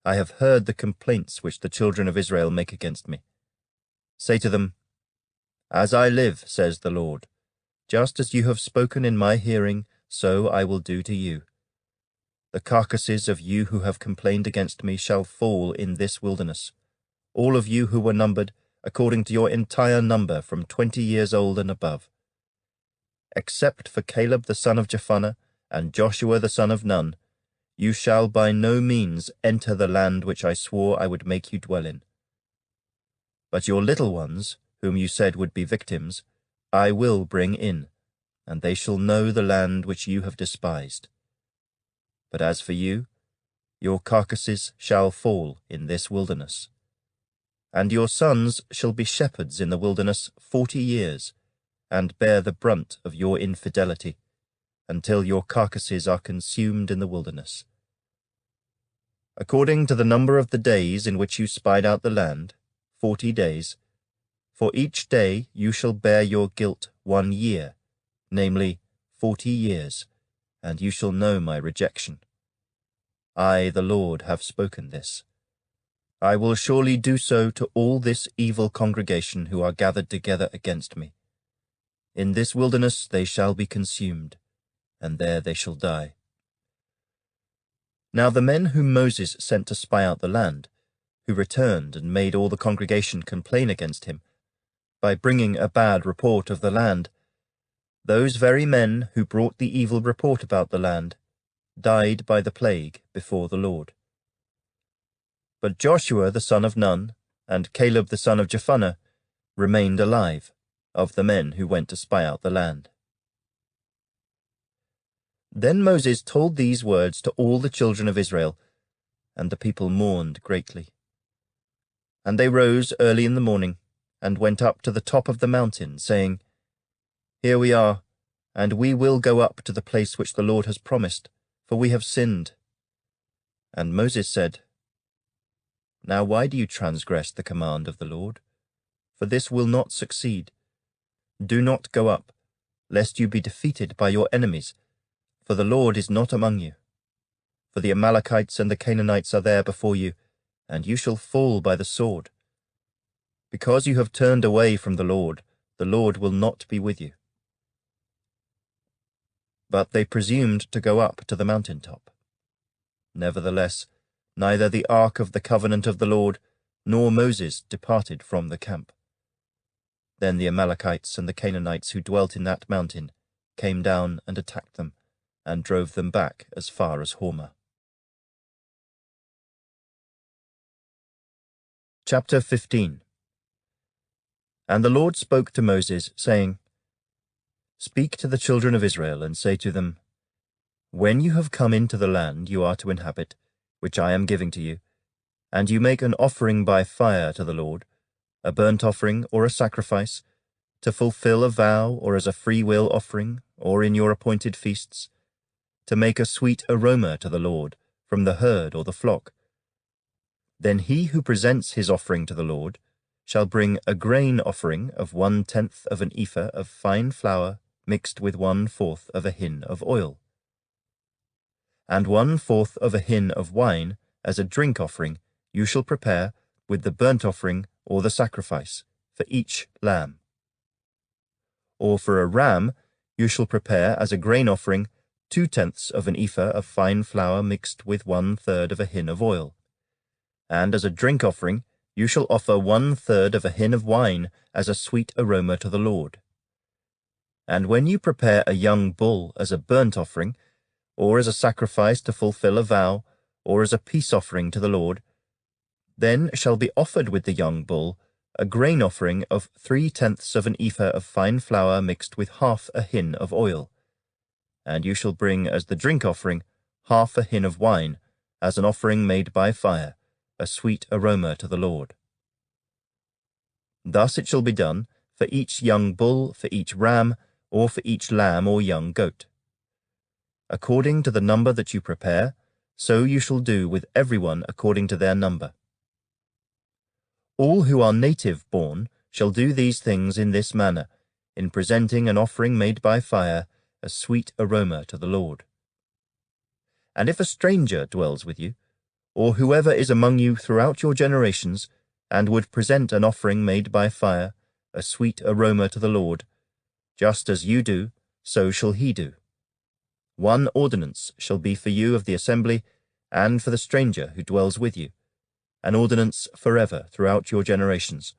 I have heard the complaints which the children of Israel make against me. Say to them, As I live, says the Lord, just as you have spoken in my hearing, so I will do to you. The carcasses of you who have complained against me shall fall in this wilderness, all of you who were numbered, according to your entire number from 20 years old and above. Except for Caleb the son of Jephunneh and Joshua the son of Nun, you shall by no means enter the land which I swore I would make you dwell in. But your little ones, whom you said would be victims, I will bring in, and they shall know the land which you have despised. But as for you, your carcasses shall fall in this wilderness. And your sons shall be shepherds in the wilderness 40 years, and bear the brunt of your infidelity, until your carcasses are consumed in the wilderness. According to the number of the days in which you spied out the land, 40 days, for each day you shall bear your guilt 1 year, namely 40 years, and you shall know my rejection. I, the Lord, have spoken this. I will surely do so to all this evil congregation who are gathered together against me. In this wilderness they shall be consumed, and there they shall die. Now the men whom Moses sent to spy out the land, who returned and made all the congregation complain against him, by bringing a bad report of the land, those very men who brought the evil report about the land, died by the plague before the Lord. But Joshua the son of Nun, and Caleb the son of Jephunneh, remained alive, of the men who went to spy out the land. Then Moses told these words to all the children of Israel, and the people mourned greatly. And they rose early in the morning, and went up to the top of the mountain, saying, Here we are, and we will go up to the place which the Lord has promised, for we have sinned. And Moses said, Now why do you transgress the command of the Lord? For this will not succeed. Do not go up, lest you be defeated by your enemies, for the Lord is not among you. For the Amalekites and the Canaanites are there before you, and you shall fall by the sword. Because you have turned away from the Lord will not be with you. But they presumed to go up to the mountain-top. Nevertheless, neither the ark of the covenant of the Lord nor Moses departed from the camp. Then the Amalekites and the Canaanites who dwelt in that mountain came down and attacked them, and drove them back as far as Hormah. Chapter 15. And the Lord spoke to Moses, saying, Speak to the children of Israel, and say to them, When you have come into the land you are to inhabit, which I am giving to you, and you make an offering by fire to the Lord, a burnt offering or a sacrifice, to fulfill a vow or as a free-will offering, or in your appointed feasts, to make a sweet aroma to the Lord from the herd or the flock, then he who presents his offering to the Lord shall bring a grain offering of 1/10 of an ephah of fine flour mixed with 1/4 of a hin of oil, and 1/4 of a hin of wine as a drink offering you shall prepare with the burnt offering or the sacrifice for each lamb. Or for a ram you shall prepare as a grain offering 2/10 of an ephah of fine flour mixed with 1/3 of a hin of oil, and as a drink offering you shall offer 1/3 of a hin of wine as a sweet aroma to the Lord. And when you prepare a young bull as a burnt offering, or as a sacrifice to fulfill a vow, or as a peace offering to the Lord, then shall be offered with the young bull a grain offering of 3/10 of an ephah of fine flour mixed with half a hin of oil, and you shall bring as the drink offering half a hin of wine as an offering made by fire, a sweet aroma to the Lord. Thus it shall be done for each young bull, for each ram, or for each lamb or young goat. According to the number that you prepare, so you shall do with everyone according to their number. All who are native-born shall do these things in this manner, in presenting an offering made by fire, a sweet aroma to the Lord. And if a stranger dwells with you, or whoever is among you throughout your generations, and would present an offering made by fire, a sweet aroma to the Lord, just as you do, so shall he do. One ordinance shall be for you of the assembly, and for the stranger who dwells with you, an ordinance forever throughout your generations.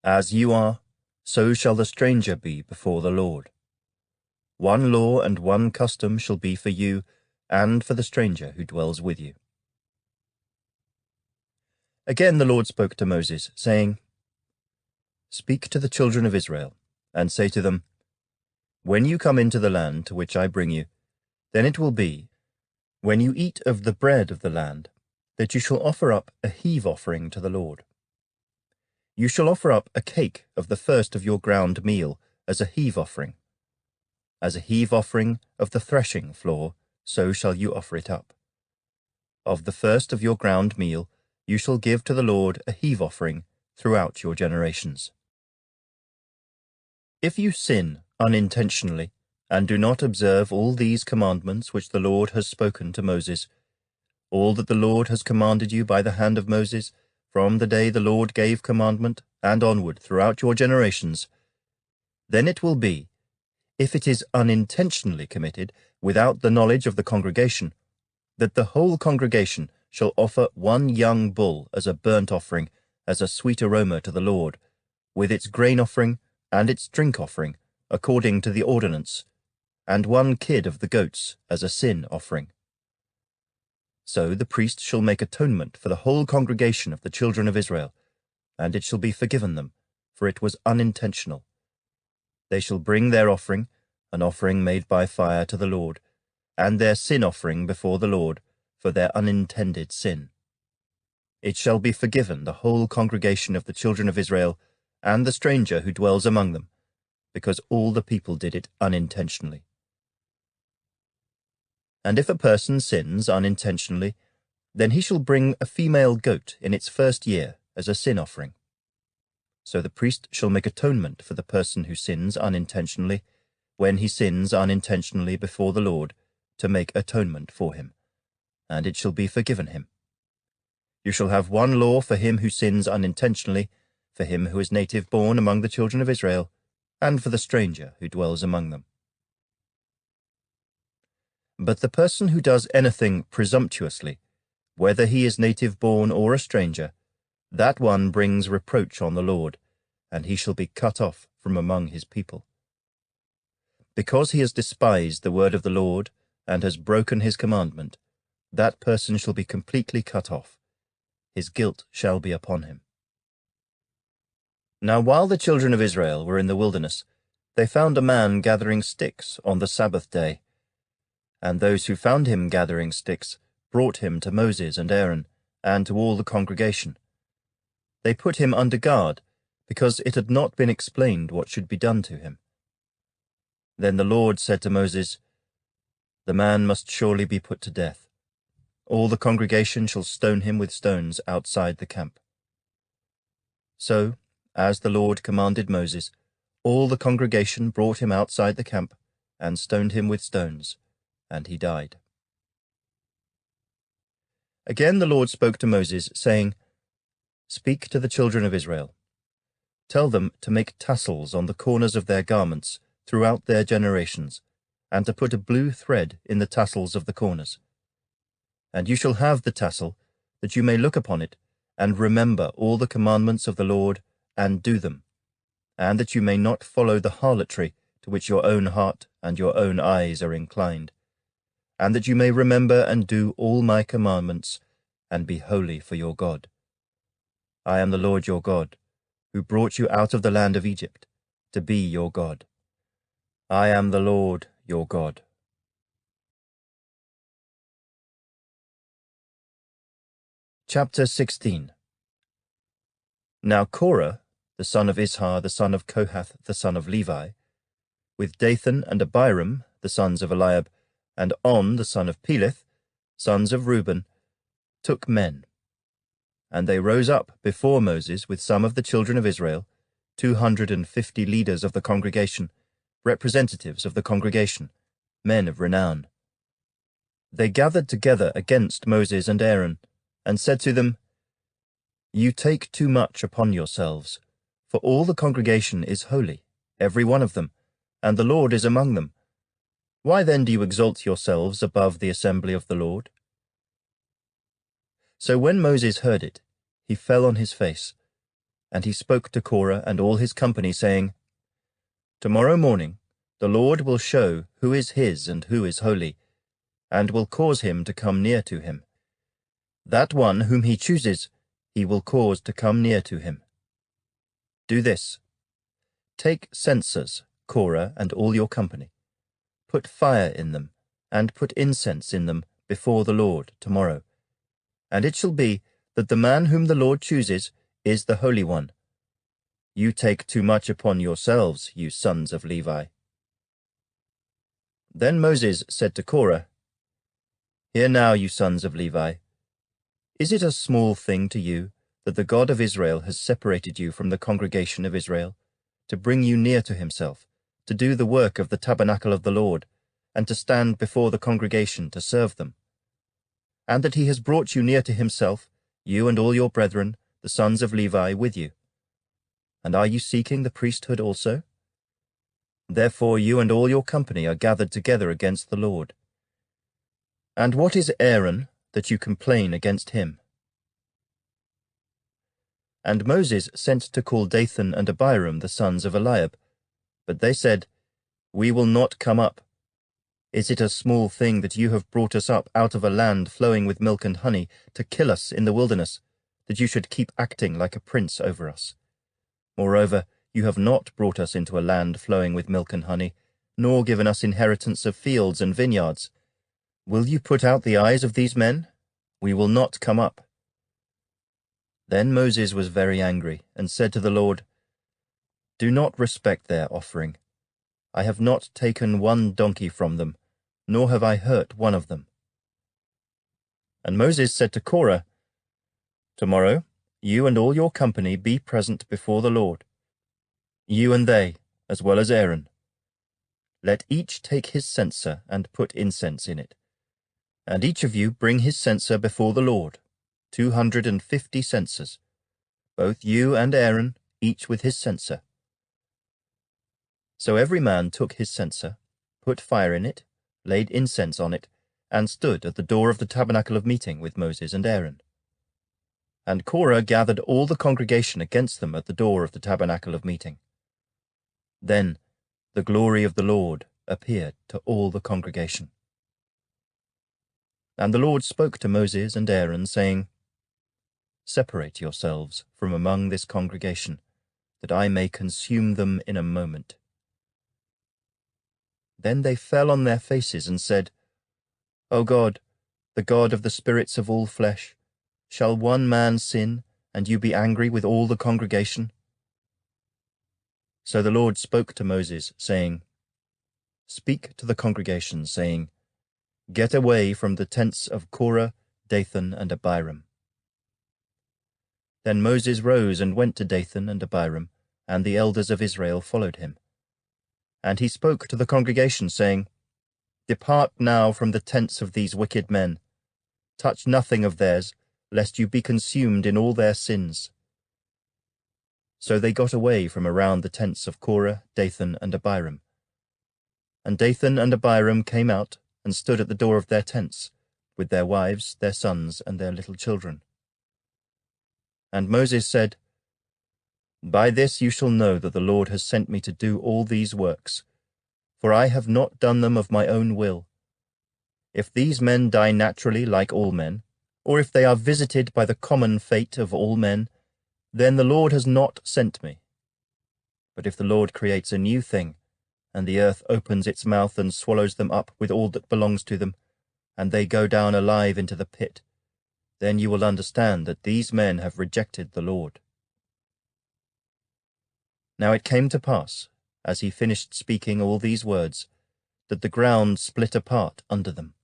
As you are, so shall the stranger be before the Lord. One law and one custom shall be for you, and for the stranger who dwells with you. Again the Lord spoke to Moses, saying, Speak to the children of Israel, and say to them, When you come into the land to which I bring you, then it will be, when you eat of the bread of the land, that you shall offer up a heave offering to the Lord. You shall offer up a cake of the first of your ground meal as a heave offering. As a heave offering of the threshing floor, so shall you offer it up. Of the first of your ground meal, you shall give to the Lord a heave offering throughout your generations. If you sin unintentionally, and do not observe all these commandments which the Lord has spoken to Moses, all that the Lord has commanded you by the hand of Moses, from the day the Lord gave commandment, and onward throughout your generations, then it will be, if it is unintentionally committed, without the knowledge of the congregation, that the whole congregation shall offer one young bull as a burnt offering, as a sweet aroma to the Lord, with its grain offering and its drink offering, according to the ordinance, and one kid of the goats as a sin offering. So the priest shall make atonement for the whole congregation of the children of Israel, and it shall be forgiven them, for it was unintentional. They shall bring their offering, an offering made by fire to the Lord, and their sin offering before the Lord, for their unintended sin. It shall be forgiven the whole congregation of the children of Israel, and the stranger who dwells among them, because all the people did it unintentionally. And if a person sins unintentionally, Then he shall bring a female goat in its first year as a sin offering. So the priest shall make atonement for the person who sins unintentionally, when he sins unintentionally before the Lord, to make atonement for him, and it shall be forgiven him. You shall have one law for him who sins unintentionally, for him who is native born among the children of Israel, and for the stranger who dwells among them. But the person who does anything presumptuously, whether he is native born or a stranger, that one brings reproach on the Lord, and he shall be cut off from among his people. Because he has despised the word of the Lord, and has broken his commandment, that person shall be completely cut off. His guilt shall be upon him. Now while the children of Israel were in the wilderness, they found a man gathering sticks on the Sabbath day. And those who found him gathering sticks brought him to Moses and Aaron, and to all the congregation. They put him under guard, because it had not been explained what should be done to him. Then the Lord said to Moses, "The man must surely be put to death. All the congregation shall stone him with stones outside the camp." So, as the Lord commanded Moses, all the congregation brought him outside the camp, and stoned him with stones, and he died. Again the Lord spoke to Moses, saying, "Speak to the children of Israel. Tell them to make tassels on the corners of their garments throughout their generations, and to put a blue thread in the tassels of the corners. And you shall have the tassel, that you may look upon it, and remember all the commandments of the Lord, and do them, and that you may not follow the harlotry to which your own heart and your own eyes are inclined, and that you may remember and do all my commandments, and be holy for your God. I am the Lord your God, who brought you out of the land of Egypt, to be your God. I am the Lord your God." Chapter 16. Now Korah, the son of Ishar, the son of Kohath, the son of Levi, with Dathan and Abiram, the sons of Eliab, and On, the son of Peleth, sons of Reuben, took men. And they rose up before Moses with some of the children of Israel, 250 leaders of the congregation, representatives of the congregation, men of renown. They gathered together against Moses and Aaron, and said to them, "You take too much upon yourselves, for all the congregation is holy, every one of them, and the Lord is among them. Why then do you exalt yourselves above the assembly of the Lord?" So when Moses heard it, he fell on his face, and he spoke to Korah and all his company, saying, "Tomorrow morning the Lord will show who is his and who is holy, and will cause him to come near to him. That one whom he chooses, he will cause to come near to him. Do this: take censers, Korah and all your company. Put fire in them, and put incense in them before the Lord tomorrow. And it shall be that the man whom the Lord chooses is the Holy One. You take too much upon yourselves, you sons of Levi." Then Moses said to Korah, "Hear now, you sons of Levi. Is it a small thing to you that the God of Israel has separated you from the congregation of Israel, to bring you near to himself, to do the work of the tabernacle of the Lord, and to stand before the congregation to serve them? And that he has brought you near to himself, you and all your brethren, the sons of Levi, with you? And are you seeking the priesthood also? Therefore you and all your company are gathered together against the Lord. And what is Aaron, that you complain against him?" And Moses sent to call Dathan and Abiram, the sons of Eliab. But they said, "We will not come up. Is it a small thing that you have brought us up out of a land flowing with milk and honey, to kill us in the wilderness, that you should keep acting like a prince over us? Moreover, you have not brought us into a land flowing with milk and honey, nor given us inheritance of fields and vineyards. Will you put out the eyes of these men? We will not come up." Then Moses was very angry, and said to the Lord, "Do not respect their offering. I have not taken one donkey from them, nor have I hurt one of them." And Moses said to Korah, "Tomorrow you and all your company be present before the Lord, you and they, as well as Aaron. Let each take his censer and put incense in it, and each of you bring his censer before the Lord, 250 censers, both you and Aaron, each with his censer." So every man took his censer, put fire in it, laid incense on it, and stood at the door of the tabernacle of meeting with Moses and Aaron. And Korah gathered all the congregation against them at the door of the tabernacle of meeting. Then the glory of the Lord appeared to all the congregation. And the Lord spoke to Moses and Aaron, saying, "Separate yourselves from among this congregation, that I may consume them in a moment." Then they fell on their faces and said, "O God, the God of the spirits of all flesh, shall one man sin, and you be angry with all the congregation?" So the Lord spoke to Moses, saying, "Speak to the congregation, saying, Get away from the tents of Korah, Dathan, and Abiram." Then Moses rose and went to Dathan and Abiram, and the elders of Israel followed him. And he spoke to the congregation, saying, "Depart now from the tents of these wicked men. Touch nothing of theirs, lest you be consumed in all their sins." So they got away from around the tents of Korah, Dathan, and Abiram. And Dathan and Abiram came out and stood at the door of their tents, with their wives, their sons, and their little children. And Moses said, "By this you shall know that the Lord has sent me to do all these works, for I have not done them of my own will. If these men die naturally like all men, or if they are visited by the common fate of all men, then the Lord has not sent me. But if the Lord creates a new thing, and the earth opens its mouth and swallows them up with all that belongs to them, and they go down alive into the pit, then you will understand that these men have rejected the Lord." Now it came to pass, as he finished speaking all these words, that the ground split apart under them,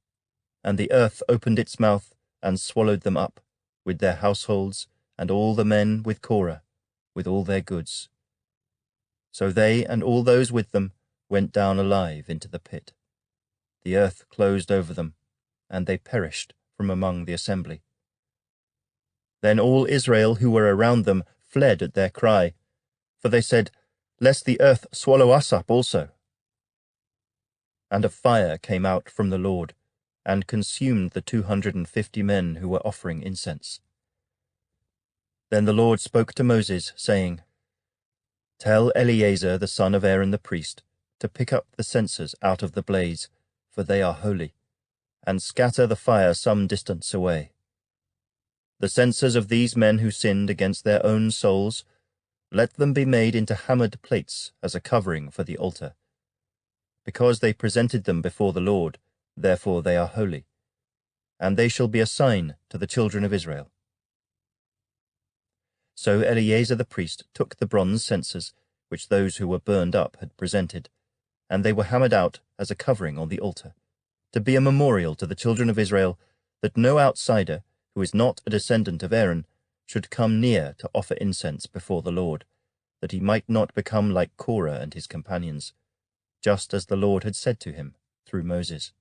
and the earth opened its mouth and swallowed them up, with their households, and all the men with Korah, with all their goods. So they and all those with them went down alive into the pit. The earth closed over them, and they perished from among the assembly. Then all Israel who were around them fled at their cry, for they said, "Lest the earth swallow us up also." And a fire came out from the Lord, and consumed the 250 men who were offering incense. Then the Lord spoke to Moses, saying, "Tell Eleazar the son of Aaron the priest to pick up the censers out of the blaze, for they are holy, and scatter the fire some distance away. The censers of these men who sinned against their own souls, let them be made into hammered plates as a covering for the altar. Because they presented them before the Lord, therefore they are holy, and they shall be a sign to the children of Israel." So Eleazar the priest took the bronze censers, which those who were burned up had presented, and they were hammered out as a covering on the altar, to be a memorial to the children of Israel that no outsider, who is not a descendant of Aaron, should come near to offer incense before the Lord, that he might not become like Korah and his companions, just as the Lord had said to him through Moses.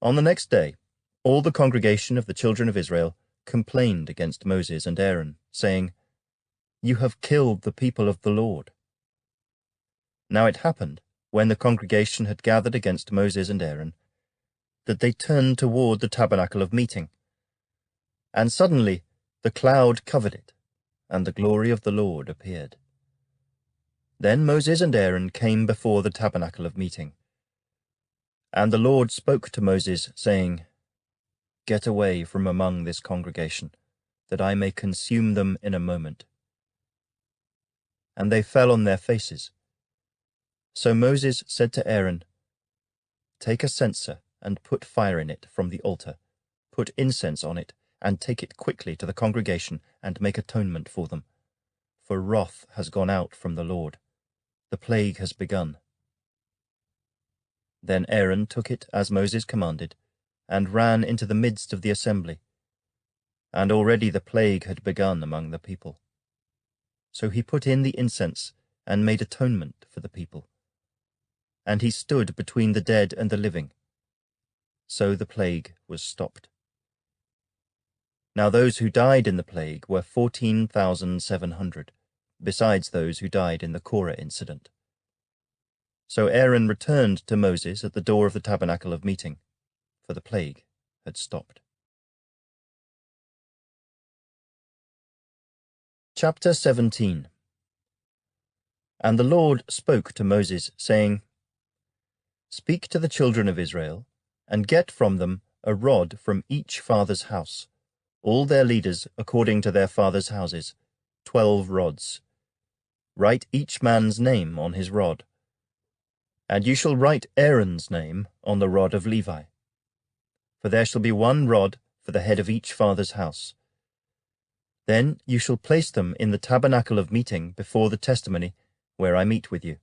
On the next day, all the congregation of the children of Israel complained against Moses and Aaron, saying, "You have killed the people of the Lord." Now it happened, when the congregation had gathered against Moses and Aaron, that they turned toward the tabernacle of meeting. And suddenly the cloud covered it, and the glory of the Lord appeared. Then Moses and Aaron came before the tabernacle of meeting. And the Lord spoke to Moses, saying, "Get away from among this congregation, that I may consume them in a moment." And they fell on their faces. So Moses said to Aaron, "Take a censer and put fire in it from the altar, put incense on it, and take it quickly to the congregation and make atonement for them. For wrath has gone out from the Lord. The plague has begun." Then Aaron took it as Moses commanded, and ran into the midst of the assembly. And already the plague had begun among the people. So he put in the incense and made atonement for the people. And he stood between the dead and the living. So the plague was stopped. Now those who died in the plague were 14,700, besides those who died in the Korah incident. So Aaron returned to Moses at the door of the tabernacle of meeting, for the plague had stopped. Chapter 17. And the Lord spoke to Moses, saying, Speak to the children of Israel, and get from them a rod from each father's house, all their leaders according to their fathers' houses, 12 rods. Write each man's name on his rod. And you shall write Aaron's name on the rod of Levi. For there shall be one rod for the head of each father's house. Then you shall place them in the tabernacle of meeting before the testimony, where I meet with you.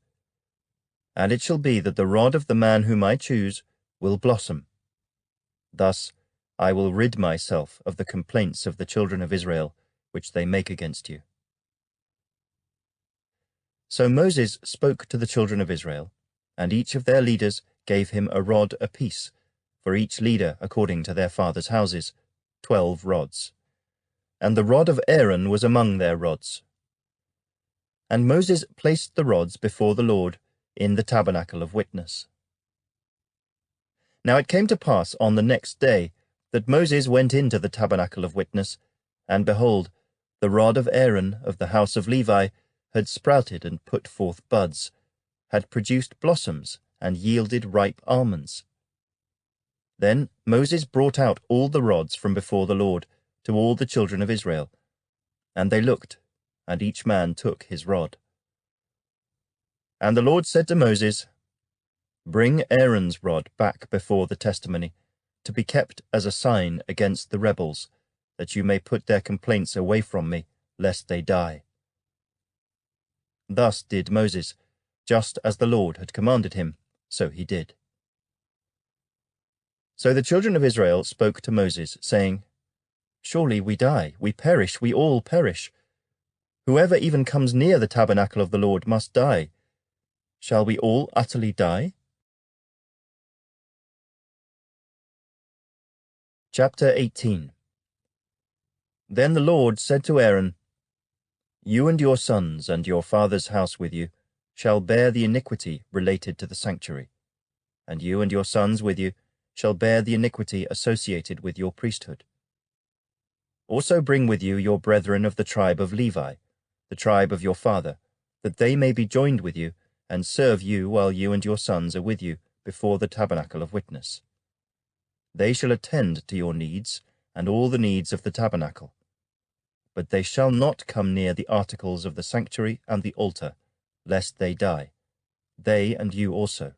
And it shall be that the rod of the man whom I choose will blossom. Thus I will rid myself of the complaints of the children of Israel, which they make against you. So Moses spoke to the children of Israel, and each of their leaders gave him a rod apiece, for each leader according to their fathers' houses, 12 rods. And the rod of Aaron was among their rods. And Moses placed the rods before the Lord in the tabernacle of witness. Now it came to pass on the next day that Moses went into the tabernacle of witness, and behold, the rod of Aaron of the house of Levi had sprouted and put forth buds, had produced blossoms, and yielded ripe almonds. Then Moses brought out all the rods from before the Lord to all the children of Israel, and they looked, and each man took his rod. And the Lord said to Moses, Bring Aaron's rod back before the testimony, to be kept as a sign against the rebels, that you may put their complaints away from me, lest they die. Thus did Moses, just as the Lord had commanded him, so he did. So the children of Israel spoke to Moses, saying, Surely we die, we perish, we all perish. Whoever even comes near the tabernacle of the Lord must die. Shall we all utterly die? Chapter 18. Then the Lord said to Aaron, You and your sons and your father's house with you shall bear the iniquity related to the sanctuary, and you and your sons with you shall bear the iniquity associated with your priesthood. Also bring with you your brethren of the tribe of Levi, the tribe of your father, that they may be joined with you and serve you while you and your sons are with you before the tabernacle of witness. They shall attend to your needs and all the needs of the tabernacle. But they shall not come near the articles of the sanctuary and the altar, lest they die, they and you also.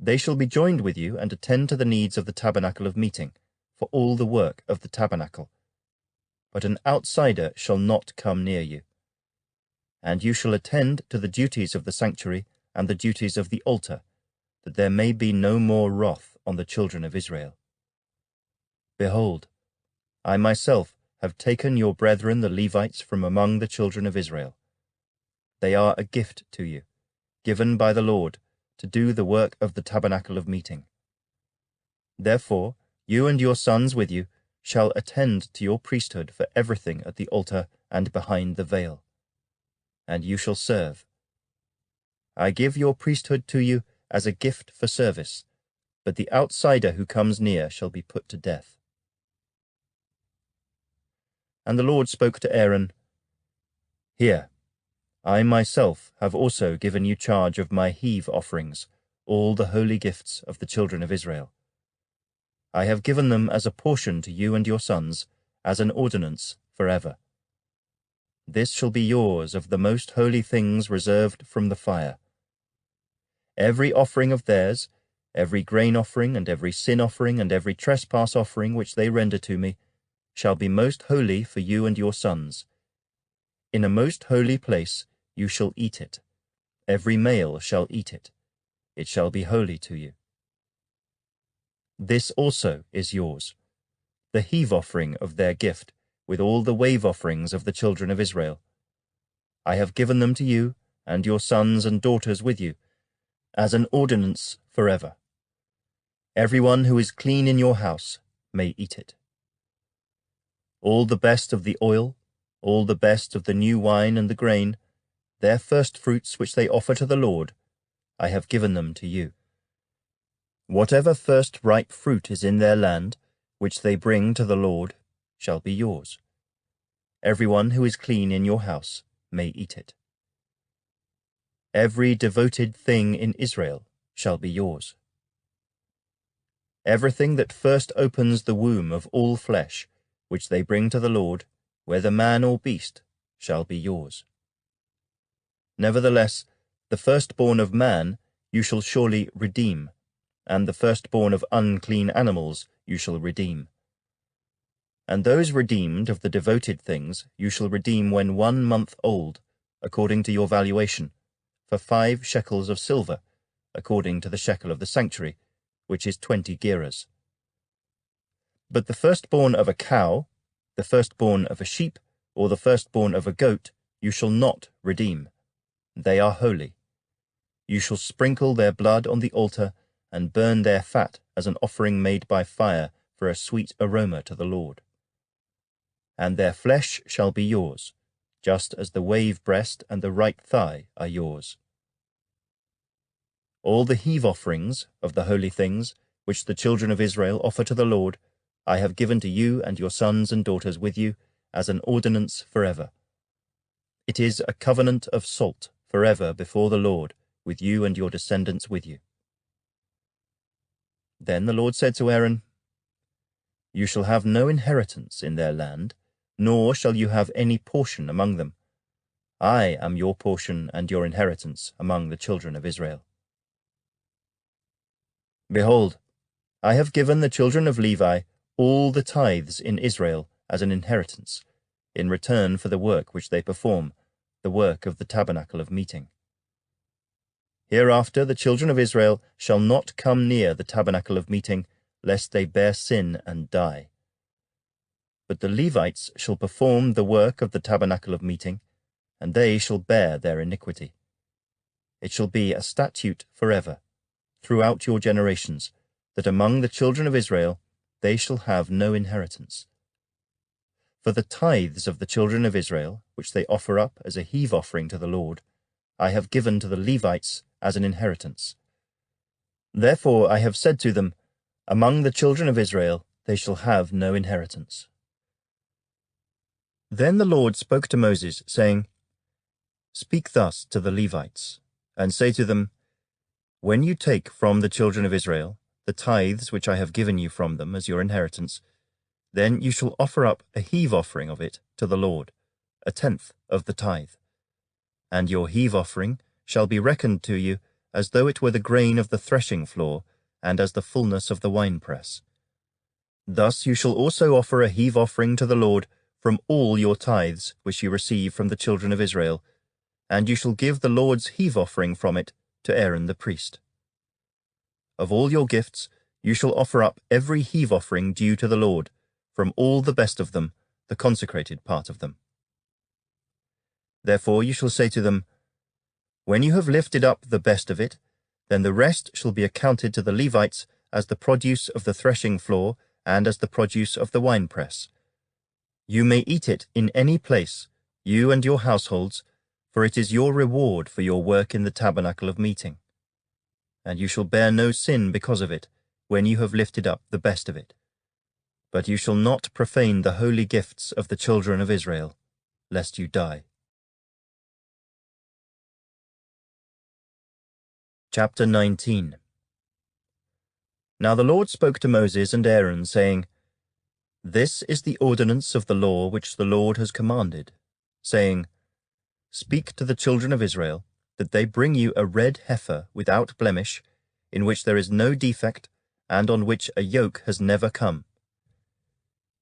They shall be joined with you and attend to the needs of the tabernacle of meeting, for all the work of the tabernacle. But an outsider shall not come near you. And you shall attend to the duties of the sanctuary and the duties of the altar, that there may be no more wrath on the children of Israel. Behold, I myself have taken your brethren the Levites from among the children of Israel. They are a gift to you, given by the Lord, to do the work of the tabernacle of meeting. Therefore, you and your sons with you shall attend to your priesthood for everything at the altar and behind the veil. And you shall serve. I give your priesthood to you as a gift for service, but the outsider who comes near shall be put to death. And the Lord spoke to Aaron, Here, I myself have also given you charge of my heave offerings, all the holy gifts of the children of Israel. I have given them as a portion to you and your sons, as an ordinance forever. This shall be yours of the most holy things reserved from the fire. Every offering of theirs, every grain offering and every sin offering and every trespass offering which they render to me, shall be most holy for you and your sons. In a most holy place you shall eat it. Every male shall eat it. It shall be holy to you. this also is yours, the heave offering of their gift, with all the wave offerings of the children of Israel. I have given them to you, and your sons and daughters with you, as an ordinance forever. Everyone who is clean in your house may eat it. All the best of the oil, all the best of the new wine and the grain, their first fruits which they offer to the Lord, I have given them to you. Whatever first ripe fruit is in their land, which they bring to the Lord, shall be yours. Everyone who is clean in your house may eat it. Every devoted thing in Israel shall be yours. Everything that first opens the womb of all flesh, which they bring to the Lord, whether man or beast, shall be yours. Nevertheless, the firstborn of man you shall surely redeem, and the firstborn of unclean animals you shall redeem. And those redeemed of the devoted things you shall redeem when 1 month old, according to your valuation, for 5 shekels of silver, according to the shekel of the sanctuary, which is 20 gerahs. But the firstborn of a cow, the firstborn of a sheep, or the firstborn of a goat, you shall not redeem. They are holy. You shall sprinkle their blood on the altar, and burn their fat as an offering made by fire for a sweet aroma to the Lord. And their flesh shall be yours, just as the wave breast and the right thigh are yours. All the heave offerings of the holy things, which the children of Israel offer to the Lord, I have given to you and your sons and daughters with you, as an ordinance forever. It is a covenant of salt forever before the Lord, with you and your descendants with you. Then the Lord said to Aaron, You shall have no inheritance in their land, nor shall you have any portion among them. I am your portion and your inheritance among the children of Israel. Behold, I have given the children of Levi all the tithes in Israel as an inheritance, in return for the work which they perform, the work of the tabernacle of meeting. Hereafter the children of Israel shall not come near the tabernacle of meeting, lest they bear sin and die. But the Levites shall perform the work of the tabernacle of meeting, and they shall bear their iniquity. It shall be a statute forever, throughout your generations, that among the children of Israel they shall have no inheritance. For the tithes of the children of Israel, which they offer up as a heave offering to the Lord, I have given to the Levites as an inheritance. Therefore I have said to them, Among the children of Israel they shall have no inheritance. Then the Lord spoke to Moses, saying, Speak thus to the Levites, and say to them, When you take from the children of Israel the tithes which I have given you from them as your inheritance, then you shall offer up a heave offering of it to the Lord, 1/10 of the tithe. And your heave offering shall be reckoned to you as though it were the grain of the threshing floor, and as the fullness of the winepress. Thus you shall also offer a heave offering to the Lord from all your tithes which you receive from the children of Israel, and you shall give the Lord's heave offering from it to Aaron the priest. Of all your gifts you shall offer up every heave offering due to the Lord, from all the best of them, the consecrated part of them. Therefore you shall say to them, When you have lifted up the best of it, then the rest shall be accounted to the Levites as the produce of the threshing floor and as the produce of the winepress. You may eat it in any place, you and your households, for it is your reward for your work in the tabernacle of meeting. And you shall bear no sin because of it, when you have lifted up the best of it. But you shall not profane the holy gifts of the children of Israel, lest you die. Chapter 19. Now the Lord spoke to Moses and Aaron, saying, This is the ordinance of the law which the Lord has commanded, saying, Speak to the children of Israel, that they bring you a red heifer without blemish, in which there is no defect, and on which a yoke has never come.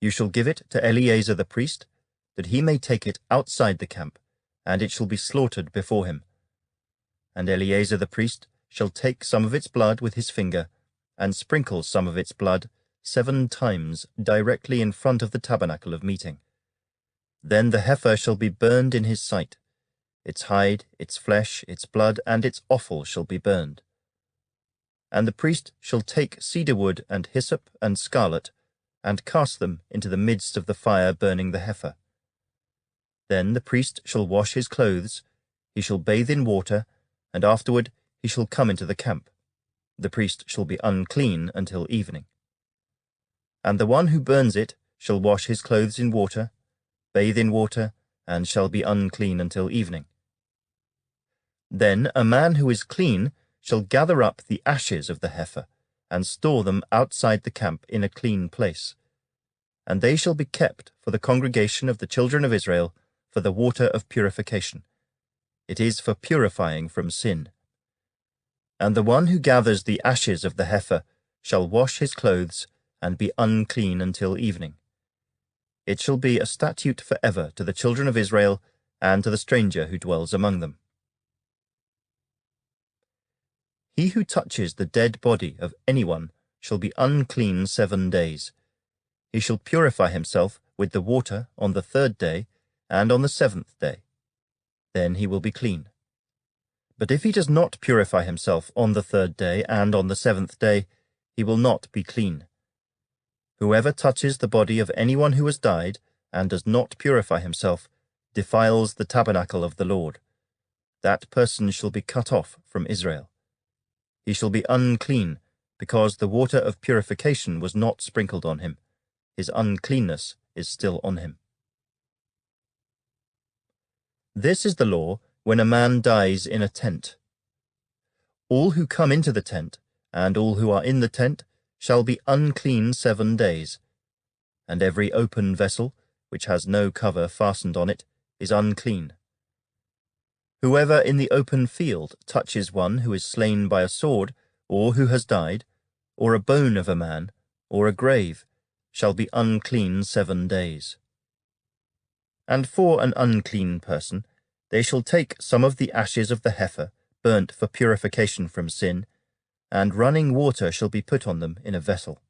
You shall give it to Eleazar the priest, that he may take it outside the camp, and it shall be slaughtered before him. And Eleazar the priest shall take some of its blood with his finger, and sprinkle some of its blood 7 times directly in front of the tabernacle of meeting. Then the heifer shall be burned in his sight. Its hide, its flesh, its blood, and its offal shall be burned. And the priest shall take cedar wood and hyssop and scarlet, and cast them into the midst of the fire burning the heifer. Then the priest shall wash his clothes, he shall bathe in water, and afterward he shall come into the camp. The priest shall be unclean until evening. And the one who burns it shall wash his clothes in water, bathe in water, and shall be unclean until evening. Then a man who is clean shall gather up the ashes of the heifer, and store them outside the camp in a clean place. And they shall be kept for the congregation of the children of Israel for the water of purification. It is for purifying from sin. And the one who gathers the ashes of the heifer shall wash his clothes and be unclean until evening. It shall be a statute forever to the children of Israel and to the stranger who dwells among them. He who touches the dead body of anyone shall be unclean 7 days. He shall purify himself with the water on the 3rd day and on the 7th day. Then he will be clean. But if he does not purify himself on the 3rd day and on the 7th day, he will not be clean. Whoever touches the body of anyone who has died and does not purify himself defiles the tabernacle of the Lord. That person shall be cut off from Israel. He shall be unclean, because the water of purification was not sprinkled on him. His uncleanness is still on him. This is the law when a man dies in a tent. All who come into the tent, and all who are in the tent, shall be unclean 7 days. And every open vessel, which has no cover fastened on it, is unclean. Whoever in the open field touches one who is slain by a sword, or who has died, or a bone of a man, or a grave, shall be unclean 7 days. And for an unclean person, they shall take some of the ashes of the heifer, burnt for purification from sin, and running water shall be put on them in a vessel.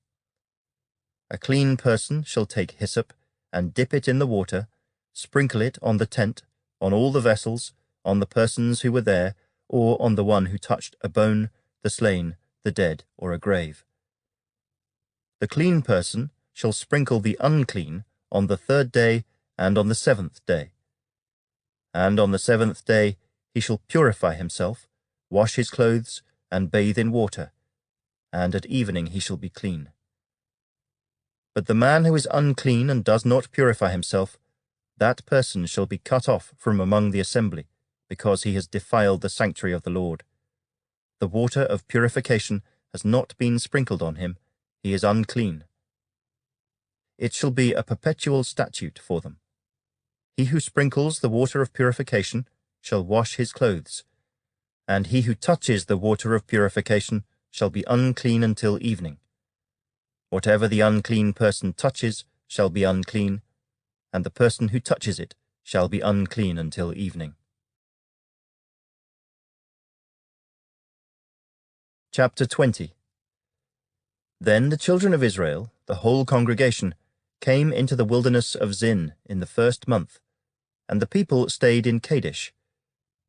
A clean person shall take hyssop, and dip it in the water, sprinkle it on the tent, on all the vessels, on the persons who were there, or on the one who touched a bone, the slain, the dead, or a grave. The clean person shall sprinkle the unclean on the 3rd day and on the 7th day. And on the 7th day he shall purify himself, wash his clothes, and bathe in water, and at evening he shall be clean. But the man who is unclean and does not purify himself, that person shall be cut off from among the assembly, because he has defiled the sanctuary of the Lord. The water of purification has not been sprinkled on him, he is unclean. It shall be a perpetual statute for them. He who sprinkles the water of purification shall wash his clothes, and he who touches the water of purification shall be unclean until evening. Whatever the unclean person touches shall be unclean, and the person who touches it shall be unclean until evening. Chapter 20. Then the children of Israel, the whole congregation, came into the wilderness of Zin in the 1st month, and the people stayed in Kadesh.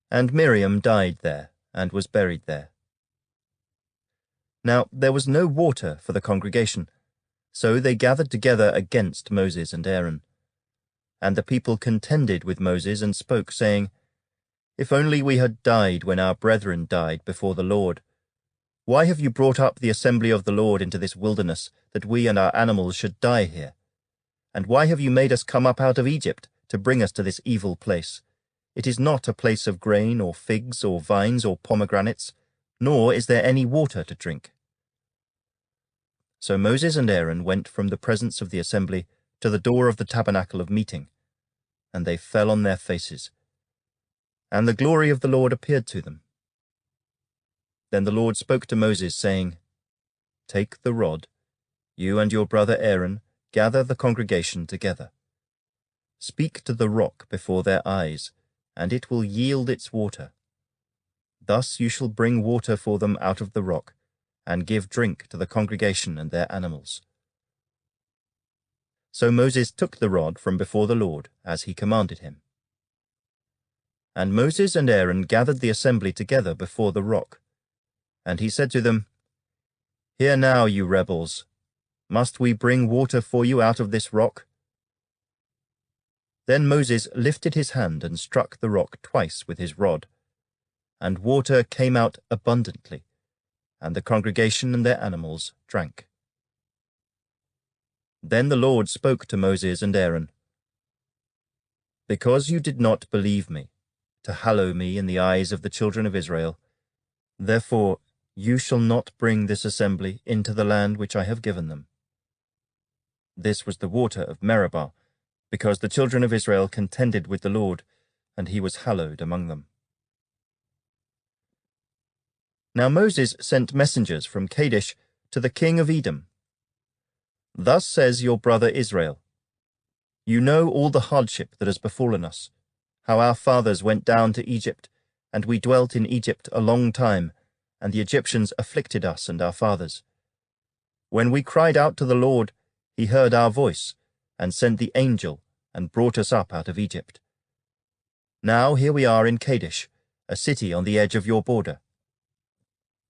And Miriam died there, and was buried there. Now there was no water for the congregation, so they gathered together against Moses and Aaron. And the people contended with Moses and spoke, saying, If only we had died when our brethren died before the Lord. Why have you brought up the assembly of the Lord into this wilderness, that we and our animals should die here? And why have you made us come up out of Egypt to bring us to this evil place? It is not a place of grain or figs or vines or pomegranates, nor is there any water to drink. So Moses and Aaron went from the presence of the assembly to the door of the tabernacle of meeting, and they fell on their faces. And the glory of the Lord appeared to them. Then the Lord spoke to Moses, saying, Take the rod, you and your brother Aaron, gather the congregation together. Speak to the rock before their eyes, and it will yield its water. Thus you shall bring water for them out of the rock, and give drink to the congregation and their animals. So Moses took the rod from before the Lord, as he commanded him. And Moses and Aaron gathered the assembly together before the rock. And he said to them, "Hear now, you rebels, must we bring water for you out of this rock?" Then Moses lifted his hand and struck the rock twice with his rod, and water came out abundantly, and the congregation and their animals drank. Then the Lord spoke to Moses and Aaron, "Because you did not believe me, to hallow me in the eyes of the children of Israel, therefore you shall not bring this assembly into the land which I have given them." This was the water of Meribah, because the children of Israel contended with the Lord, and he was hallowed among them. Now Moses sent messengers from Kadesh to the king of Edom. "Thus says your brother Israel, you know all the hardship that has befallen us, how our fathers went down to Egypt, and we dwelt in Egypt a long time, and the Egyptians afflicted us and our fathers. When we cried out to the Lord, he heard our voice, and sent the angel, and brought us up out of Egypt. Now here we are in Kadesh, a city on the edge of your border.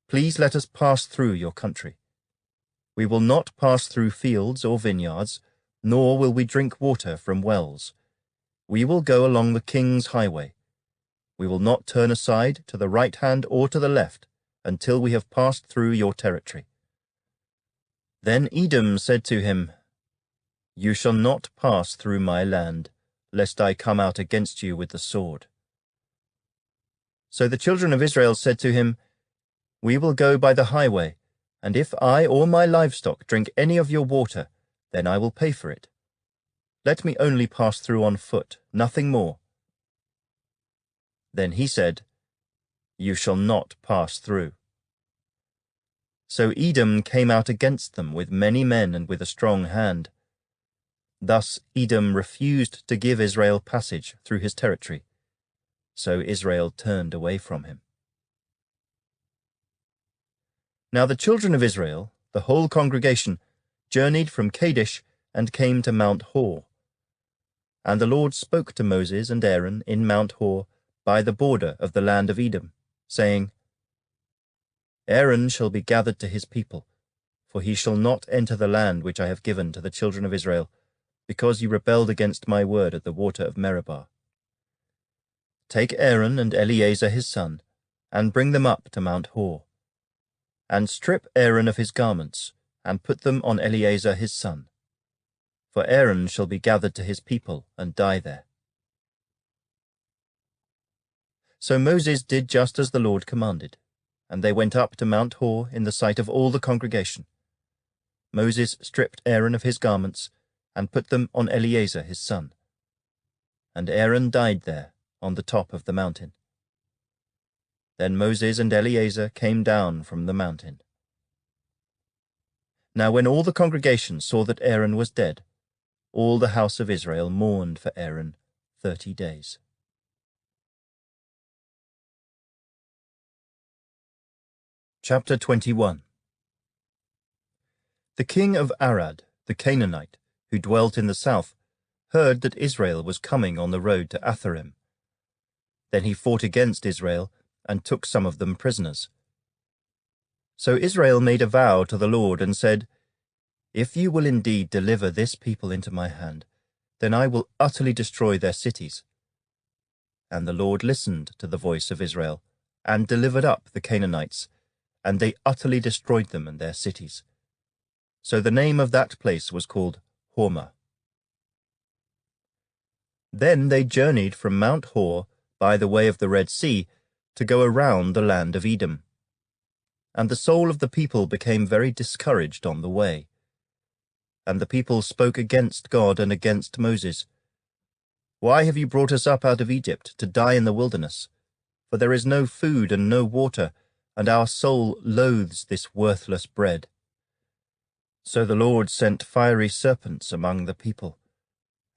Please let us pass through your country. We will not pass through fields or vineyards, nor will we drink water from wells. We will go along the king's highway. We will not turn aside to the right hand or to the left until we have passed through your territory." Then Edom said to him, "You shall not pass through my land, lest I come out against you with the sword." So the children of Israel said to him, "We will go by the highway, and if I or my livestock drink any of your water, then I will pay for it. Let me only pass through on foot, nothing more." Then he said, "You shall not pass through." So Edom came out against them with many men and with a strong hand. Thus Edom refused to give Israel passage through his territory. So Israel turned away from him. Now the children of Israel, the whole congregation, journeyed from Kadesh and came to Mount Hor. And the Lord spoke to Moses and Aaron in Mount Hor by the border of the land of Edom, saying, "Aaron shall be gathered to his people, for he shall not enter the land which I have given to the children of Israel, because you rebelled against my word at the water of Meribah. Take Aaron and Eleazar his son, and bring them up to Mount Hor. And strip Aaron of his garments, and put them on Eleazar his son. For Aaron shall be gathered to his people, and die there." So Moses did just as the Lord commanded, and they went up to Mount Hor in the sight of all the congregation. Moses stripped Aaron of his garments, and put them on Eleazar his son. And Aaron died there, on the top of the mountain. Then Moses and Eleazar came down from the mountain. Now when all the congregation saw that Aaron was dead, all the house of Israel mourned for Aaron 30 days. Chapter 21. The king of Arad, the Canaanite, who dwelt in the south, heard that Israel was coming on the road to Atharim. Then he fought against Israel and took some of them prisoners. So Israel made a vow to the Lord and said, "If you will indeed deliver this people into my hand, then I will utterly destroy their cities." And the Lord listened to the voice of Israel, and delivered up the Canaanites, and they utterly destroyed them and their cities. So the name of that place was called Hormah. Then they journeyed from Mount Hor by the way of the Red Sea to go around the land of Edom. And the soul of the people became very discouraged on the way. And the people spoke against God and against Moses. "Why have you brought us up out of Egypt to die in the wilderness? For there is no food and no water, and our soul loathes this worthless bread." So the Lord sent fiery serpents among the people,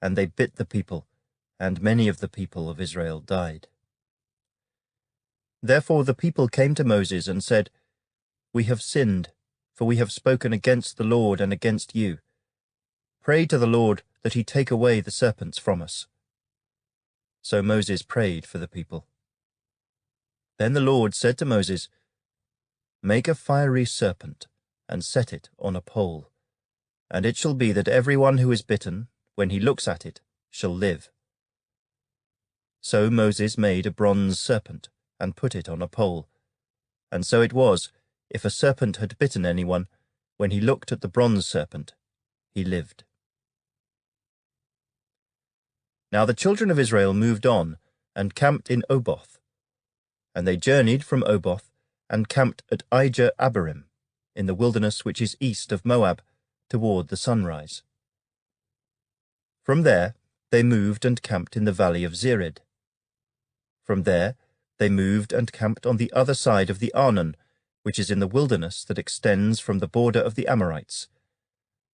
and they bit the people, and many of the people of Israel died. Therefore the people came to Moses and said, "We have sinned, for we have spoken against the Lord and against you. Pray to the Lord that he take away the serpents from us." So Moses prayed for the people. Then the Lord said to Moses, "Make a fiery serpent, and set it on a pole, and it shall be that everyone who is bitten, when he looks at it, shall live." So Moses made a bronze serpent, and put it on a pole. And so it was, if a serpent had bitten anyone, when he looked at the bronze serpent, he lived. Now the children of Israel moved on, and camped in Oboth. And they journeyed from Oboth, and camped at Ijah-Abarim, in the wilderness which is east of Moab, toward the sunrise. From there they moved and camped in the valley of Zered. From there they moved and camped on the other side of the Arnon, which is in the wilderness that extends from the border of the Amorites.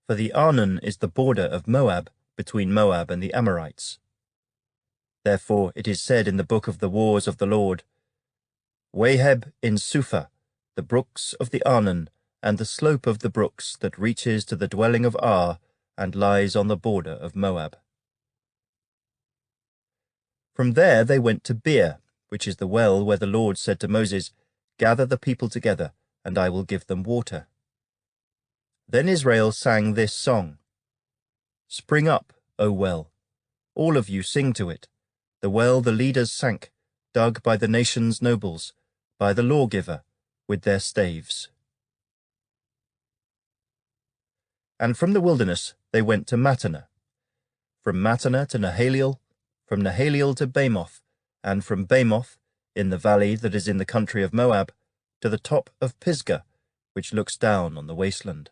For the Arnon is the border of Moab, between Moab and the Amorites. Therefore it is said in the book of the wars of the Lord, "Waheb in Suphah, the brooks of the Arnon, and the slope of the brooks that reaches to the dwelling of Ar, and lies on the border of Moab." From there they went to Beer, which is the well where the Lord said to Moses, "Gather the people together, and I will give them water." Then Israel sang this song: "Spring up, O well, all of you sing to it, the well the leaders sank, dug by the nation's nobles, by the lawgiver, with their staves." And from the wilderness they went to Mattanah, from Mattanah to Nahaliel, from Nahaliel to Bamoth, and from Bamoth, in the valley that is in the country of Moab, to the top of Pisgah, which looks down on the wasteland.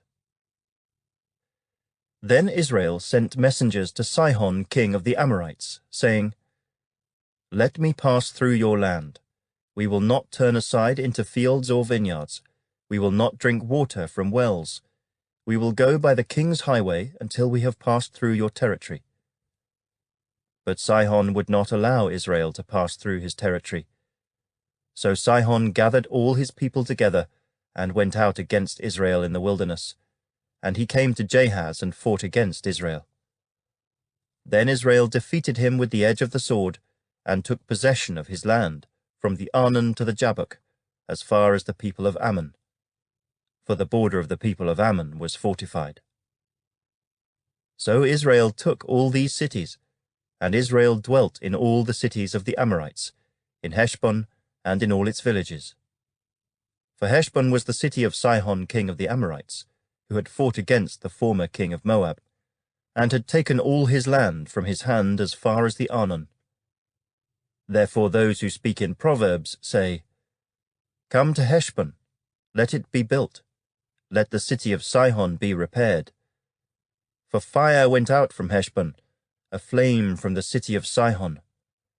Then Israel sent messengers to Sihon king of the Amorites, saying, "Let me pass through your land. We will not turn aside into fields or vineyards. We will not drink water from wells. We will go by the king's highway until we have passed through your territory." But Sihon would not allow Israel to pass through his territory. So Sihon gathered all his people together and went out against Israel in the wilderness, and he came to Jahaz and fought against Israel. Then Israel defeated him with the edge of the sword, and took possession of his land, from the Arnon to the Jabbok, as far as the people of Ammon. For the border of the people of Ammon was fortified. So Israel took all these cities, and Israel dwelt in all the cities of the Amorites, in Heshbon and in all its villages. For Heshbon was the city of Sihon king of the Amorites, who had fought against the former king of Moab, and had taken all his land from his hand as far as the Arnon. Therefore those who speak in Proverbs say, "Come to Heshbon, let it be built, let the city of Sihon be repaired. For fire went out from Heshbon, a flame from the city of Sihon.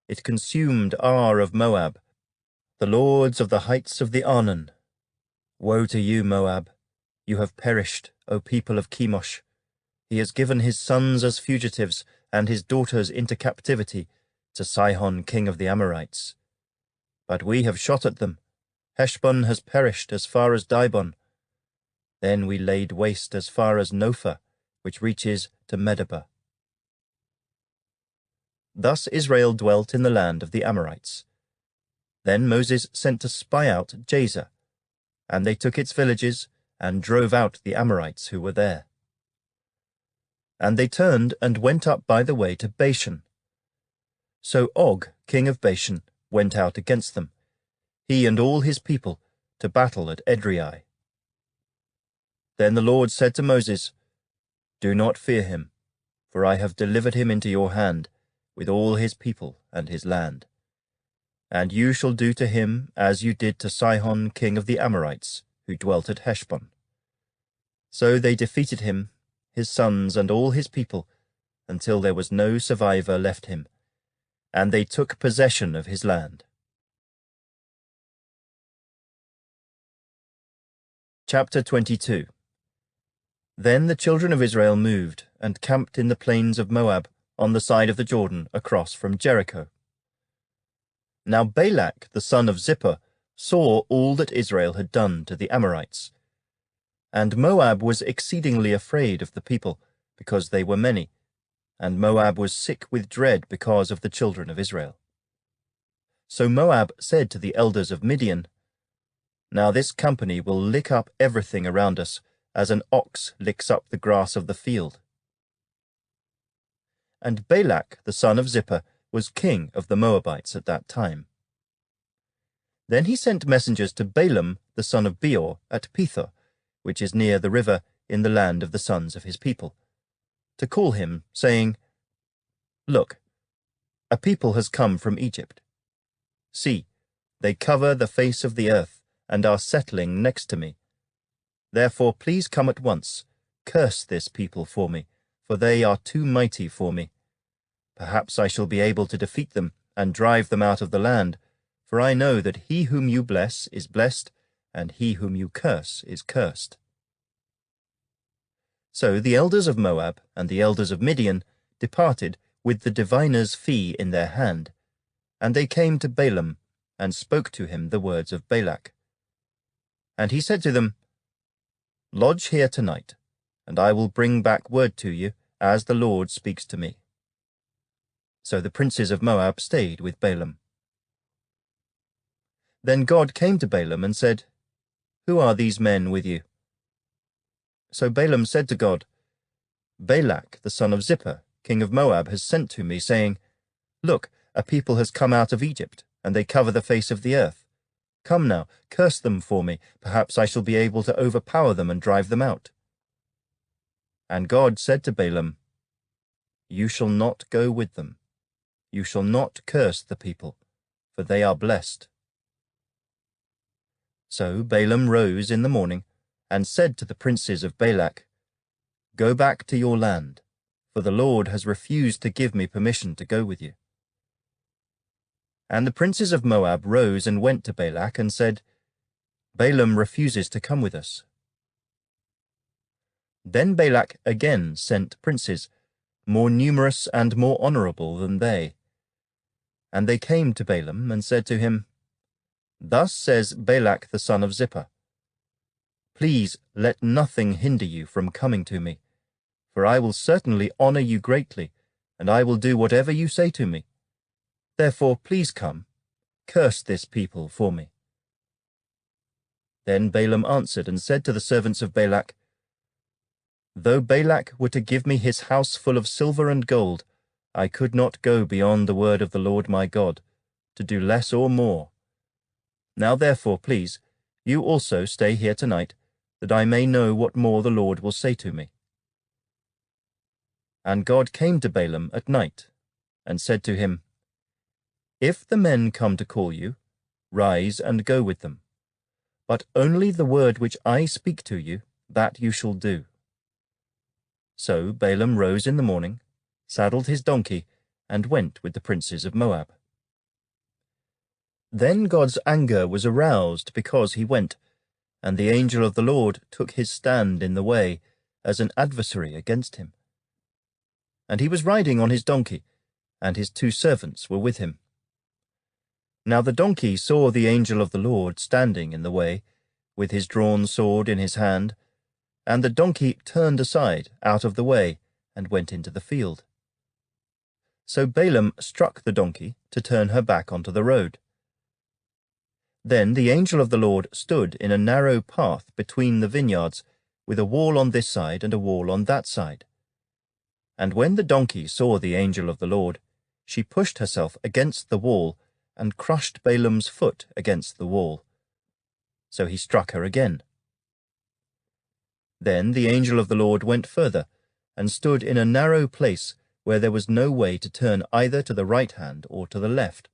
It consumed Ar of Moab, the lords of the heights of the Arnon. Woe to you, Moab! You have perished, O people of Chemosh. He has given his sons as fugitives, and his daughters into captivity, to Sihon king of the Amorites. But we have shot at them. Heshbon has perished as far as Dibon. Then we laid waste as far as Nophah, which reaches to Medeba." Thus Israel dwelt in the land of the Amorites. Then Moses sent to spy out Jazer, and they took its villages, and drove out the Amorites who were there. And they turned and went up by the way to Bashan. So Og, king of Bashan, went out against them, he and all his people, to battle at Edrei. Then the Lord said to Moses, "Do not fear him, for I have delivered him into your hand, with all his people and his land. And you shall do to him as you did to Sihon king of the Amorites, who dwelt at Heshbon." So they defeated him, his sons and all his people, until there was no survivor left him, and they took possession of his land. Chapter 22. Then the children of Israel moved and camped in the plains of Moab, on the side of the Jordan across from Jericho. Now Balak the son of Zippor saw all that Israel had done to the Amorites. And Moab was exceedingly afraid of the people, because they were many, and Moab was sick with dread because of the children of Israel. So Moab said to the elders of Midian, "Now this company will lick up everything around us, as an ox licks up the grass of the field." And Balak the son of Zippor was king of the Moabites at that time. Then he sent messengers to Balaam the son of Beor at Pethor, which is near the river in the land of the sons of his people, to call him, saying, "Look, a people has come from Egypt. See, they cover the face of the earth and are settling next to me. Therefore please come at once, curse this people for me, for they are too mighty for me. Perhaps I shall be able to defeat them and drive them out of the land, for I know that he whom you bless is blessed, and he whom you curse is cursed." So the elders of Moab and the elders of Midian departed with the diviner's fee in their hand, and they came to Balaam and spoke to him the words of Balak. And he said to them, "Lodge here tonight, and I will bring back word to you, as the Lord speaks to me." So the princes of Moab stayed with Balaam. Then God came to Balaam and said, "Who are these men with you?" So Balaam said to God, "Balak the son of Zippor, king of Moab, has sent to me, saying, 'Look, a people has come out of Egypt, and they cover the face of the earth. Come now, curse them for me. Perhaps I shall be able to overpower them and drive them out.' And God said to Balaam, 'You shall not go with them. You shall not curse the people, for they are blessed.' So Balaam rose in the morning and said to the princes of Balak, 'Go back to your land, for the Lord has refused to give me permission to go with you.' And the princes of Moab rose and went to Balak and said, 'Balaam refuses to come with us.' Then Balak again sent princes, more numerous and more honorable than they. And they came to Balaam and said to him, 'Thus says Balak the son of Zippor, Please let nothing hinder you from coming to me, for I will certainly honor you greatly, and I will do whatever you say to me. Therefore please come, curse this people for me.' Then Balaam answered and said to the servants of Balak, 'Though Balak were to give me his house full of silver and gold, I could not go beyond the word of the Lord my God, to do less or more. Now therefore, please, you also stay here tonight, that I may know what more the Lord will say to me.' And God came to Balaam at night, and said to him, 'If the men come to call you, rise and go with them. But only the word which I speak to you, that you shall do.' So Balaam rose in the morning, saddled his donkey, and went with the princes of Moab. Then God's anger was aroused because he went, and the angel of the Lord took his stand in the way as an adversary against him. And he was riding on his donkey, and his 2 servants were with him. Now the donkey saw the angel of the Lord standing in the way, with his drawn sword in his hand, and the donkey turned aside out of the way and went into the field. So Balaam struck the donkey to turn her back onto the road. Then the angel of the Lord stood in a narrow path between the vineyards, with a wall on this side and a wall on that side. And when the donkey saw the angel of the Lord, she pushed herself against the wall and crushed Balaam's foot against the wall. So he struck her again. Then the angel of the Lord went further, and stood in a narrow place where there was no way to turn either to the right hand or to the left.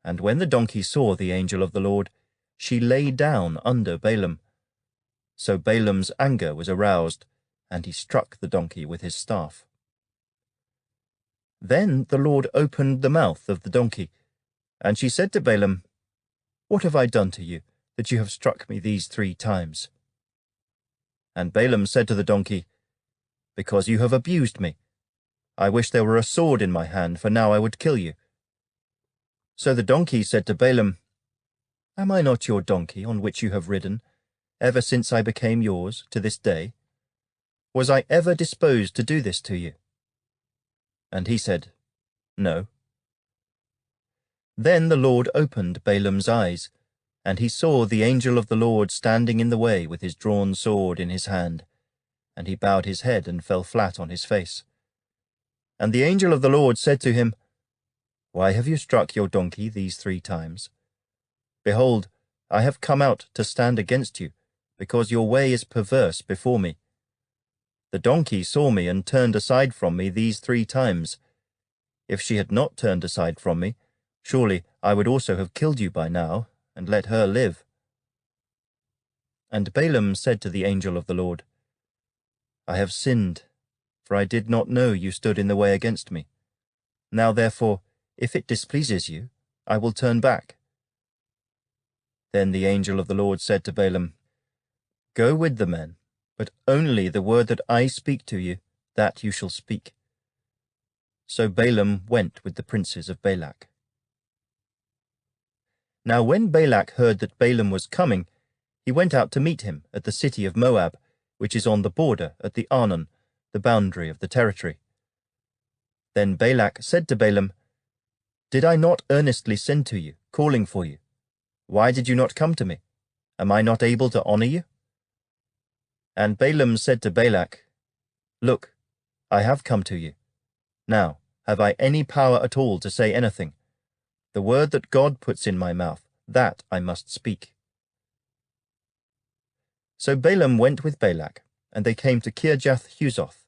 And when the donkey saw the angel of the Lord, she lay down under Balaam. So Balaam's anger was aroused, and he struck the donkey with his staff. Then the Lord opened the mouth of the donkey, and she said to Balaam, "What have I done to you, that you have struck me these 3 times?" And Balaam said to the donkey, "Because you have abused me. I wish there were a sword in my hand, for now I would kill you." So the donkey said to Balaam, Am I not your donkey on which you have ridden, ever since I became yours to this day? Was I ever disposed to do this to you? And he said, No. Then the Lord opened Balaam's eyes, and he saw the angel of the Lord standing in the way with his drawn sword in his hand, and he bowed his head and fell flat on his face. And the angel of the Lord said to him, Why have you struck your donkey these 3 times? Behold, I have come out to stand against you, because your way is perverse before me. The donkey saw me and turned aside from me these 3 times. If she had not turned aside from me, surely I would also have killed you by now, and let her live. And Balaam said to the angel of the Lord, I have sinned, for I did not know you stood in the way against me. Now therefore, if it displeases you, I will turn back. Then the angel of the Lord said to Balaam, Go with the men, but only the word that I speak to you, that you shall speak. So Balaam went with the princes of Balak. Now when Balak heard that Balaam was coming, he went out to meet him at the city of Moab, which is on the border at the Arnon, the boundary of the territory. Then Balak said to Balaam, Did I not earnestly send to you, calling for you? Why did you not come to me? Am I not able to honor you? And Balaam said to Balak, Look, I have come to you. Now, have I any power at all to say anything? The word that God puts in my mouth, that I must speak. So Balaam went with Balak, and they came to Kirjath-Huzoth.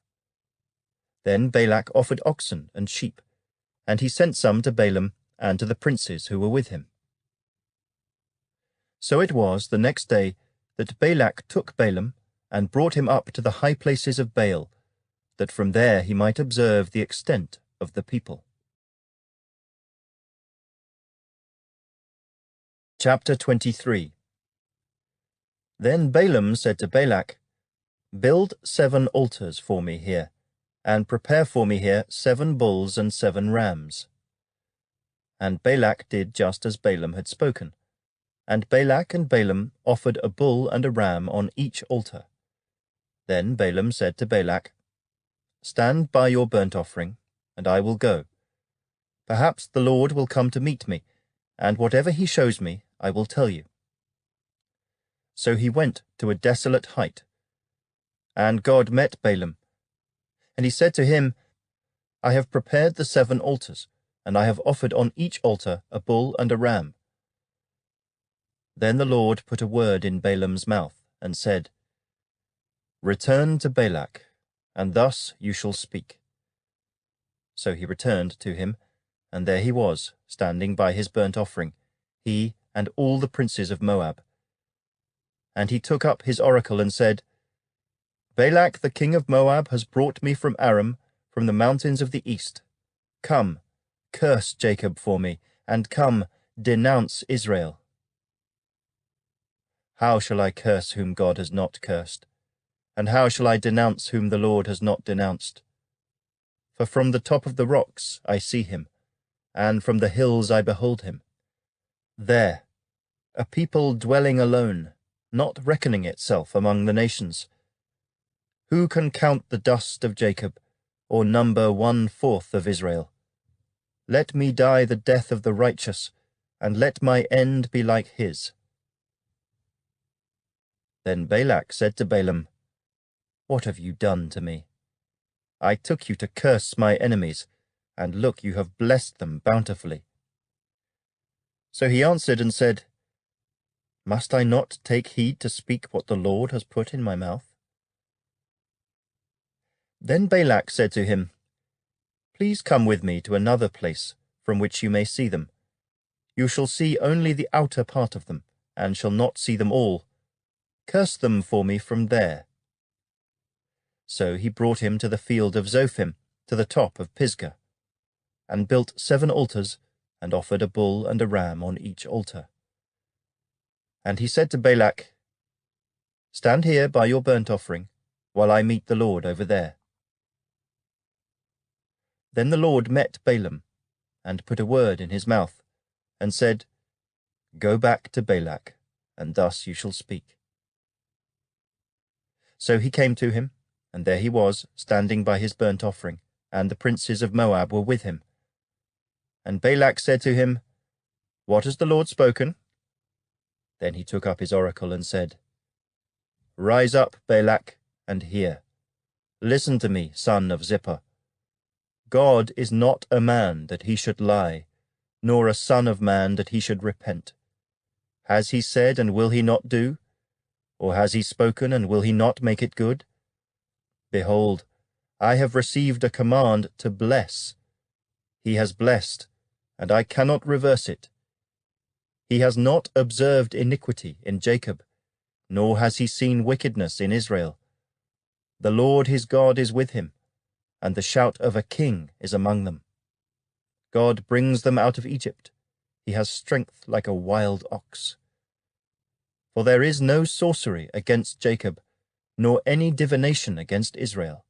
Then Balak offered oxen and sheep, and he sent some to Balaam and to the princes who were with him. So it was the next day that Balak took Balaam and brought him up to the high places of Baal, that from there he might observe the extent of the people. Chapter 23. Then Balaam said to Balak, Build 7 altars for me here, and prepare for me here 7 bulls and 7 rams. And Balak did just as Balaam had spoken, and Balak and Balaam offered a bull and a ram on each altar. Then Balaam said to Balak, Stand by your burnt offering, and I will go. Perhaps the Lord will come to meet me, and whatever he shows me, I will tell you. So he went to a desolate height. And God met Balaam, and he said to him, I have prepared the 7 altars, and I have offered on each altar a bull and a ram. Then the Lord put a word in Balaam's mouth, and said, Return to Balak, and thus you shall speak. So he returned to him, and there he was, standing by his burnt offering, he and all the princes of Moab. And he took up his oracle and said, Balak the king of Moab has brought me from Aram, from the mountains of the east. Come, curse Jacob for me, and come, denounce Israel. How shall I curse whom God has not cursed? And how shall I denounce whom the Lord has not denounced? For from the top of the rocks I see him, and from the hills I behold him. There, a people dwelling alone, not reckoning itself among the nations. Who can count the dust of Jacob, or number 1/4 of Israel? Let me die the death of the righteous, and let my end be like his. Then Balak said to Balaam, What have you done to me? I took you to curse my enemies, and look, you have blessed them bountifully. So he answered and said, Must I not take heed to speak what the Lord has put in my mouth? Then Balak said to him, Please come with me to another place from which you may see them. You shall see only the outer part of them, and shall not see them all. Curse them for me from there. So he brought him to the field of Zophim, to the top of Pisgah, and built 7 altars, and offered a bull and a ram on each altar. And he said to Balak, Stand here by your burnt offering, while I meet the Lord over there. Then the Lord met Balaam, and put a word in his mouth, and said, Go back to Balak, and thus you shall speak. So he came to him, and there he was, standing by his burnt offering, and the princes of Moab were with him. And Balak said to him, What has the Lord spoken? Then he took up his oracle and said, Rise up, Balak, and hear. Listen to me, son of Zippor. God is not a man that he should lie, nor a son of man that he should repent. Has he said, and will he not do? Or has he spoken, and will he not make it good? Behold, I have received a command to bless. He has blessed, and I cannot reverse it. He has not observed iniquity in Jacob, nor has he seen wickedness in Israel. The Lord his God is with him, and the shout of a king is among them. God brings them out of Egypt. He has strength like a wild ox. For there is no sorcery against Jacob, nor any divination against Israel.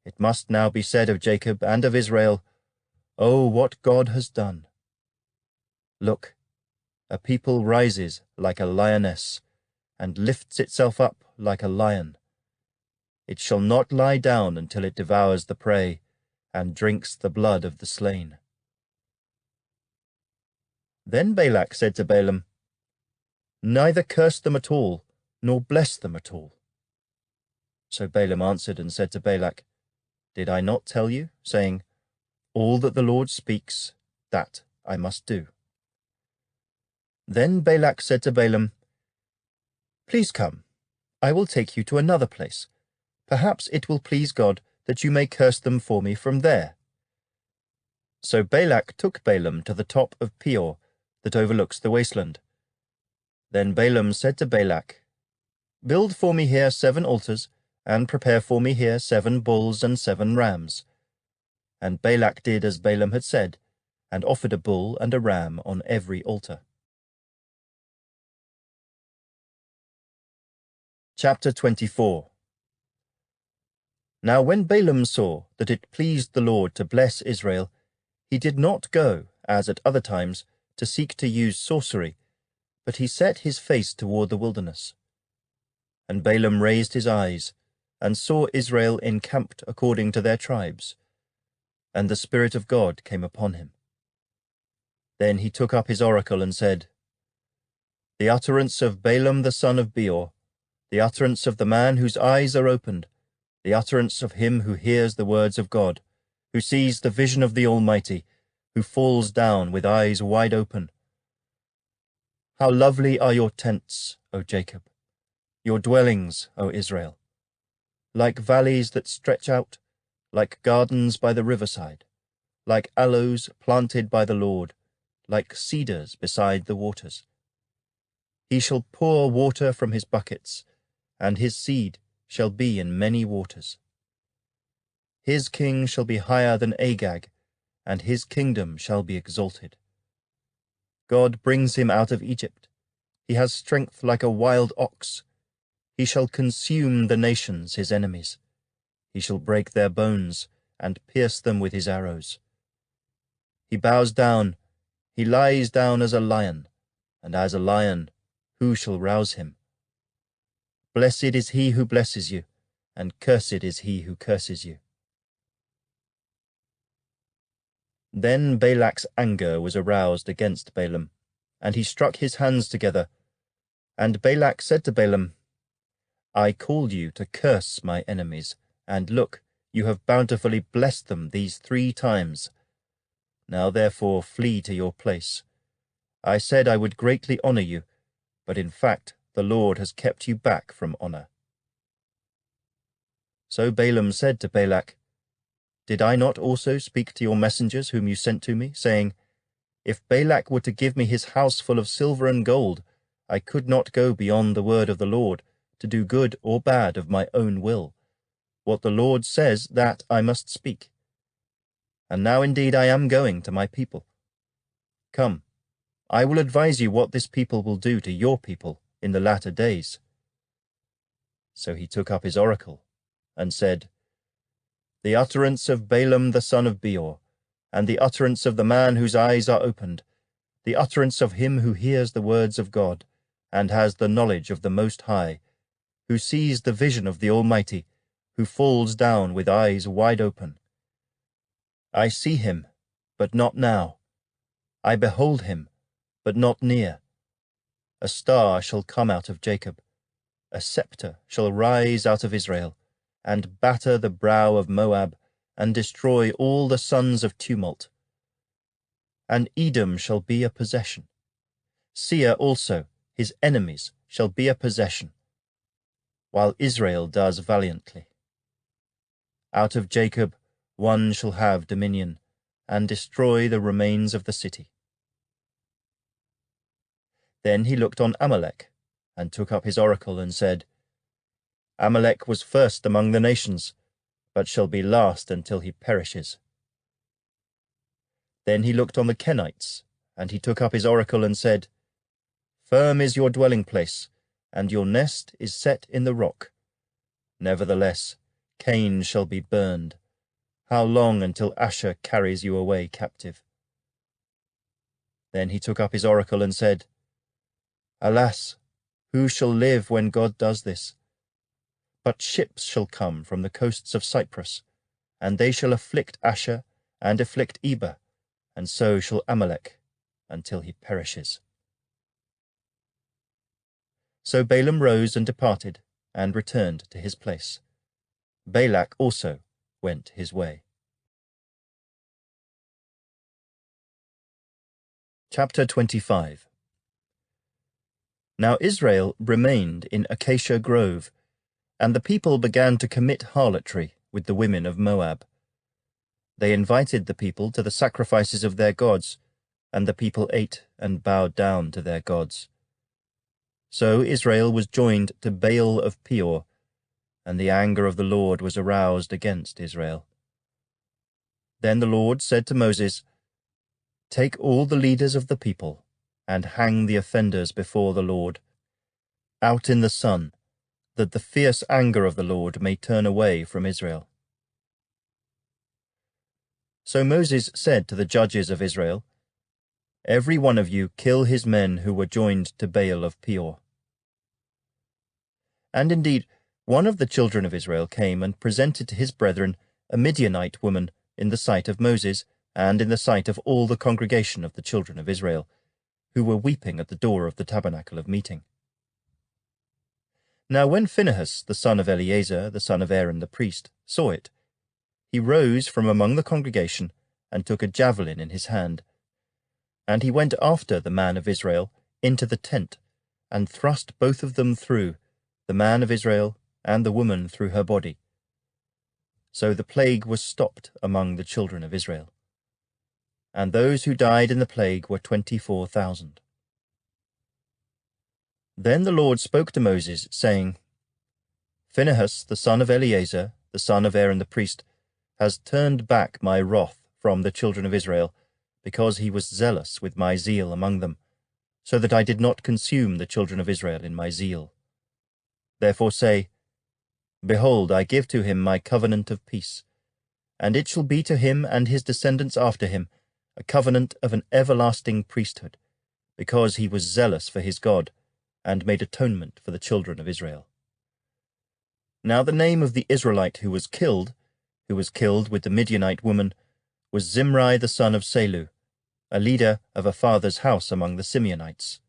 It must now be said of Jacob and of Israel, Oh, what God has done! Look, a people rises like a lioness, and lifts itself up like a lion. It shall not lie down until it devours the prey, and drinks the blood of the slain. Then Balak said to Balaam, Neither curse them at all, nor bless them at all. So Balaam answered and said to Balak, Did I not tell you, saying, All that the Lord speaks, that I must do? Then Balak said to Balaam, Please come, I will take you to another place. Perhaps it will please God that you may curse them for me from there. So Balak took Balaam to the top of Peor, that overlooks the wasteland. Then Balaam said to Balak, Build for me here 7 altars, and prepare for me here 7 bulls and 7 rams. And Balak did as Balaam had said, and offered a bull and a ram on every altar. Chapter 24. Now when Balaam saw that it pleased the Lord to bless Israel, he did not go, as at other times, to seek to use sorcery, but he set his face toward the wilderness. And Balaam raised his eyes, and saw Israel encamped according to their tribes, and the Spirit of God came upon him. Then he took up his oracle and said, The utterance of Balaam the son of Beor, the utterance of the man whose eyes are opened, the utterance of him who hears the words of God, who sees the vision of the Almighty, who falls down with eyes wide open. How lovely are your tents, O Jacob, your dwellings, O Israel, like valleys that stretch out, like gardens by the riverside, like aloes planted by the Lord, like cedars beside the waters. He shall pour water from his buckets, and his seed shall be in many waters. His king shall be higher than Agag, and his kingdom shall be exalted. God brings him out of Egypt. He has strength like a wild ox. He shall consume the nations, his enemies. He shall break their bones, and pierce them with his arrows. He bows down, he lies down as a lion, and as a lion, who shall rouse him? Blessed is he who blesses you, and cursed is he who curses you. Then Balak's anger was aroused against Balaam, and he struck his hands together. And Balak said to Balaam, I called you to curse my enemies, and look, you have bountifully blessed them these 3 times. Now therefore flee to your place. I said I would greatly honor you, but in fact the Lord has kept you back from honor. So Balaam said to Balak, Did I not also speak to your messengers whom you sent to me, saying, If Balak were to give me his house full of silver and gold, I could not go beyond the word of the Lord, to do good or bad of my own will. What the Lord says, that I must speak. And now indeed I am going to my people. Come, I will advise you what this people will do to your people in the latter days. So he took up his oracle, and said, The utterance of Balaam the son of Beor, and the utterance of the man whose eyes are opened, the utterance of him who hears the words of God, and has the knowledge of the Most High, who sees the vision of the Almighty, who falls down with eyes wide open. I see him, but not now. I behold him, but not near. A star shall come out of Jacob, a scepter shall rise out of Israel, and batter the brow of Moab, and destroy all the sons of tumult. And Edom shall be a possession. Seir also, his enemies, shall be a possession, while Israel does valiantly. Out of Jacob one shall have dominion, and destroy the remains of the city. Then he looked on Amalek, and took up his oracle, and said, Amalek was first among the nations, but shall be last until he perishes. Then he looked on the Kenites, and he took up his oracle, and said, Firm is your dwelling place, and your nest is set in the rock. Nevertheless, Cain shall be burned. How long until Asher carries you away captive? Then he took up his oracle, and said, Alas, who shall live when God does this? But ships shall come from the coasts of Cyprus, and they shall afflict Asher, and afflict Eber, and so shall Amalek, until he perishes. So Balaam rose and departed, and returned to his place. Balak also went his way. Chapter 25. Now Israel remained in Acacia Grove, and the people began to commit harlotry with the women of Moab. They invited the people to the sacrifices of their gods, and the people ate and bowed down to their gods. So Israel was joined to Baal of Peor, and the anger of the Lord was aroused against Israel. Then the Lord said to Moses, Take all the leaders of the people, and hang the offenders before the Lord, out in the sun, that the fierce anger of the Lord may turn away from Israel. So Moses said to the judges of Israel, Every one of you kill his men who were joined to Baal of Peor. And indeed, one of the children of Israel came and presented to his brethren a Midianite woman in the sight of Moses, and in the sight of all the congregation of the children of Israel, who were weeping at the door of the tabernacle of meeting. Now when Phinehas, the son of Eleazar, the son of Aaron the priest, saw it, he rose from among the congregation, and took a javelin in his hand. And he went after the man of Israel into the tent, and thrust both of them through, the man of Israel and the woman through her body. So the plague was stopped among the children of Israel. And those who died in the plague were 24,000. Then the Lord spoke to Moses, saying, Phinehas, the son of Eleazar, the son of Aaron the priest, has turned back my wrath from the children of Israel, because he was zealous with my zeal among them, so that I did not consume the children of Israel in my zeal. Therefore say, Behold, I give to him my covenant of peace, and it shall be to him and his descendants after him a covenant of an everlasting priesthood, because he was zealous for his God, and made atonement for the children of Israel. Now the name of the Israelite who was killed with the Midianite woman, was Zimri the son of Salu, a leader of a father's house among the Simeonites.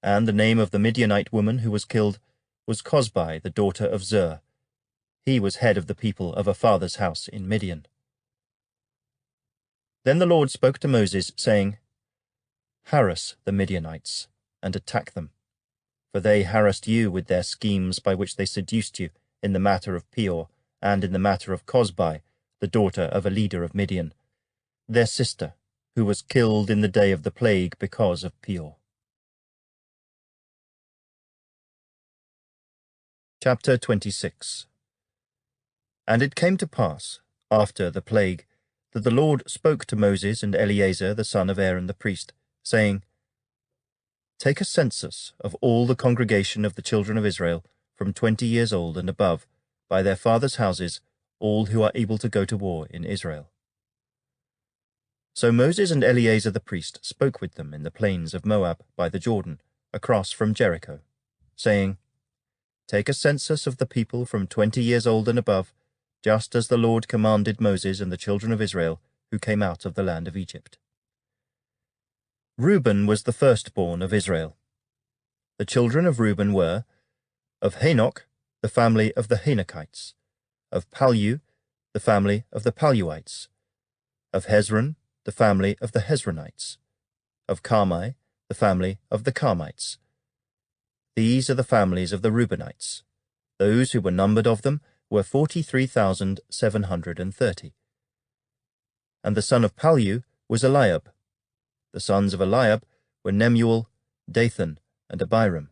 And the name of the Midianite woman who was killed was Cosbi the daughter of Zur. He was head of the people of a father's house in Midian. Then the Lord spoke to Moses, saying, Harass the Midianites, and attack them, for they harassed you with their schemes by which they seduced you in the matter of Peor, and in the matter of Cosbi, the daughter of a leader of Midian, their sister, who was killed in the day of the plague because of Peor. Chapter 26. And it came to pass, after the plague, that the Lord spoke to Moses and Eleazar the son of Aaron the priest, saying, Take a census of all the congregation of the children of Israel, from 20 years old and above, by their fathers' houses, all who are able to go to war in Israel. So Moses and Eleazar the priest spoke with them in the plains of Moab by the Jordan, across from Jericho, saying, Take a census of the people from 20 years old and above, just as the Lord commanded Moses and the children of Israel who came out of the land of Egypt. Reuben was the firstborn of Israel. The children of Reuben were, of Hanoch, the family of the Hanochites, of Pallu, the family of the Palluites, of Hezron, the family of the Hezronites, of Carmi, the family of the Carmites. These are the families of the Reubenites. Those who were numbered of them were 43,730. And the son of Pallu was Eliab. The sons of Eliab were Nemuel, Dathan, and Abiram.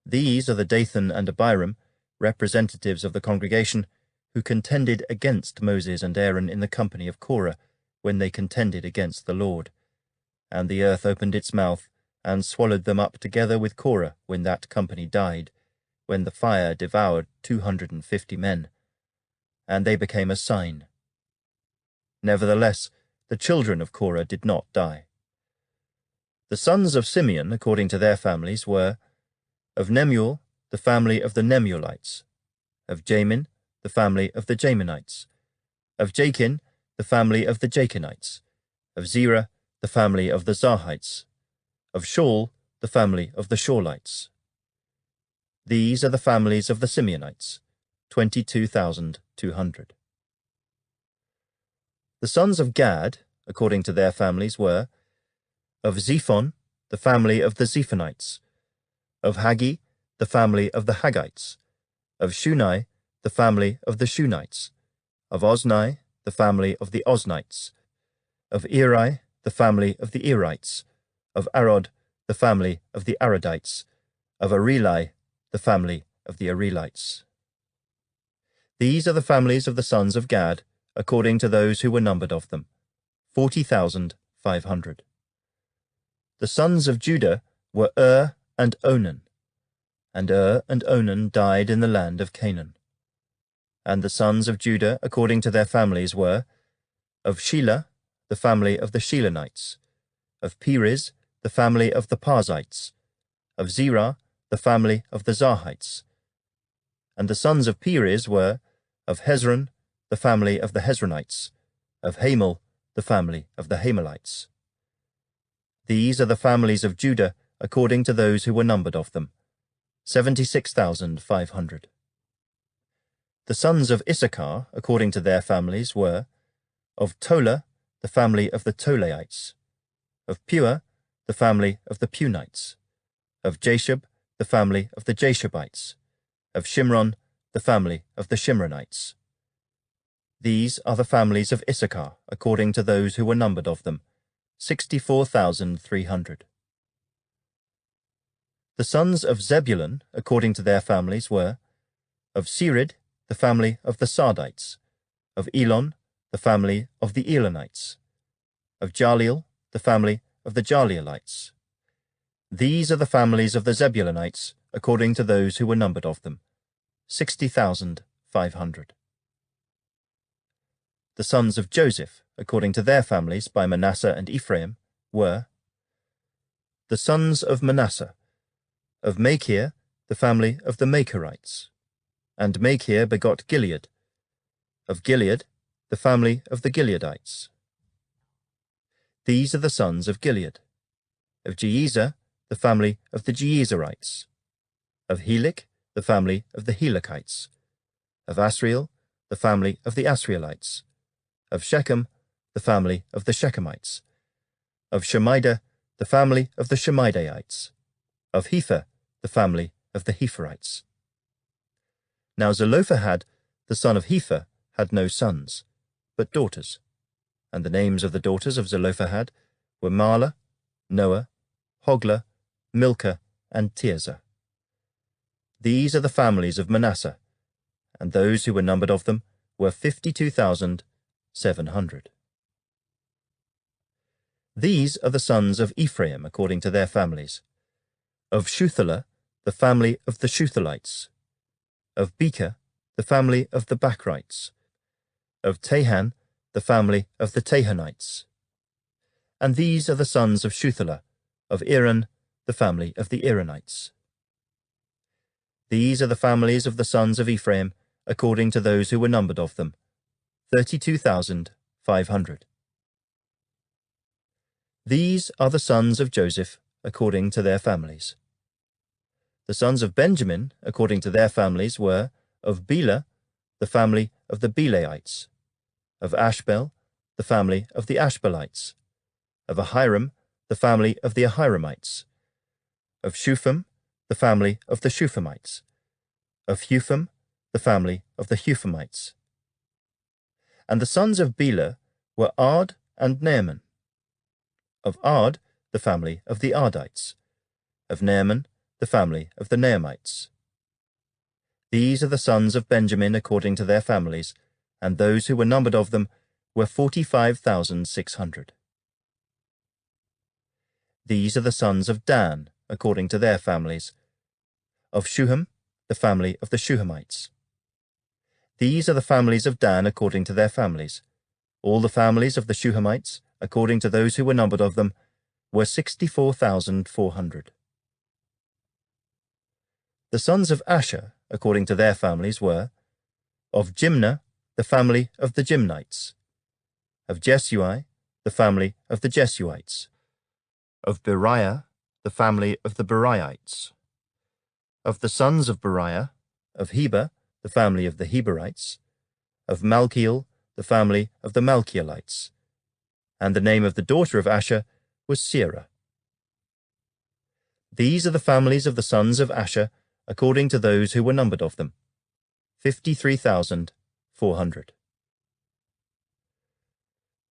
These are the Dathan and Abiram, representatives of the congregation, who contended against Moses and Aaron in the company of Korah, when they contended against the Lord. And the earth opened its mouth, and swallowed them up together with Korah when that company died, when the fire devoured 250 men. And they became a sign. Nevertheless, the children of Korah did not die. The sons of Simeon, according to their families, were, of Nemuel, the family of the Nemuelites, of Jamin, the family of the Jaminites, of Jachin, the family of the Jachinites, of Zerah, the family of the Zarhites, of Shaul, the family of the Shaulites. These are the families of the Simeonites, 22,200. The sons of Gad, according to their families, were, of Zephon, the family of the Zephonites, of Haggi, the family of the Haggites, of Shunai, the family of the Shunites, of Ozni, the family of the Oznites, of Eri, the family of the Erites, of Arod, the family of the Arodites, of Areli, the family of the Arelites. These are the families of the sons of Gad, according to those who were numbered of them, 40,500. The sons of Judah were and Onan, and and Onan died in the land of Canaan. And the sons of Judah, according to their families, were, of Shelah, the family of the Shelonites, of Perez, the family of the Parzites, of Zerah, the family of the Zarhites. And the sons of Perez were, of Hezron, the family of the Hezronites, of Hamel, the family of the Hamelites. These are the families of Judah, according to those who were numbered of them, 76,500. The sons of Issachar, according to their families, were, of Tola, the family of the Tolaites, of Pua, the family of the Punites, of Jashub, the family of the Jashubites, of Shimron, the family of the Shimronites. These are the families of Issachar, according to those who were numbered of them, 64,300. The sons of Zebulun, according to their families, were, of Sered, the family of the Sardites, of Elon, the family of the Elonites, of Jaleel, the family of the Jaleelites. These are the families of the Zebulunites, according to those who were numbered of them, 60,500. The sons of Joseph, according to their families by Manasseh and Ephraim, were, the sons of Manasseh, of Machir, the family of the Machirites, and Machir begot Gilead, of Gilead, the family of the Gileadites. These are the sons of Gilead, of Jeezer, the family of the Jeezerites, of Helek, the family of the Helekites, of Asriel, the family of the Asrielites, of Shechem, the family of the Shechemites, of Shemida, the family of the Shemidaites, of Hepher, the family of the Hepherites. Now Zelophehad, the son of Hepher, had no sons, but daughters, and the names of the daughters of Zelophehad were Mahlah, Noah, Hoglah, Milcah, and Tirzah. These are the families of Manasseh, and those who were numbered of them were 52,700. These are the sons of Ephraim according to their families. Of Shuthelah, the family of the Shuthelites. Of Becher, the family of the Bachrites. Of Tahan, the family of the Tahanites. And these are the sons of Shuthelah, of Iran, the family of the Iranites. These are the families of the sons of Ephraim, according to those who were numbered of them, 32,500. These are the sons of Joseph, according to their families. The sons of Benjamin, according to their families, were, of Bela, the family of the Belaites, of Ashbel, the family of the Ashbelites, of Ahiram, the family of the Ahiramites, of Shupham, the family of the Shuphamites, of Hupham, the family of the Huphamites. And the sons of Bela were Ard and Naaman. Of Ard, the family of the Ardites, of Naaman, the family of the Naamites. These are the sons of Benjamin according to their families, and those who were numbered of them were 45,600. These are the sons of Dan according to their families. Of Shuham, the family of the Shuhamites. These are the families of Dan according to their families. All the families of the Shuhamites, according to those who were numbered of them, were 64,400. The sons of Asher, according to their families, were, of Jimnah, the family of the Jimnites, of Jesui, the family of the Jesuites, of Beriah, the family of the Beriites, of the sons of Beriah, of Heber, the family of the Heberites, of Malkiel, the family of the Malkielites, and the name of the daughter of Asher was Serah. These are the families of the sons of Asher, according to those who were numbered of them, 53,400.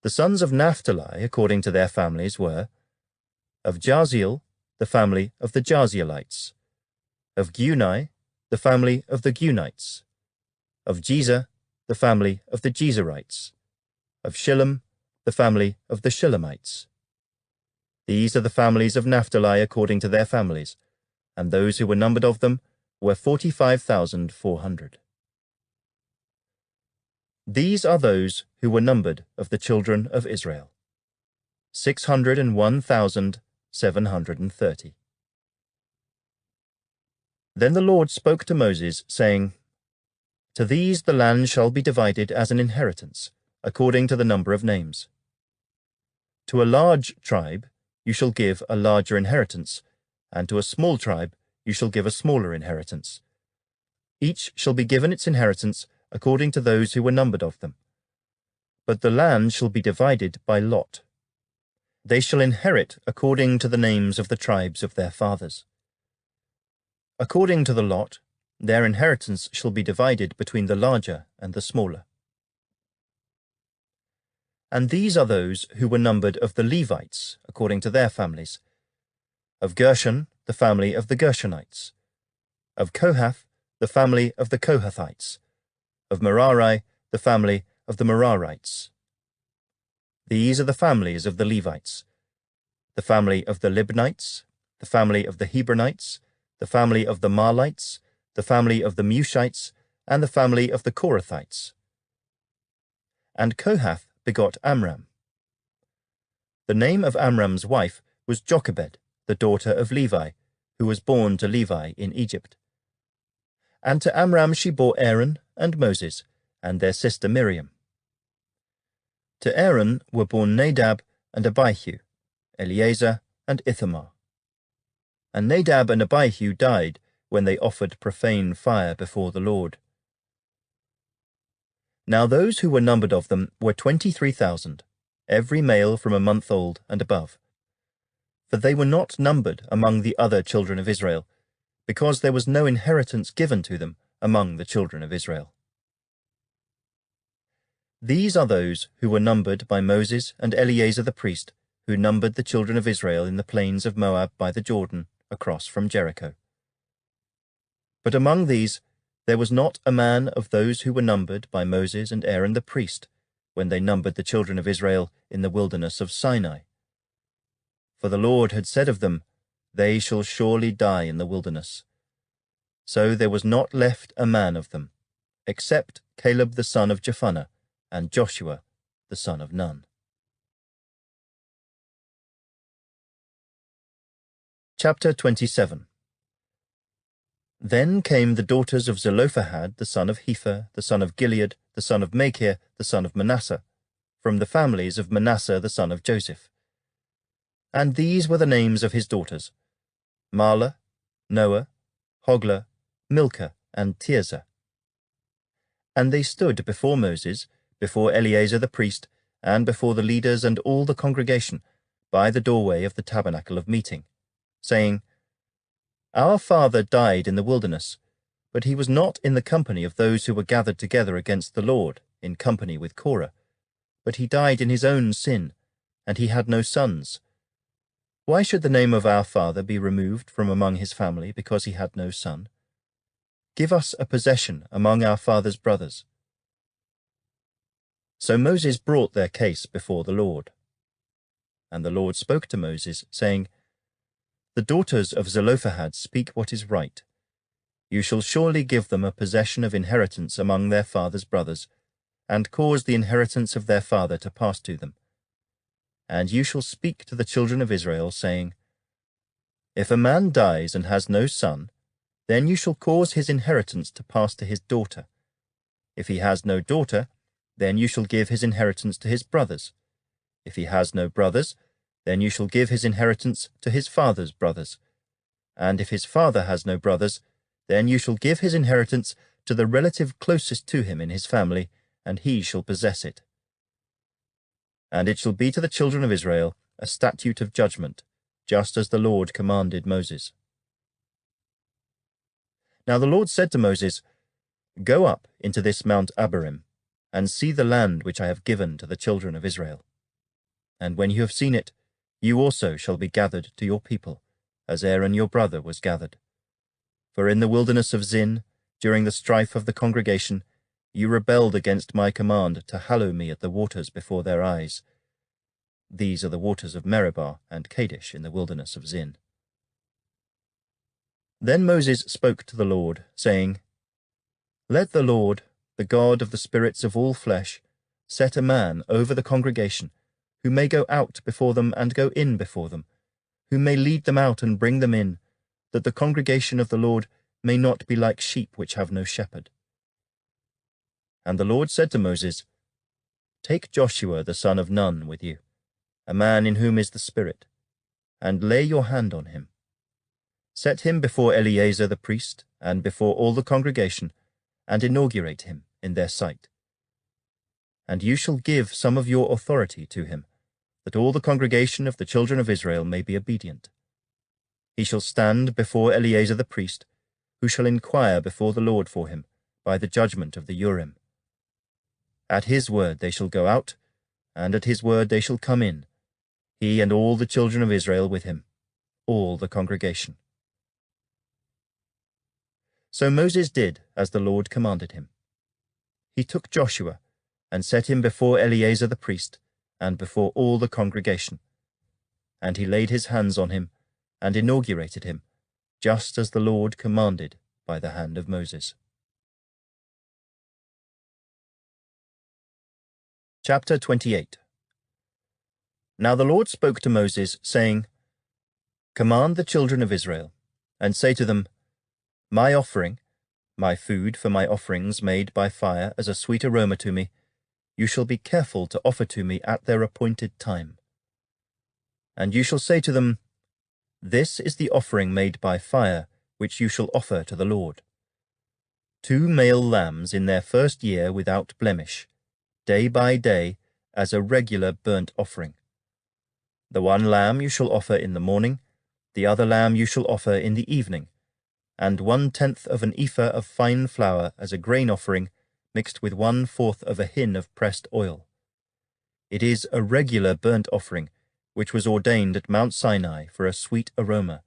The sons of Naphtali, according to their families, were, of Jaziel, the family of the Jazielites, of Guni, the family of the Gunites, of Jezer, the family of the Jezerites, of Shillem, the family of the Shillemites. These are the families of Naphtali according to their families, and those who were numbered of them were 45,400. These are those who were numbered of the children of Israel, 601,730. Then the Lord spoke to Moses, saying, To these the land shall be divided as an inheritance, according to the number of names. To a large tribe you shall give a larger inheritance, and to a small tribe you shall give a smaller inheritance. Each shall be given its inheritance according to those who were numbered of them. But the land shall be divided by lot. They shall inherit according to the names of the tribes of their fathers. According to the lot, their inheritance shall be divided between the larger and the smaller. And these are those who were numbered of the Levites, according to their families. Of Gershon, the family of the Gershonites. Of Kohath, the family of the Kohathites. Of Merari, the family of the Merarites. These are the families of the Levites. The family of the Libnites, the family of the Hebronites, the family of the Marlites, the family of the Mushites, and the family of the Korathites. And Kohath begot Amram. The name of Amram's wife was Jochebed, the daughter of Levi, who was born to Levi in Egypt. And to Amram she bore Aaron and Moses, and their sister Miriam. To Aaron were born Nadab and Abihu, Eleazar and Ithamar. And Nadab and Abihu died when they offered profane fire before the Lord. Now those who were numbered of them were 23,000, every male from a month old and above. For they were not numbered among the other children of Israel, because there was no inheritance given to them among the children of Israel. These are those who were numbered by Moses and Eleazar the priest, who numbered the children of Israel in the plains of Moab by the Jordan, across from Jericho. But among these there was not a man of those who were numbered by Moses and Aaron the priest, when they numbered the children of Israel in the wilderness of Sinai. For the Lord had said of them, They shall surely die in the wilderness. So there was not left a man of them, except Caleb the son of Jephunneh, and Joshua, the son of Nun. Chapter 27. Then came the daughters of Zelophehad, the son of Hepher, the son of Gilead, the son of Machir, the son of Manasseh, from the families of Manasseh the son of Joseph. And these were the names of his daughters: Mahlah, Noah, Hoglah, Milcah, and Tirzah. And they stood before Moses, before Eleazar the priest, and before the leaders and all the congregation, by the doorway of the tabernacle of meeting, saying, Our father died in the wilderness, but he was not in the company of those who were gathered together against the Lord, in company with Korah, but he died in his own sin, and he had no sons. Why should the name of our father be removed from among his family because he had no son? Give us a possession among our father's brothers. So Moses brought their case before the Lord. And the Lord spoke to Moses, saying, The daughters of Zelophehad speak what is right. You shall surely give them a possession of inheritance among their father's brothers, and cause the inheritance of their father to pass to them. And you shall speak to the children of Israel, saying, If a man dies and has no son, then you shall cause his inheritance to pass to his daughter. If he has no daughter, then you shall give his inheritance to his brothers. If he has no brothers, then you shall give his inheritance to his father's brothers. And if his father has no brothers, then you shall give his inheritance to the relative closest to him in his family, and he shall possess it. And it shall be to the children of Israel a statute of judgment, just as the Lord commanded Moses. Now the Lord said to Moses, Go up into this Mount Abarim, and see the land which I have given to the children of Israel. And when you have seen it, you also shall be gathered to your people, as Aaron your brother was gathered. For in the wilderness of Zin, during the strife of the congregation, you rebelled against my command to hallow me at the waters before their eyes. These are the waters of Meribah and Kadesh in the wilderness of Zin. Then Moses spoke to the Lord, saying, Let the Lord, the God of the spirits of all flesh, set a man over the congregation, who may go out before them and go in before them, who may lead them out and bring them in, that the congregation of the Lord may not be like sheep which have no shepherd. And the Lord said to Moses, Take Joshua the son of Nun with you, a man in whom is the Spirit, and lay your hand on him. Set him before Eleazar the priest, and before all the congregation, and inaugurate him in their sight. And you shall give some of your authority to him, that all the congregation of the children of Israel may be obedient. He shall stand before Eleazar the priest, who shall inquire before the Lord for him, by the judgment of the Urim. At his word they shall go out, and at his word they shall come in, he and all the children of Israel with him, all the congregation. So Moses did as the Lord commanded him. He took Joshua, and set him before Eleazar the priest, and before all the congregation. And he laid his hands on him, and inaugurated him, just as the Lord commanded by the hand of Moses. Chapter 28. Now the Lord spoke to Moses, saying, Command the children of Israel, and say to them, My offering, my food for my offerings made by fire as a sweet aroma to me, you shall be careful to offer to me at their appointed time. And you shall say to them, This is the offering made by fire, which you shall offer to the Lord. 2 male lambs in their first year without blemish, day by day, as a regular burnt offering. The one lamb you shall offer in the morning, the other lamb you shall offer in the evening, and 1/10 of an ephah of fine flour as a grain offering, mixed with 1/4 of a hin of pressed oil. It is a regular burnt offering, which was ordained at Mount Sinai for a sweet aroma,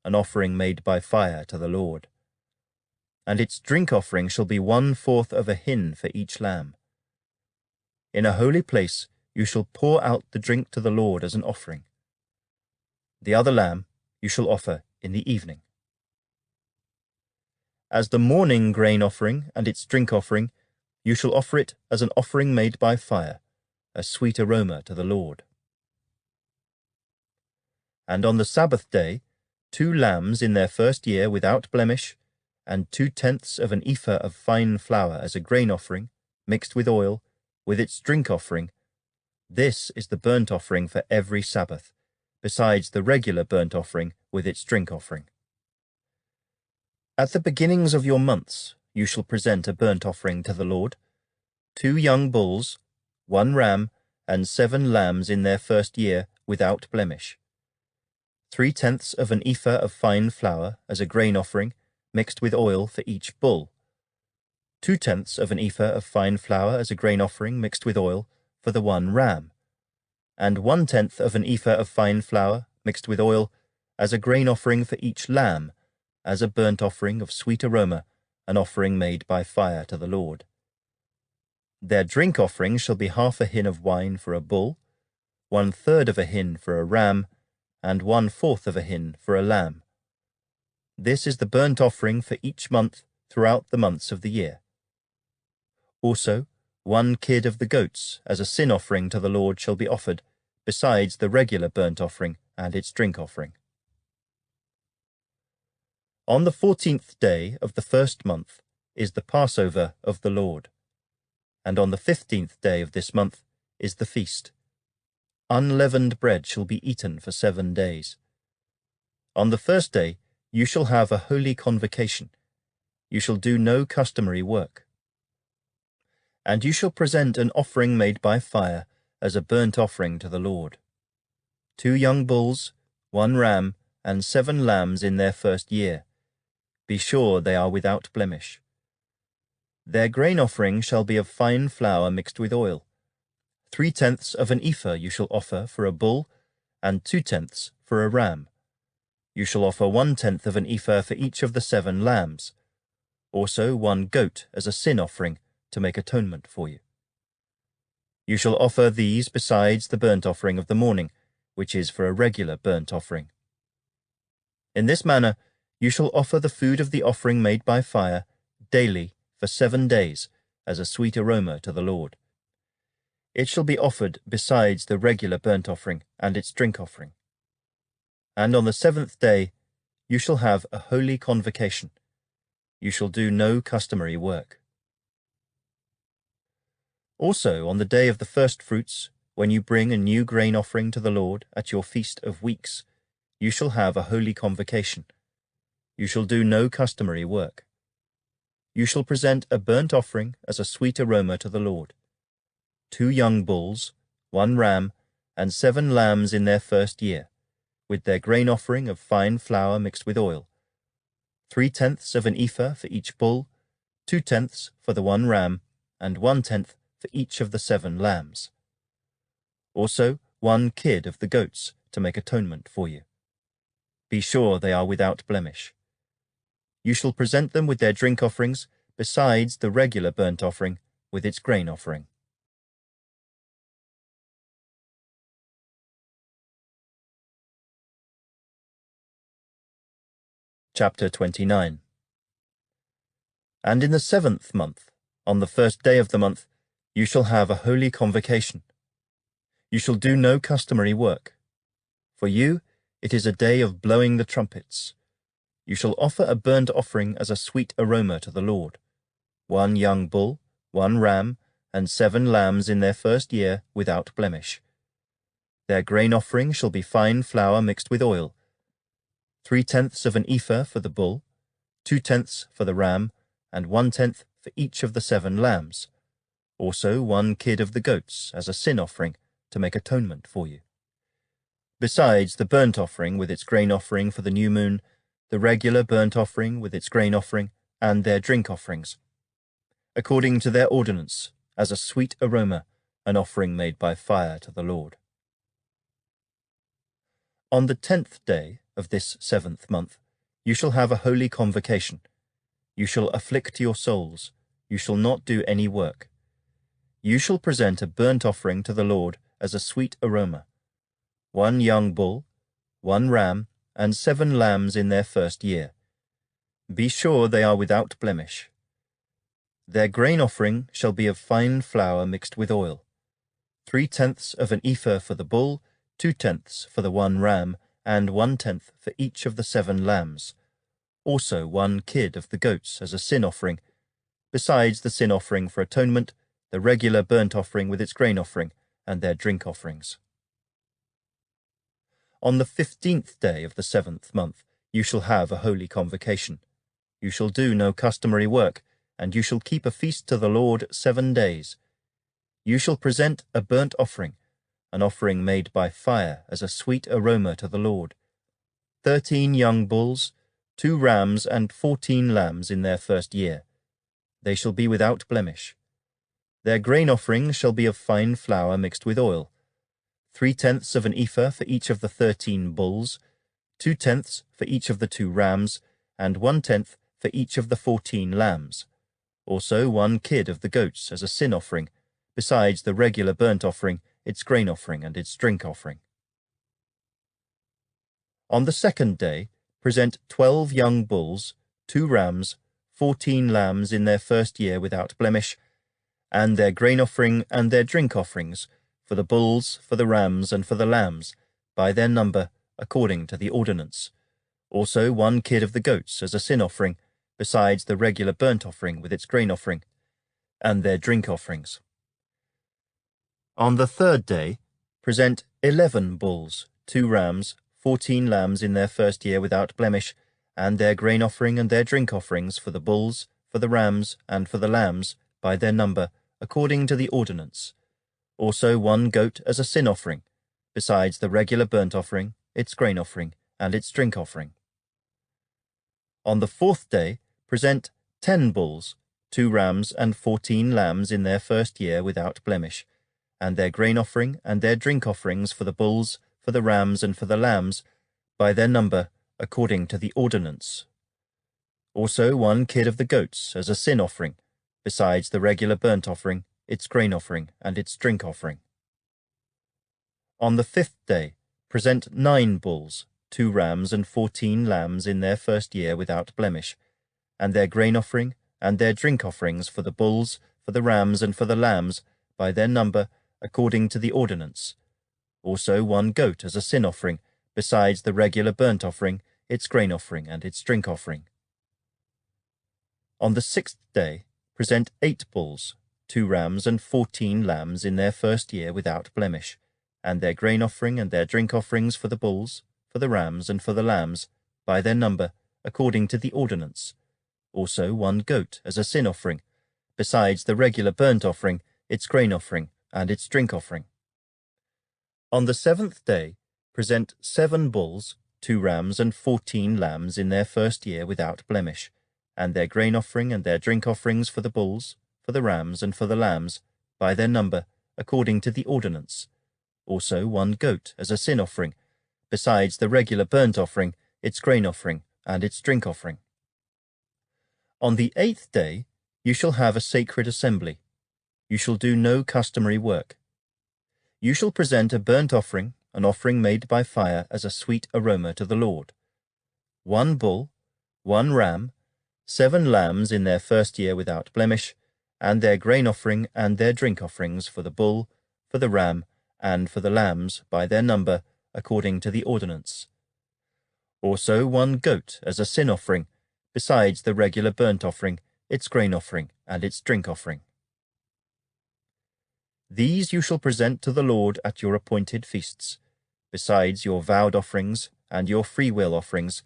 an offering made by fire to the Lord. And its drink offering shall be 1/4 of a hin for each lamb. In a holy place you shall pour out the drink to the Lord as an offering. The other lamb you shall offer in the evening. As the morning grain offering and its drink offering, you shall offer it as an offering made by fire, a sweet aroma to the Lord. And on the Sabbath day, 2 lambs in their first year without blemish, and 2/10 of an ephah of fine flour as a grain offering, mixed with oil, with its drink offering. This is the burnt offering for every Sabbath, besides the regular burnt offering with its drink offering. At the beginnings of your months you shall present a burnt offering to the Lord, 2 young bulls, 1 ram, and 7 lambs in their first year without blemish. 3/10 of an ephah of fine flour as a grain offering, mixed with oil for each bull. 2/10 of an ephah of fine flour as a grain offering mixed with oil for the 1 ram, and 1/10 of an ephah of fine flour mixed with oil as a grain offering for each lamb, as a burnt offering of sweet aroma, an offering made by fire to the Lord. Their drink offering shall be half a hin of wine for a bull, 1/3 of a hin for a ram, and 1/4 of a hin for a lamb. This is the burnt offering for each month throughout the months of the year. Also, 1 kid of the goats as a sin offering to the Lord shall be offered, besides the regular burnt offering and its drink offering. On the 14th day of the first month is the Passover of the Lord, and on the 15th day of this month is the feast. Unleavened bread shall be eaten for 7 days. On the first day you shall have a holy convocation. You shall do no customary work. And you shall present an offering made by fire as a burnt offering to the Lord. 2 young bulls, 1 ram, and 7 lambs in their first year. Be sure they are without blemish. Their grain offering shall be of fine flour mixed with oil. 3/10 of an ephah you shall offer for a bull, and 2/10 for a ram. You shall offer 1/10 of an ephah for each of the 7 lambs. Also 1 goat as a sin offering to make atonement for you. You shall offer these besides the burnt offering of the morning, which is for a regular burnt offering. In this manner you shall offer the food of the offering made by fire daily for 7 days as a sweet aroma to the Lord. It shall be offered besides the regular burnt offering and its drink offering. And on the 7th day you shall have a holy convocation. You shall do no customary work. Also on the day of the first fruits, when you bring a new grain offering to the Lord at your feast of weeks, you shall have a holy convocation. You shall do no customary work. You shall present a burnt offering as a sweet aroma to the Lord. 2 young bulls, 1 ram, and 7 lambs in their first year, with their grain offering of fine flour mixed with oil. 3/10 of an ephah for each bull, 2/10 for the 1 ram, and 1/10 for each of the 7 lambs. Also 1 kid of the goats to make atonement for you. Be sure they are without blemish. You shall present them with their drink offerings, besides the regular burnt offering with its grain offering. Chapter 29. And in the 7th month, on the first day of the month, you shall have a holy convocation. You shall do no customary work. For you it is a day of blowing the trumpets. You shall offer a burnt offering as a sweet aroma to the Lord. 1 young bull, 1 ram, and 7 lambs in their first year without blemish. Their grain offering shall be fine flour mixed with oil. 3/10 of an ephah for the bull, 2/10 for the ram, and 1/10 for each of the 7 lambs. Also 1 kid of the goats as a sin offering to make atonement for you. Besides the burnt offering with its grain offering for the new moon, the regular burnt offering with its grain offering, and their drink offerings, according to their ordinance, as a sweet aroma, an offering made by fire to the Lord. On the 10th day of this 7th month, you shall have a holy convocation. You shall afflict your souls. You shall not do any work. You shall present a burnt offering to the Lord as a sweet aroma. 1 young bull, 1 ram, and 7 lambs in their first year. Be sure they are without blemish. Their grain offering shall be of fine flour mixed with oil. 3/10 of an ephah for the bull, 2/10 for the 1 ram, and 1/10 for each of the 7 lambs. Also 1 kid of the goats as a sin offering, besides the sin offering for atonement, the regular burnt offering with its grain offering, and their drink offerings. On the 15th day of the 7th month you shall have a holy convocation. You shall do no customary work, and you shall keep a feast to the Lord 7 days. You shall present a burnt offering, an offering made by fire as a sweet aroma to the Lord. 13 young bulls, 2 rams, and 14 lambs in their first year. They shall be without blemish. Their grain offering shall be of fine flour mixed with oil, 3/10 of an ephah for each of the 13 bulls, 2/10 for each of the 2 rams, and 1/10 for each of the 14 lambs. Also 1 kid of the goats as a sin offering, besides the regular burnt offering, its grain offering, and its drink offering. On the 2nd day, present 12 young bulls, 2 rams, 14 lambs in their first year without blemish, and their grain offering and their drink offerings, for the bulls, for the rams, and for the lambs, by their number, according to the ordinance. Also 1 kid of the goats as a sin offering, besides the regular burnt offering with its grain offering, and their drink offerings. On the 3rd day, present 11 bulls, 2 rams, 14 lambs in their first year without blemish, and their grain offering and their drink offerings for the bulls, for the rams, and for the lambs, by their number, according to the ordinance. Also 1 goat as a sin offering, besides the regular burnt offering, its grain offering, and its drink offering. On the 4th day, present 10 bulls, 2 rams, and 14 lambs in their first year without blemish, and their grain offering and their drink offerings for the bulls, for the rams, and for the lambs, by their number, according to the ordinance. Also 1 kid of the goats as a sin offering, besides the regular burnt offering, its grain offering, and its drink offering. On the 5th day, present 9 bulls, 2 rams, and 14 lambs in their first year without blemish, and their grain offering and their drink offerings for the bulls, for the rams, and for the lambs, by their number, according to the ordinance. Also 1 goat as a sin offering, besides the regular burnt offering, its grain offering, and its drink offering. On the 6th day, present 8 bulls, 2 rams, and 14 lambs in their first year without blemish, and their grain offering and their drink offerings for the bulls, for the rams, and for the lambs, by their number, according to the ordinance. Also 1 goat as a sin offering, besides the regular burnt offering, its grain offering, and its drink offering. On the 7th day, present 7 bulls, 2 rams, and 14 lambs in their first year without blemish, and their grain offering and their drink offerings for the bulls, for the rams, and for the lambs, by their number, according to the ordinance. Also 1 goat as a sin offering, besides the regular burnt offering, its grain offering, and its drink offering. On the 8th day, you shall have a sacred assembly. You shall do no customary work. You shall present a burnt offering, an offering made by fire as a sweet aroma to the Lord. 1 bull, 1 ram, 7 lambs in their first year without blemish, and their grain offering and their drink offerings for the bull, for the ram, and for the lambs, by their number, according to the ordinance. Also 1 goat as a sin offering, besides the regular burnt offering, its grain offering, and its drink offering. These you shall present to the Lord at your appointed feasts, besides your vowed offerings and your freewill offerings,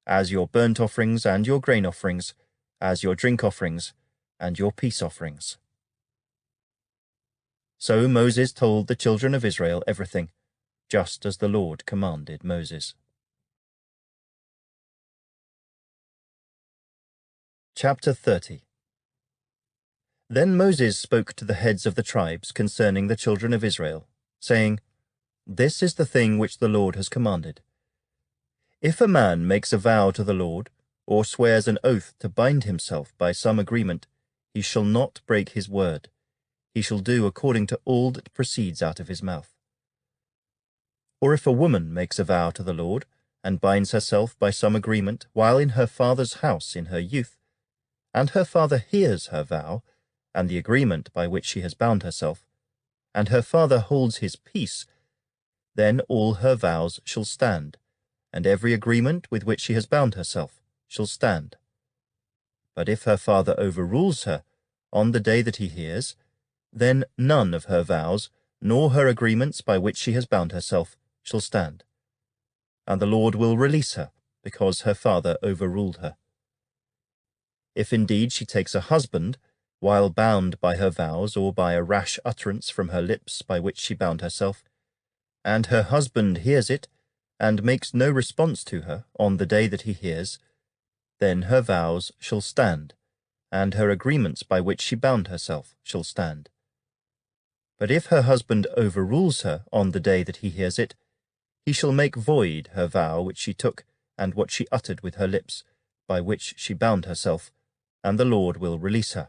as your burnt offerings and your grain offerings, as your drink offerings and your peace offerings. So Moses told the children of Israel everything, just as the Lord commanded Moses. Chapter 30. Then Moses spoke to the heads of the tribes concerning the children of Israel, saying, This is the thing which the Lord has commanded. If a man makes a vow to the Lord, or swears an oath to bind himself by some agreement, he shall not break his word. He shall do according to all that proceeds out of his mouth. Or if a woman makes a vow to the Lord, and binds herself by some agreement while in her father's house in her youth, and her father hears her vow, and the agreement by which she has bound herself, and her father holds his peace, then all her vows shall stand, and every agreement with which she has bound herself shall stand. But if her father overrules her on the day that he hears, then none of her vows, nor her agreements by which she has bound herself, shall stand. And the Lord will release her, because her father overruled her. If indeed she takes a husband, while bound by her vows or by a rash utterance from her lips by which she bound herself, and her husband hears it, and makes no response to her on the day that he hears, then her vows shall stand, and her agreements by which she bound herself shall stand. But if her husband overrules her on the day that he hears it, he shall make void her vow which she took, and what she uttered with her lips, by which she bound herself, and the Lord will release her.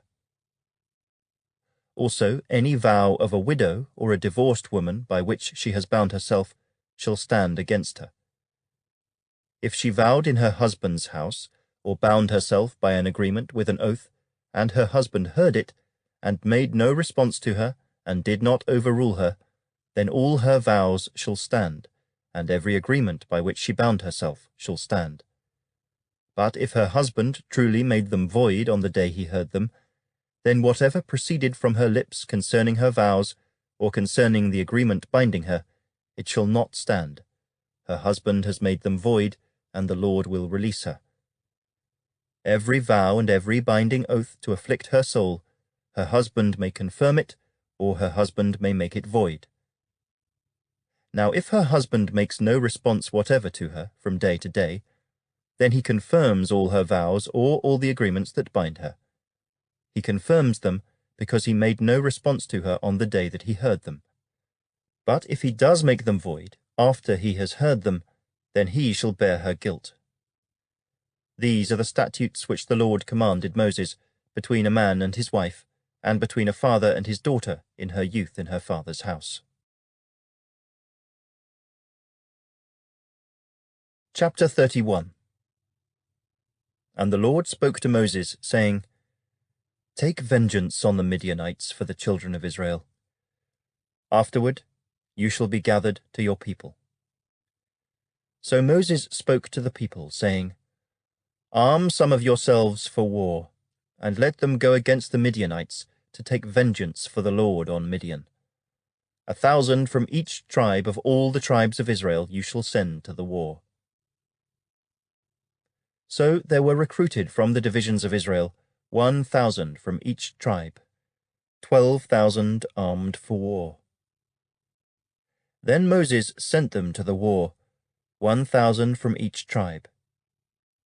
Also, any vow of a widow or a divorced woman by which she has bound herself shall stand against her. If she vowed in her husband's house, or bound herself by an agreement with an oath, and her husband heard it, and made no response to her, and did not overrule her, then all her vows shall stand, and every agreement by which she bound herself shall stand. But if her husband truly made them void on the day he heard them, then whatever proceeded from her lips concerning her vows, or concerning the agreement binding her, it shall not stand. Her husband has made them void, and the Lord will release her. Every vow and every binding oath to afflict her soul, her husband may confirm it, or her husband may make it void. Now if her husband makes no response whatever to her from day to day, then he confirms all her vows or all the agreements that bind her. He confirms them because he made no response to her on the day that he heard them. But if he does make them void after he has heard them, then he shall bear her guilt. These are the statutes which the Lord commanded Moses between a man and his wife, and between a father and his daughter in her youth in her father's house. Chapter 31. And the Lord spoke to Moses, saying, Take vengeance on the Midianites for the children of Israel. Afterward you shall be gathered to your people. So Moses spoke to the people, saying, Arm some of yourselves for war, and let them go against the Midianites to take vengeance for the Lord on Midian. 1,000 from each tribe of all the tribes of Israel you shall send to the war. So there were recruited from the divisions of Israel 1,000 from each tribe, 12,000 armed for war. Then Moses sent them to the war, 1,000 from each tribe.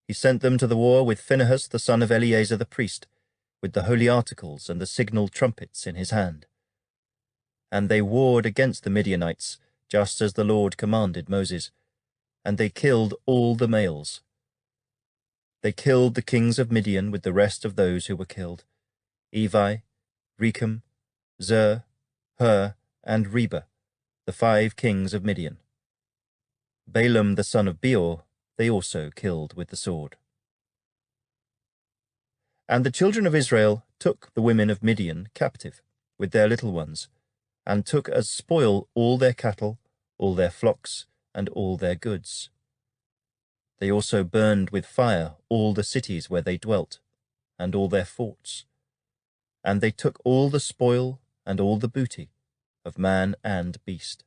He sent them to the war with Phinehas the son of Eleazar the priest, with the holy articles and the signal trumpets in his hand. And they warred against the Midianites, just as the Lord commanded Moses, and they killed all the males. They killed the kings of Midian with the rest of those who were killed, Evi, Rechem, Zur, Hur, and Reba, the 5 kings of Midian. Balaam the son of Beor they also killed with the sword. And the children of Israel took the women of Midian captive, with their little ones, and took as spoil all their cattle, all their flocks, and all their goods. They also burned with fire all the cities where they dwelt, and all their forts. And they took all the spoil and all the booty of man and beast.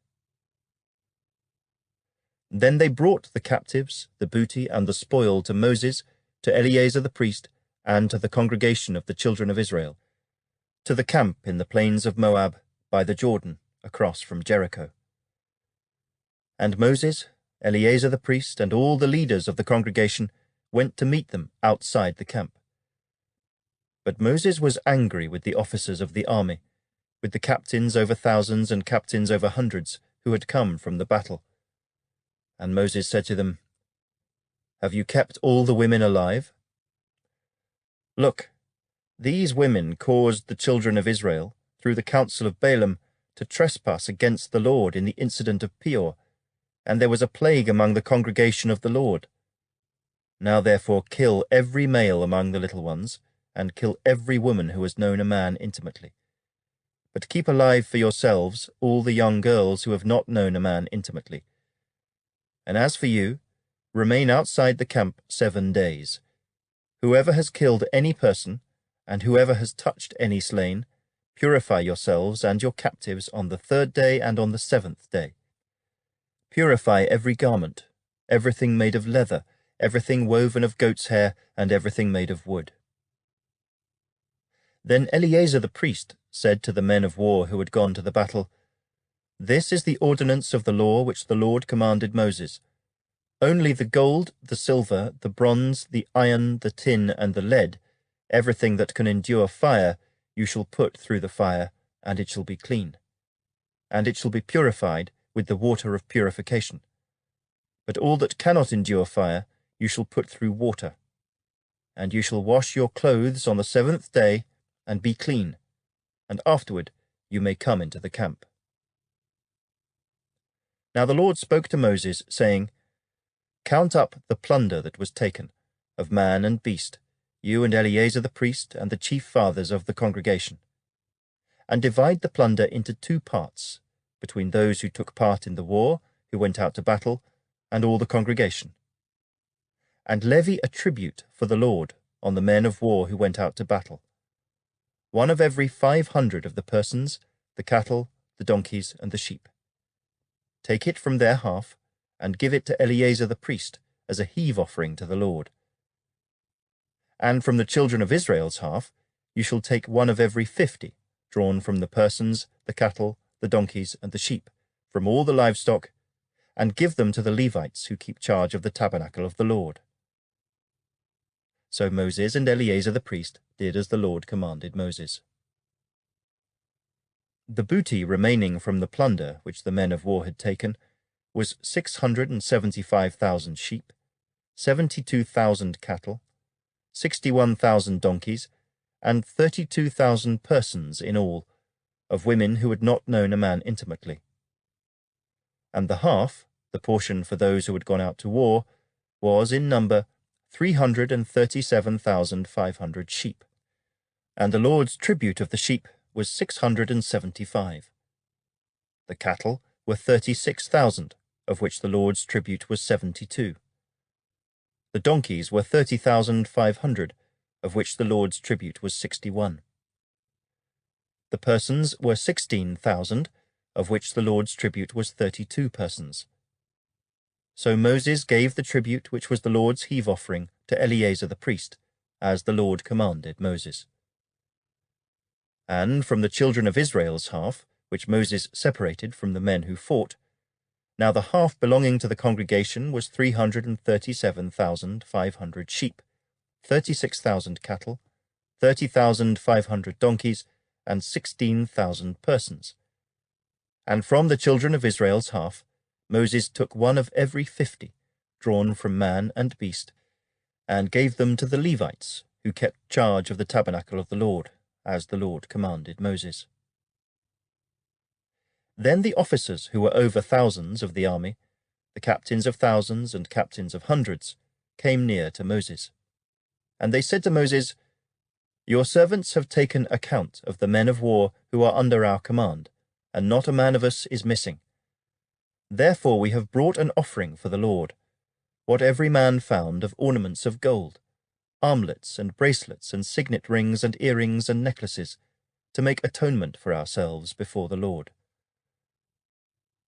Then they brought the captives, the booty, and the spoil to Moses, to Eleazar the priest, and to the congregation of the children of Israel, to the camp in the plains of Moab by the Jordan, across from Jericho. And Moses, Eleazar the priest, and all the leaders of the congregation went to meet them outside the camp. But Moses was angry with the officers of the army, with the captains over thousands and captains over hundreds who had come from the battle. And Moses said to them, Have you kept all the women alive? Look, these women caused the children of Israel, through the counsel of Balaam, to trespass against the Lord in the incident of Peor, and there was a plague among the congregation of the Lord. Now therefore kill every male among the little ones, and kill every woman who has known a man intimately. But keep alive for yourselves all the young girls who have not known a man intimately. And as for you, remain outside the camp 7 days. Whoever has killed any person, and whoever has touched any slain, purify yourselves and your captives on the 3rd day and on the 7th day. Purify every garment, everything made of leather, everything woven of goat's hair, and everything made of wood. Then Eleazar the priest said to the men of war who had gone to the battle, This is the ordinance of the law which the Lord commanded Moses. Only the gold, the silver, the bronze, the iron, the tin, and the lead, everything that can endure fire, you shall put through the fire, and it shall be clean. And it shall be purified with the water of purification. But all that cannot endure fire, you shall put through water. And you shall wash your clothes on the 7th day, and be clean, and afterward you may come into the camp. Now the Lord spoke to Moses, saying, Count up the plunder that was taken, of man and beast, you and Eleazar the priest and the chief fathers of the congregation, and divide the plunder into 2 parts, between those who took part in the war, who went out to battle, and all the congregation. And levy a tribute for the Lord on the men of war who went out to battle, 1 of every 500 of the persons, the cattle, the donkeys, and the sheep. Take it from their half, and give it to Eleazar the priest as a heave offering to the Lord. And from the children of Israel's half, you shall take 1 of every 50, drawn from the persons, the cattle, the donkeys, and the sheep, from all the livestock, and give them to the Levites who keep charge of the tabernacle of the Lord. So Moses and Eleazar the priest did as the Lord commanded Moses. The booty remaining from the plunder which the men of war had taken was 675,000 sheep, 72,000 cattle, 61,000 donkeys, and 32,000 persons in all, of women who had not known a man intimately. And the half, the portion for those who had gone out to war, was in number 337,500 sheep, and the Lord's tribute of the sheep was 675. The cattle were 36,000, of which the Lord's tribute was 72. The donkeys were 30,500, of which the Lord's tribute was 61. The persons were 16,000, of which the Lord's tribute was 32 persons. So Moses gave the tribute which was the Lord's heave offering to Eleazar the priest, as the Lord commanded Moses. And from the children of Israel's half, which Moses separated from the men who fought, now the half belonging to the congregation was 337,500 sheep, 36,000 cattle, 30,500 donkeys, and 16,000 persons. And from the children of Israel's half, Moses took 1 of every 50, drawn from man and beast, and gave them to the Levites, who kept charge of the tabernacle of the Lord, as the Lord commanded Moses. Then the officers who were over thousands of the army, the captains of thousands and captains of hundreds, came near to Moses. And they said to Moses, Your servants have taken account of the men of war who are under our command, and not a man of us is missing. Therefore we have brought an offering for the Lord, what every man found of ornaments of gold, armlets and bracelets and signet rings and earrings and necklaces, to make atonement for ourselves before the Lord.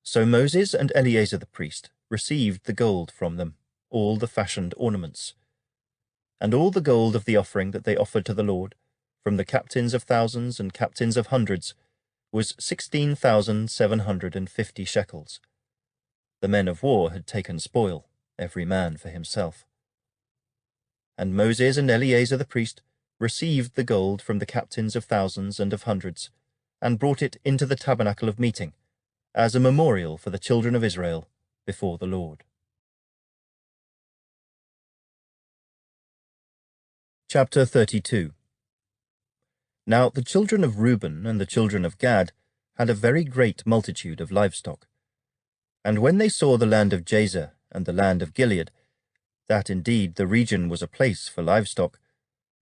So Moses and Eleazar the priest received the gold from them, all the fashioned ornaments, and all the gold of the offering that they offered to the Lord, from the captains of thousands and captains of hundreds, was 16,750 shekels. The men of war had taken spoil, every man for himself. And Moses and Eleazar the priest received the gold from the captains of thousands and of hundreds, and brought it into the tabernacle of meeting, as a memorial for the children of Israel before the Lord. Chapter 32. Now the children of Reuben and the children of Gad had a very great multitude of livestock. And when they saw the land of Jazer and the land of Gilead, that indeed the region was a place for livestock,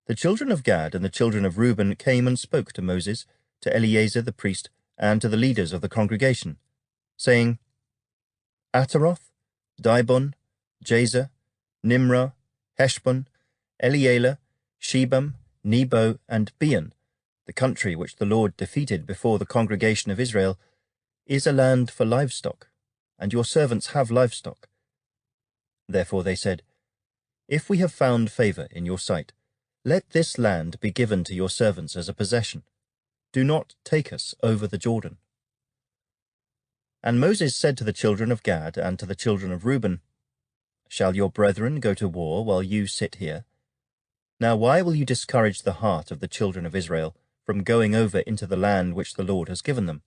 the children of Gad and the children of Reuben came and spoke to Moses to Eleazar the priest and to the leaders of the congregation, saying, Ataroth, Dibon, Jazer, Nimrah, Heshbon, Elealeh, Shebam, Nebo, and Beon, the country which the Lord defeated before the congregation of Israel, is a land for livestock, and your servants have livestock. Therefore they said, If we have found favor in your sight, let this land be given to your servants as a possession. Do not take us over the Jordan. And Moses said to the children of Gad and to the children of Reuben, Shall your brethren go to war while you sit here? Now why will you discourage the heart of the children of Israel from going over into the land which the Lord has given them?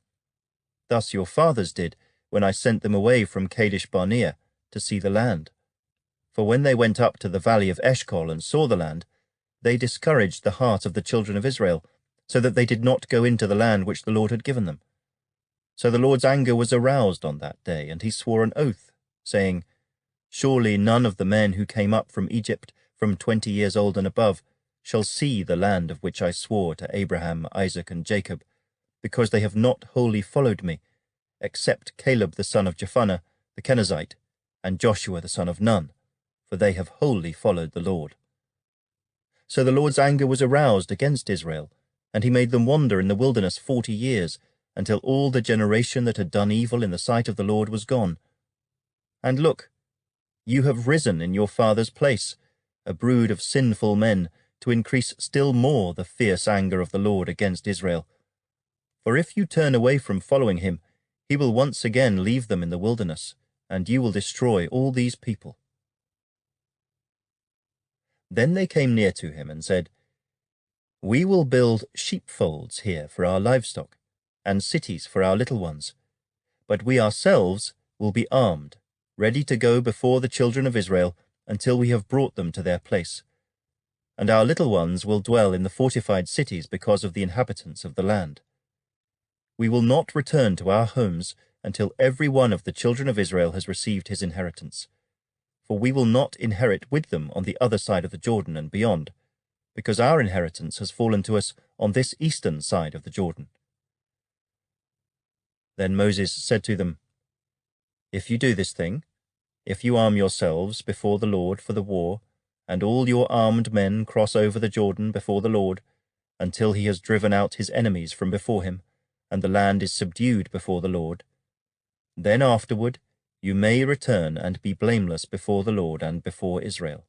Thus your fathers did when I sent them away from Kadesh Barnea to see the land. For when they went up to the valley of Eshcol and saw the land, they discouraged the heart of the children of Israel, so that they did not go into the land which the Lord had given them. So the Lord's anger was aroused on that day, and he swore an oath, saying, Surely none of the men who came up from Egypt from 20 years old and above shall see the land of which I swore to Abraham, Isaac, and Jacob, because they have not wholly followed me, except Caleb the son of Jephunneh the Kenizzite, and Joshua the son of Nun, for they have wholly followed the Lord. So the Lord's anger was aroused against Israel, and he made them wander in the wilderness 40 years, until all the generation that had done evil in the sight of the Lord was gone. And look, you have risen in your father's place, a brood of sinful men, to increase still more the fierce anger of the Lord against Israel. For if you turn away from following him, he will once again leave them in the wilderness, and you will destroy all these people. Then they came near to him and said, We will build sheepfolds here for our livestock, and cities for our little ones, but we ourselves will be armed, ready to go before the children of Israel until we have brought them to their place. And our little ones will dwell in the fortified cities because of the inhabitants of the land. We will not return to our homes until every one of the children of Israel has received his inheritance, for we will not inherit with them on the other side of the Jordan and beyond, because our inheritance has fallen to us on this eastern side of the Jordan. Then Moses said to them, If you do this thing, if you arm yourselves before the Lord for the war, and all your armed men cross over the Jordan before the Lord, until he has driven out his enemies from before him, and the land is subdued before the Lord, then afterward you may return and be blameless before the Lord and before Israel.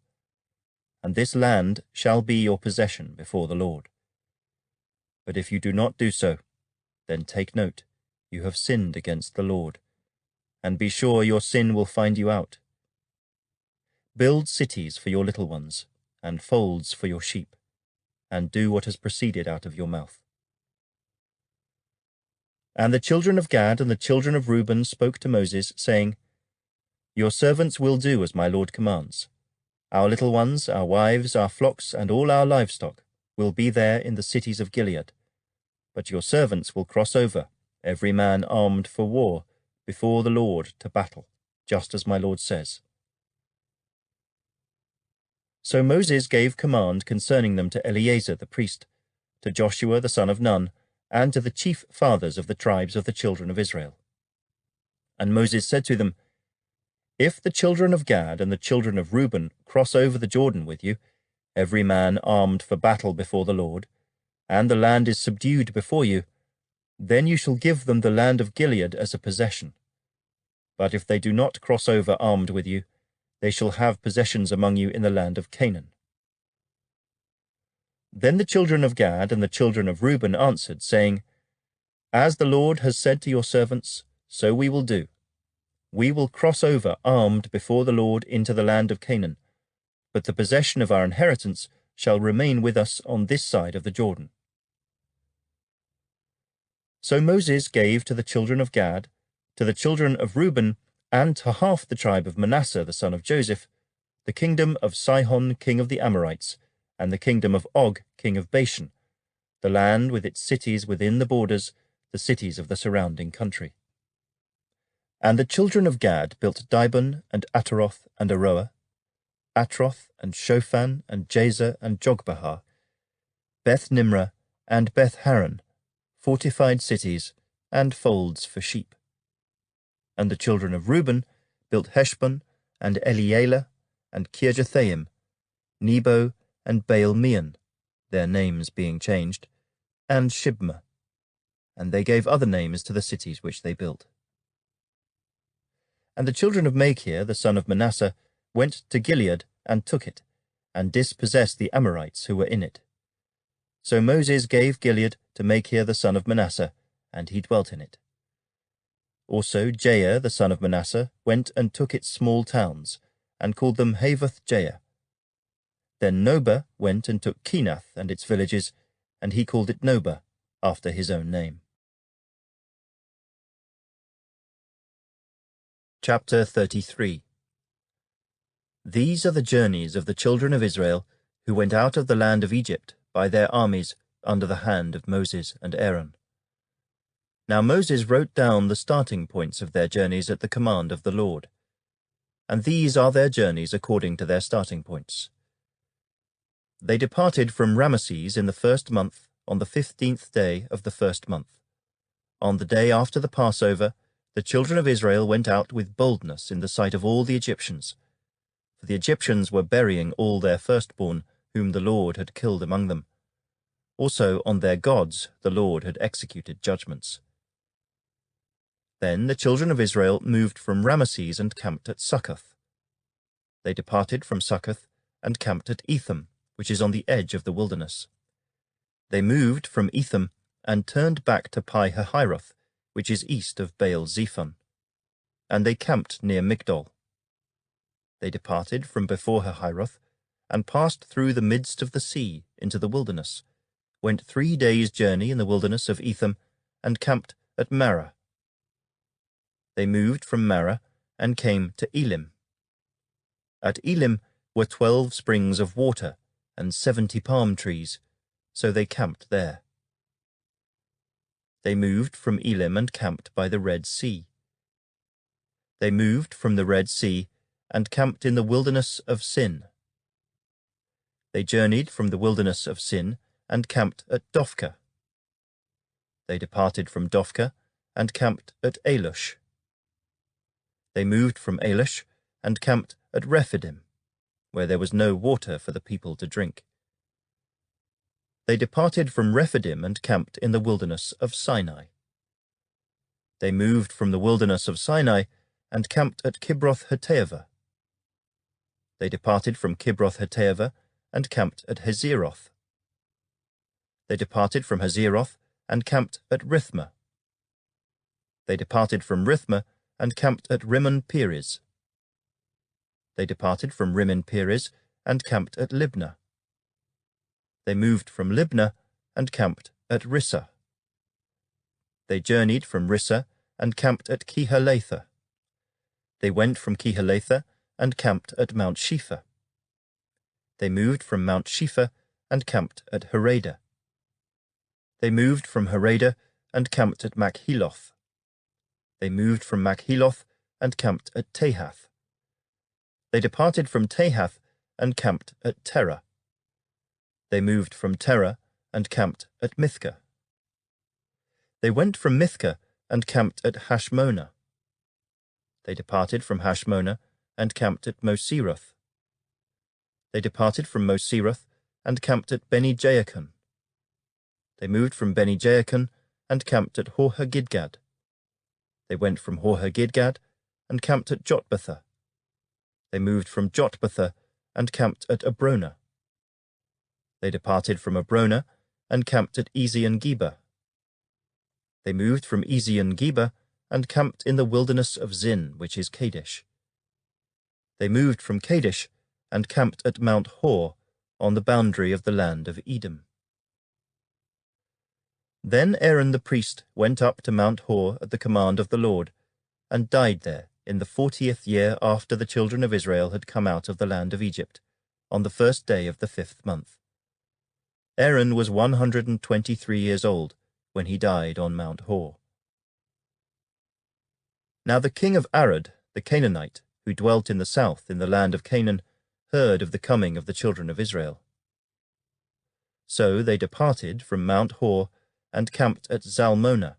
And this land shall be your possession before the Lord. But if you do not do so, then take note, you have sinned against the Lord, and be sure your sin will find you out. Build cities for your little ones, and folds for your sheep, and do what has proceeded out of your mouth. And the children of Gad and the children of Reuben spoke to Moses, saying, Your servants will do as my Lord commands. Our little ones, our wives, our flocks, and all our livestock will be there in the cities of Gilead. But your servants will cross over, every man armed for war, before the Lord to battle, just as my Lord says. So Moses gave command concerning them to Eleazar the priest, to Joshua the son of Nun, and to the chief fathers of the tribes of the children of Israel. And Moses said to them, If the children of Gad and the children of Reuben cross over the Jordan with you, every man armed for battle before the Lord, and the land is subdued before you, then you shall give them the land of Gilead as a possession. But if they do not cross over armed with you, they shall have possessions among you in the land of Canaan. Then the children of Gad and the children of Reuben answered, saying, As the Lord has said to your servants, so we will do. We will cross over armed before the Lord into the land of Canaan, but the possession of our inheritance shall remain with us on this side of the Jordan. So Moses gave to the children of Gad, to the children of Reuben, and to half the tribe of Manasseh the son of Joseph, the kingdom of Sihon king of the Amorites, and the kingdom of Og king of Bashan, the land with its cities within the borders, the cities of the surrounding country. And the children of Gad built Dibon and Ataroth and Aroer, Atroth and Shophan and Jazer and Jogbehar, Beth Nimrah and Beth Haran, fortified cities, and folds for sheep. And the children of Reuben built Heshbon, and Elealeh, and Kirjathaim, Nebo, and Baal-meon, their names being changed, and Shibmah, and they gave other names to the cities which they built. And the children of Machir, the son of Manasseh, went to Gilead and took it, and dispossessed the Amorites who were in it. So Moses gave Gilead to Machir the son of Manasseh, and he dwelt in it. Also Jair the son of Manasseh went and took its small towns, and called them Havoth-Jair. Then Nobah went and took Kenath and its villages, and he called it Nobah, after his own name. Chapter 33. These are the journeys of the children of Israel who went out of the land of Egypt by their armies under the hand of Moses and Aaron. Now Moses wrote down the starting points of their journeys at the command of the Lord. And these are their journeys according to their starting points. They departed from Ramesses in the 1st month on the 15th day of the 1st month. On the day after the Passover, the children of Israel went out with boldness in the sight of all the Egyptians, for the Egyptians were burying all their firstborn, whom the Lord had killed among them. Also on their gods the Lord had executed judgments. Then the children of Israel moved from Ramesses and camped at Succoth. They departed from Succoth and camped at Etham, which is on the edge of the wilderness. They moved from Etham and turned back to Pi-hahiroth, which is east of Baal-zephon, and they camped near Migdol. They departed from before Hahiroth and passed through the midst of the sea into the wilderness, went 3 days' journey in the wilderness of Etham, and camped at Marah. They moved from Marah and came to Elim. At Elim were 12 springs of water and 70 palm trees, so they camped there. They moved from Elim and camped by the Red Sea. They moved from the Red Sea and camped in the wilderness of Sin. They journeyed from the wilderness of Sin and camped at Dophkah. They departed from Dophkah and camped at Alush. They moved from Alush and camped at Rephidim, where there was no water for the people to drink. They departed from Rephidim and camped in the wilderness of Sinai. They moved from the wilderness of Sinai and camped at Kibroth-Hattaavah. They departed from Kibroth-Hattaavah and camped at Hazeroth. They departed from Hazeroth and camped at Rithmah. They departed from Rithmah and camped at Rimmon-Perez. They departed from Rimmon-Perez and camped at Libnah. They moved from Libnah and camped at Rissah. They journeyed from Rissah and camped at Kehelatha. They went from Kehelatha and camped at Mount Shepha. They moved from Mount Shepha and camped at Harada. They moved from Harada and camped at Makheloth. They moved from Makheloth and camped at Tahath. They departed from Tahath and camped at Terah. They moved from Terah and camped at Mithkah. They went from Mithkah and camped at Hashmonah. They departed from Hashmonah and camped at Moseroth. They departed from Moseroth and camped at Beni-Jaakon. They moved from Beni-Jaakon and camped at Hor-Haggidgad. They went from Hor-Haggidgad and camped at Jotbathah. They moved from Jotbathah and camped at Abrona. They departed from Abrona and camped at Ezion-Geber. They moved from Ezion-Geber and camped in the wilderness of Zin, which is Kadesh. They moved from Kadesh and camped at Mount Hor, on the boundary of the land of Edom. Then Aaron the priest went up to Mount Hor at the command of the Lord, and died there in the 40th year after the children of Israel had come out of the land of Egypt, on the 1st day of the 5th month. Aaron was 123 years old when he died on Mount Hor. Now the king of Arad, the Canaanite, who dwelt in the south in the land of Canaan, heard of the coming of the children of Israel. So they departed from Mount Hor and camped at Zalmonah.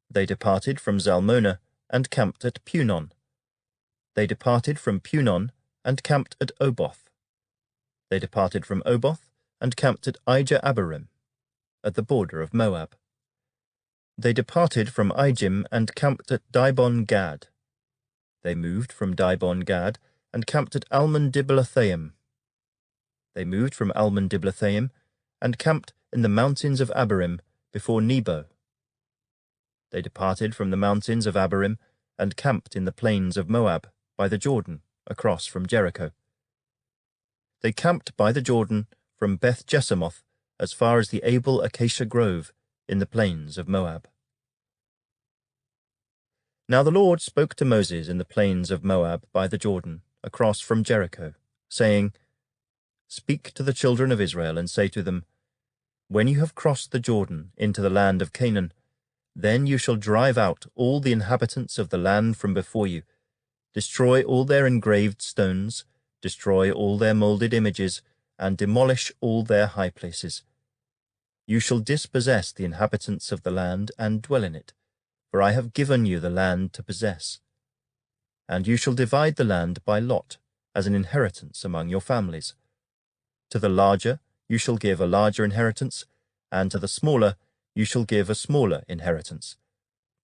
They departed from Zalmonah and camped at Punon. They departed from Punon and camped at Oboth. They departed from Oboth and camped at Ijah-Abarim, at the border of Moab. They departed from Ijim and camped at Dibon-Gad. They moved from Dibon-Gad and camped at Almon-Diblathaim. They moved from Almon-Diblathaim and camped in the mountains of Abarim before Nebo. They departed from the mountains of Abarim and camped in the plains of Moab by the Jordan, across from Jericho. They camped by the Jordan from Beth-Jesimoth as far as the Abel Acacia Grove in the plains of Moab. Now the Lord spoke to Moses in the plains of Moab by the Jordan, across from Jericho, saying, Speak to the children of Israel and say to them, When you have crossed the Jordan into the land of Canaan, then you shall drive out all the inhabitants of the land from before you, destroy all their engraved stones, destroy all their moulded images, and demolish all their high places. You shall dispossess the inhabitants of the land and dwell in it, for I have given you the land to possess. And you shall divide the land by lot, as an inheritance among your families. To the larger you shall give a larger inheritance, and to the smaller you shall give a smaller inheritance.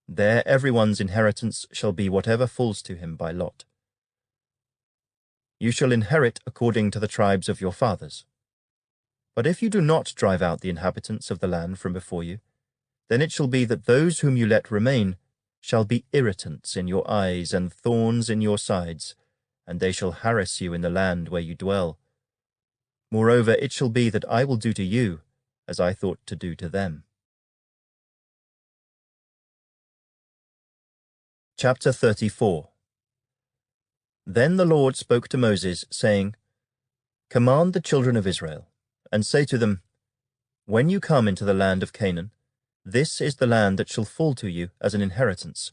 There everyone's inheritance shall be whatever falls to him by lot. You shall inherit according to the tribes of your fathers. But if you do not drive out the inhabitants of the land from before you, then it shall be that those whom you let remain shall be irritants in your eyes and thorns in your sides, and they shall harass you in the land where you dwell. Moreover, it shall be that I will do to you as I thought to do to them. Chapter 34. Then the Lord spoke to Moses, saying, Command the children of Israel, and say to them, When you come into the land of Canaan, this is the land that shall fall to you as an inheritance,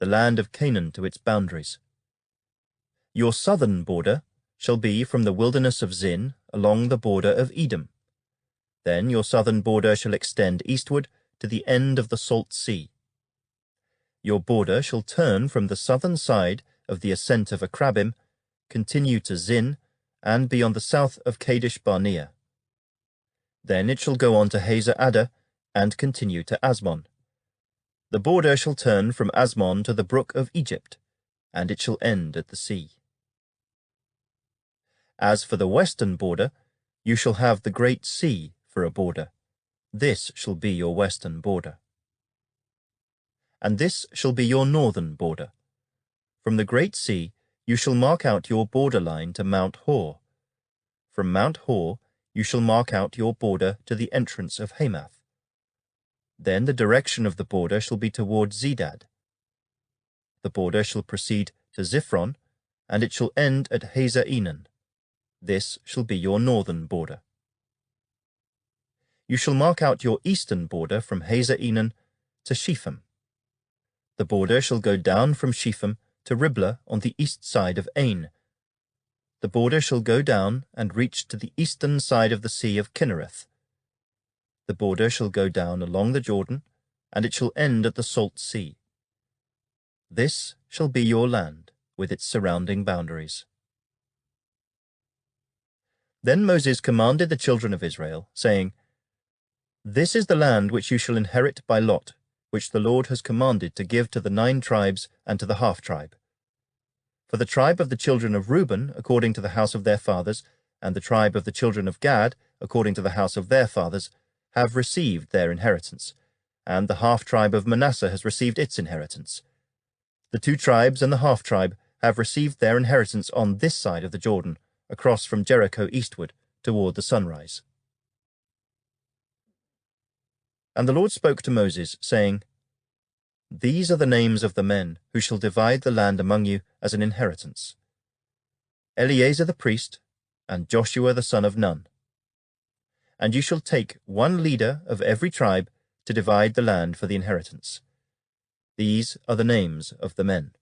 the land of Canaan to its boundaries. Your southern border shall be from the wilderness of Zin along the border of Edom. Then your southern border shall extend eastward to the end of the Salt Sea. Your border shall turn from the southern side of the ascent of Akrabim, continue to Zin, and be on the south of Kadesh Barnea. Then it shall go on to Hazer Adda, and continue to Asmon. The border shall turn from Asmon to the brook of Egypt, and it shall end at the sea. As for the western border, you shall have the great sea for a border. This shall be your western border. And this shall be your northern border. From the great sea you shall mark out your border line to Mount Hor. From Mount Hor you shall mark out your border to the entrance of Hamath. Then the direction of the border shall be toward Zedad. The border shall proceed to Ziphron, and it shall end at Hazer Enan. This shall be your northern border. You shall mark out your eastern border from Hazer Enan to Shepham. The border shall go down from Shepham to Riblah on the east side of Ain. The border shall go down and reach to the eastern side of the Sea of Kinnereth. The border shall go down along the Jordan, and it shall end at the Salt Sea. This shall be your land, with its surrounding boundaries. Then Moses commanded the children of Israel, saying, This is the land which you shall inherit by lot, which the Lord has commanded to give to the 9 tribes and to the half-tribe. For the tribe of the children of Reuben, according to the house of their fathers, and the tribe of the children of Gad, according to the house of their fathers, have received their inheritance, and the half-tribe of Manasseh has received its inheritance. The 2 tribes and the half-tribe have received their inheritance on this side of the Jordan, across from Jericho eastward, toward the sunrise. And the Lord spoke to Moses, saying, These are the names of the men who shall divide the land among you as an inheritance: Eleazar the priest, and Joshua the son of Nun. And you shall take 1 leader of every tribe to divide the land for the inheritance. These are the names of the men.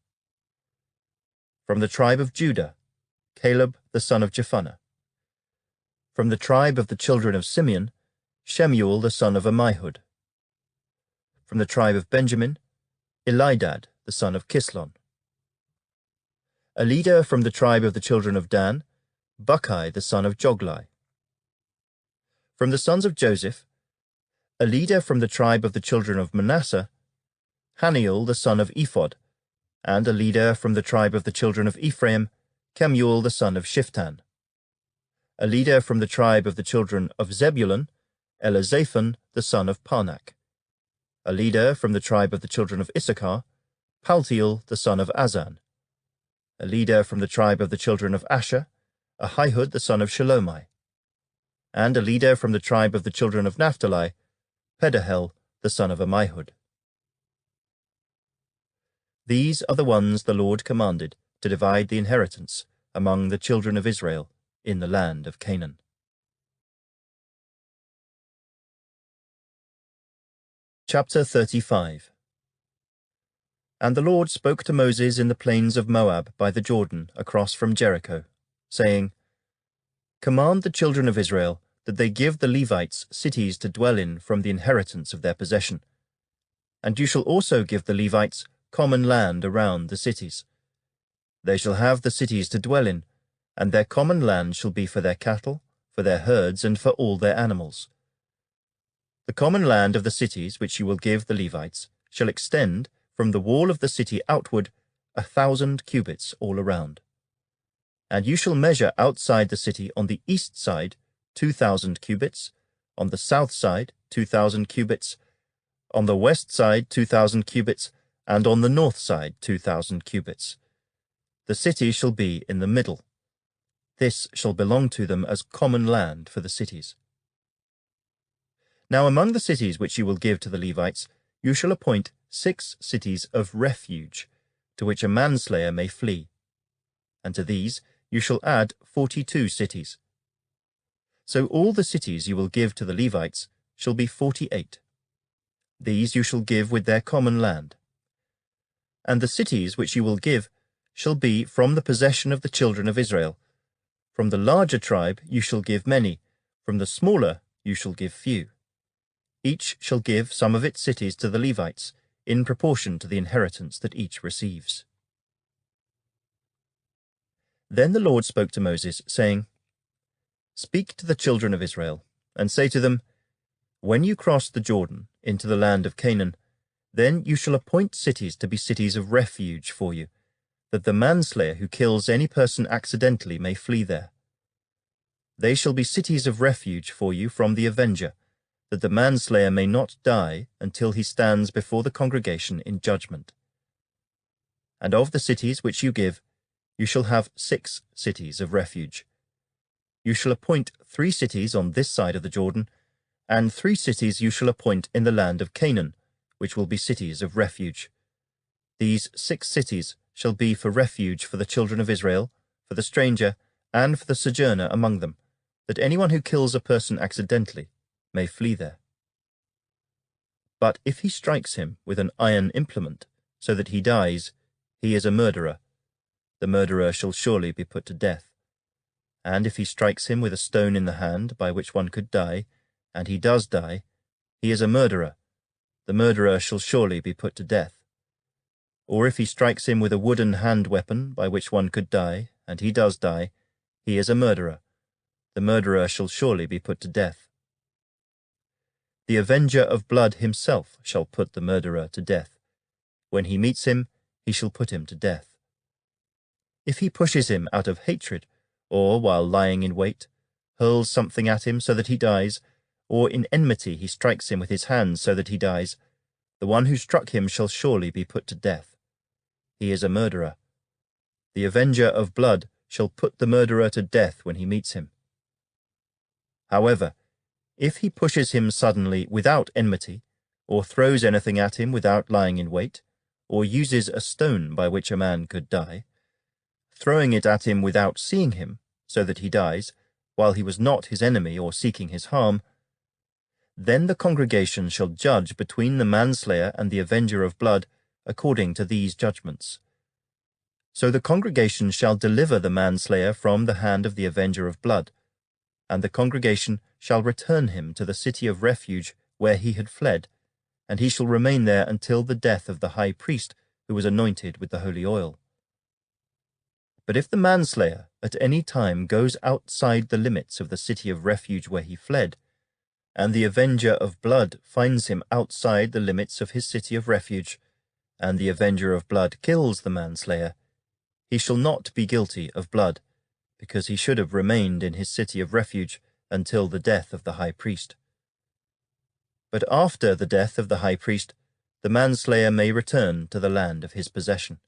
From the tribe of Judah, Caleb the son of Jephunneh. From the tribe of the children of Simeon, Shemuel the son of Ammihud. From the tribe of Benjamin, Elidad the son of Kislon. A leader from the tribe of the children of Dan, Buckai the son of Joglai. From the sons of Joseph, a leader from the tribe of the children of Manasseh, Haniel the son of Ephod, and a leader from the tribe of the children of Ephraim, Kemuel the son of Shiftan. A leader from the tribe of the children of Zebulun, Elizaphan the son of Parnak. A leader from the tribe of the children of Issachar, Paltiel the son of Azan. A leader from the tribe of the children of Asher, Ahihud the son of Shalomai. And a leader from the tribe of the children of Naphtali, Pedahel the son of Ammihud. These are the ones the Lord commanded to divide the inheritance among the children of Israel in the land of Canaan. Chapter 35. And the Lord spoke to Moses in the plains of Moab by the Jordan across from Jericho, saying, Command the children of Israel that they give the Levites cities to dwell in from the inheritance of their possession. And you shall also give the Levites common land around the cities. They shall have the cities to dwell in, and their common land shall be for their cattle, for their herds, and for all their animals. The common land of the cities which you will give the Levites shall extend from the wall of the city outward 1,000 cubits all around. And you shall measure outside the city on the east side 2,000 cubits, on the south side 2,000 cubits, on the west side 2,000 cubits, and on the north side 2,000 cubits. The city shall be in the middle. This shall belong to them as common land for the cities. Now among the cities which you will give to the Levites, you shall appoint 6 cities of refuge, to which a manslayer may flee. And to these you shall add 42 cities. So all the cities you will give to the Levites shall be 48. These you shall give with their common land. And the cities which you will give shall be from the possession of the children of Israel. From the larger tribe you shall give many, from the smaller you shall give few. Each shall give some of its cities to the Levites, in proportion to the inheritance that each receives. Then the Lord spoke to Moses, saying, Speak to the children of Israel, and say to them, When you cross the Jordan into the land of Canaan, then you shall appoint cities to be cities of refuge for you, that the manslayer who kills any person accidentally may flee there. They shall be cities of refuge for you from the avenger, that the manslayer may not die until he stands before the congregation in judgment. And of the cities which you give, you shall have 6 cities of refuge. You shall appoint 3 cities on this side of the Jordan, and 3 cities you shall appoint in the land of Canaan, which will be cities of refuge. These 6 cities shall be for refuge for the children of Israel, for the stranger, and for the sojourner among them, that anyone who kills a person accidentally may flee there. But if he strikes him with an iron implement, so that he dies, he is a murderer. The murderer shall surely be put to death. And if he strikes him with a stone in the hand, by which one could die, and he does die, he is a murderer. The murderer shall surely be put to death. Or if he strikes him with a wooden hand weapon, by which one could die, and he does die, he is a murderer. The murderer shall surely be put to death. The avenger of blood himself shall put the murderer to death. When he meets him, he shall put him to death. If he pushes him out of hatred, or while lying in wait, hurls something at him so that he dies, or in enmity he strikes him with his hand so that he dies, the one who struck him shall surely be put to death. He is a murderer. The avenger of blood shall put the murderer to death when he meets him. However, if he pushes him suddenly without enmity, or throws anything at him without lying in wait, or uses a stone by which a man could die, throwing it at him without seeing him, so that he dies, while he was not his enemy or seeking his harm, then the congregation shall judge between the manslayer and the avenger of blood according to these judgments. So the congregation shall deliver the manslayer from the hand of the avenger of blood, and the congregation shall return him to the city of refuge where he had fled, and he shall remain there until the death of the high priest who was anointed with the holy oil. But if the manslayer at any time goes outside the limits of the city of refuge where he fled, and the avenger of blood finds him outside the limits of his city of refuge, and the avenger of blood kills the manslayer, he shall not be guilty of blood, because he should have remained in his city of refuge until the death of the high priest. But after the death of the high priest, the manslayer may return to the land of his possession.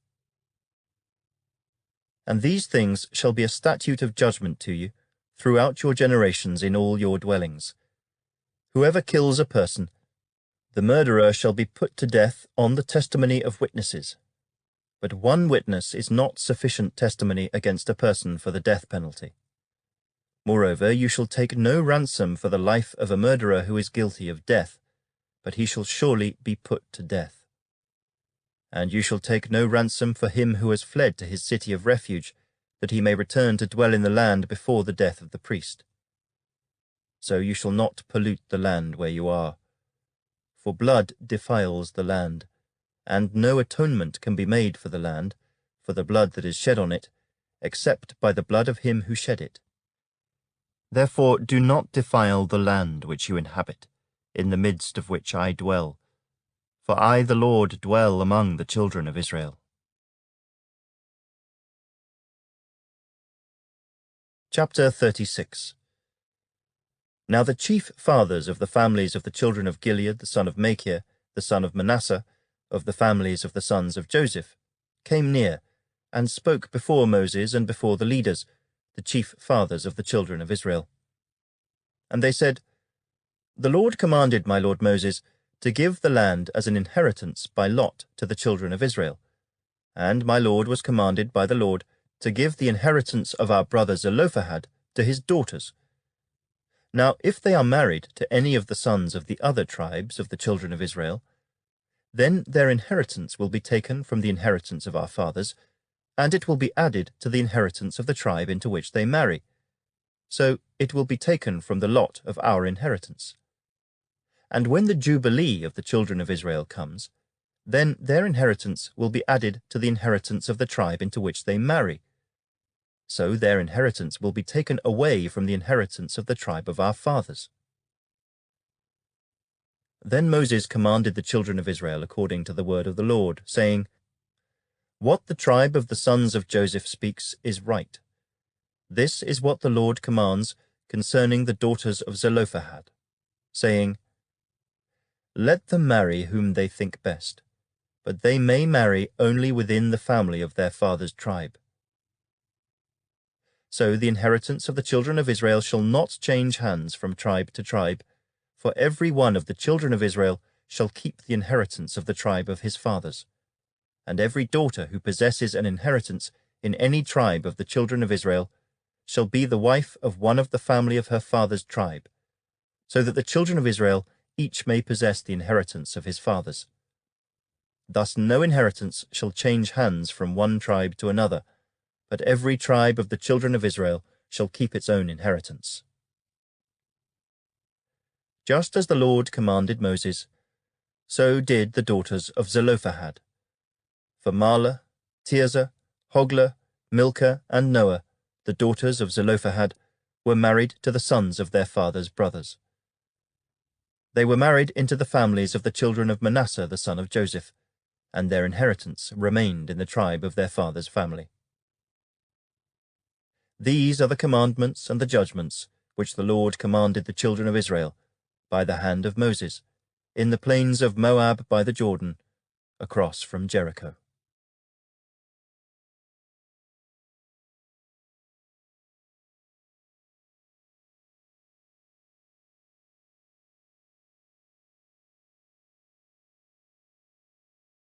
And these things shall be a statute of judgment to you throughout your generations in all your dwellings. Whoever kills a person, the murderer shall be put to death on the testimony of witnesses. But one witness is not sufficient testimony against a person for the death penalty. Moreover, you shall take no ransom for the life of a murderer who is guilty of death, but he shall surely be put to death. And you shall take no ransom for him who has fled to his city of refuge, that he may return to dwell in the land before the death of the priest. So you shall not pollute the land where you are. For blood defiles the land, and no atonement can be made for the land, for the blood that is shed on it, except by the blood of him who shed it. Therefore do not defile the land which you inhabit, in the midst of which I dwell. For I, the Lord, dwell among the children of Israel. Chapter 36. Now the chief fathers of the families of the children of Gilead, the son of Machir, the son of Manasseh, of the families of the sons of Joseph, came near, and spoke before Moses and before the leaders, the chief fathers of the children of Israel. And they said, The Lord commanded my lord Moses to give the land as an inheritance by lot to the children of Israel. And my lord was commanded by the Lord to give the inheritance of our brother Zelophehad to his daughters. Now if they are married to any of the sons of the other tribes of the children of Israel, then their inheritance will be taken from the inheritance of our fathers, and it will be added to the inheritance of the tribe into which they marry. So it will be taken from the lot of our inheritance. And when the Jubilee of the children of Israel comes, then their inheritance will be added to the inheritance of the tribe into which they marry. So their inheritance will be taken away from the inheritance of the tribe of our fathers. Then Moses commanded the children of Israel according to the word of the Lord, saying, What the tribe of the sons of Joseph speaks is right. This is what the Lord commands concerning the daughters of Zelophehad, saying, Let them marry whom they think best, but they may marry only within the family of their father's tribe. So the inheritance of the children of Israel shall not change hands from tribe to tribe, for every one of the children of Israel shall keep the inheritance of the tribe of his fathers. And every daughter who possesses an inheritance in any tribe of the children of Israel shall be the wife of one of the family of her father's tribe, so that the children of Israel each may possess the inheritance of his fathers. Thus no inheritance shall change hands from one tribe to another, but every tribe of the children of Israel shall keep its own inheritance. Just as the Lord commanded Moses, so did the daughters of Zelophehad. For Mahlah, Tirzah, Hoglah, Milcah, and Noah, the daughters of Zelophehad, were married to the sons of their father's brothers. They were married into the families of the children of Manasseh the son of Joseph, and their inheritance remained in the tribe of their father's family. These are the commandments and the judgments which the Lord commanded the children of Israel by the hand of Moses, in the plains of Moab by the Jordan, across from Jericho.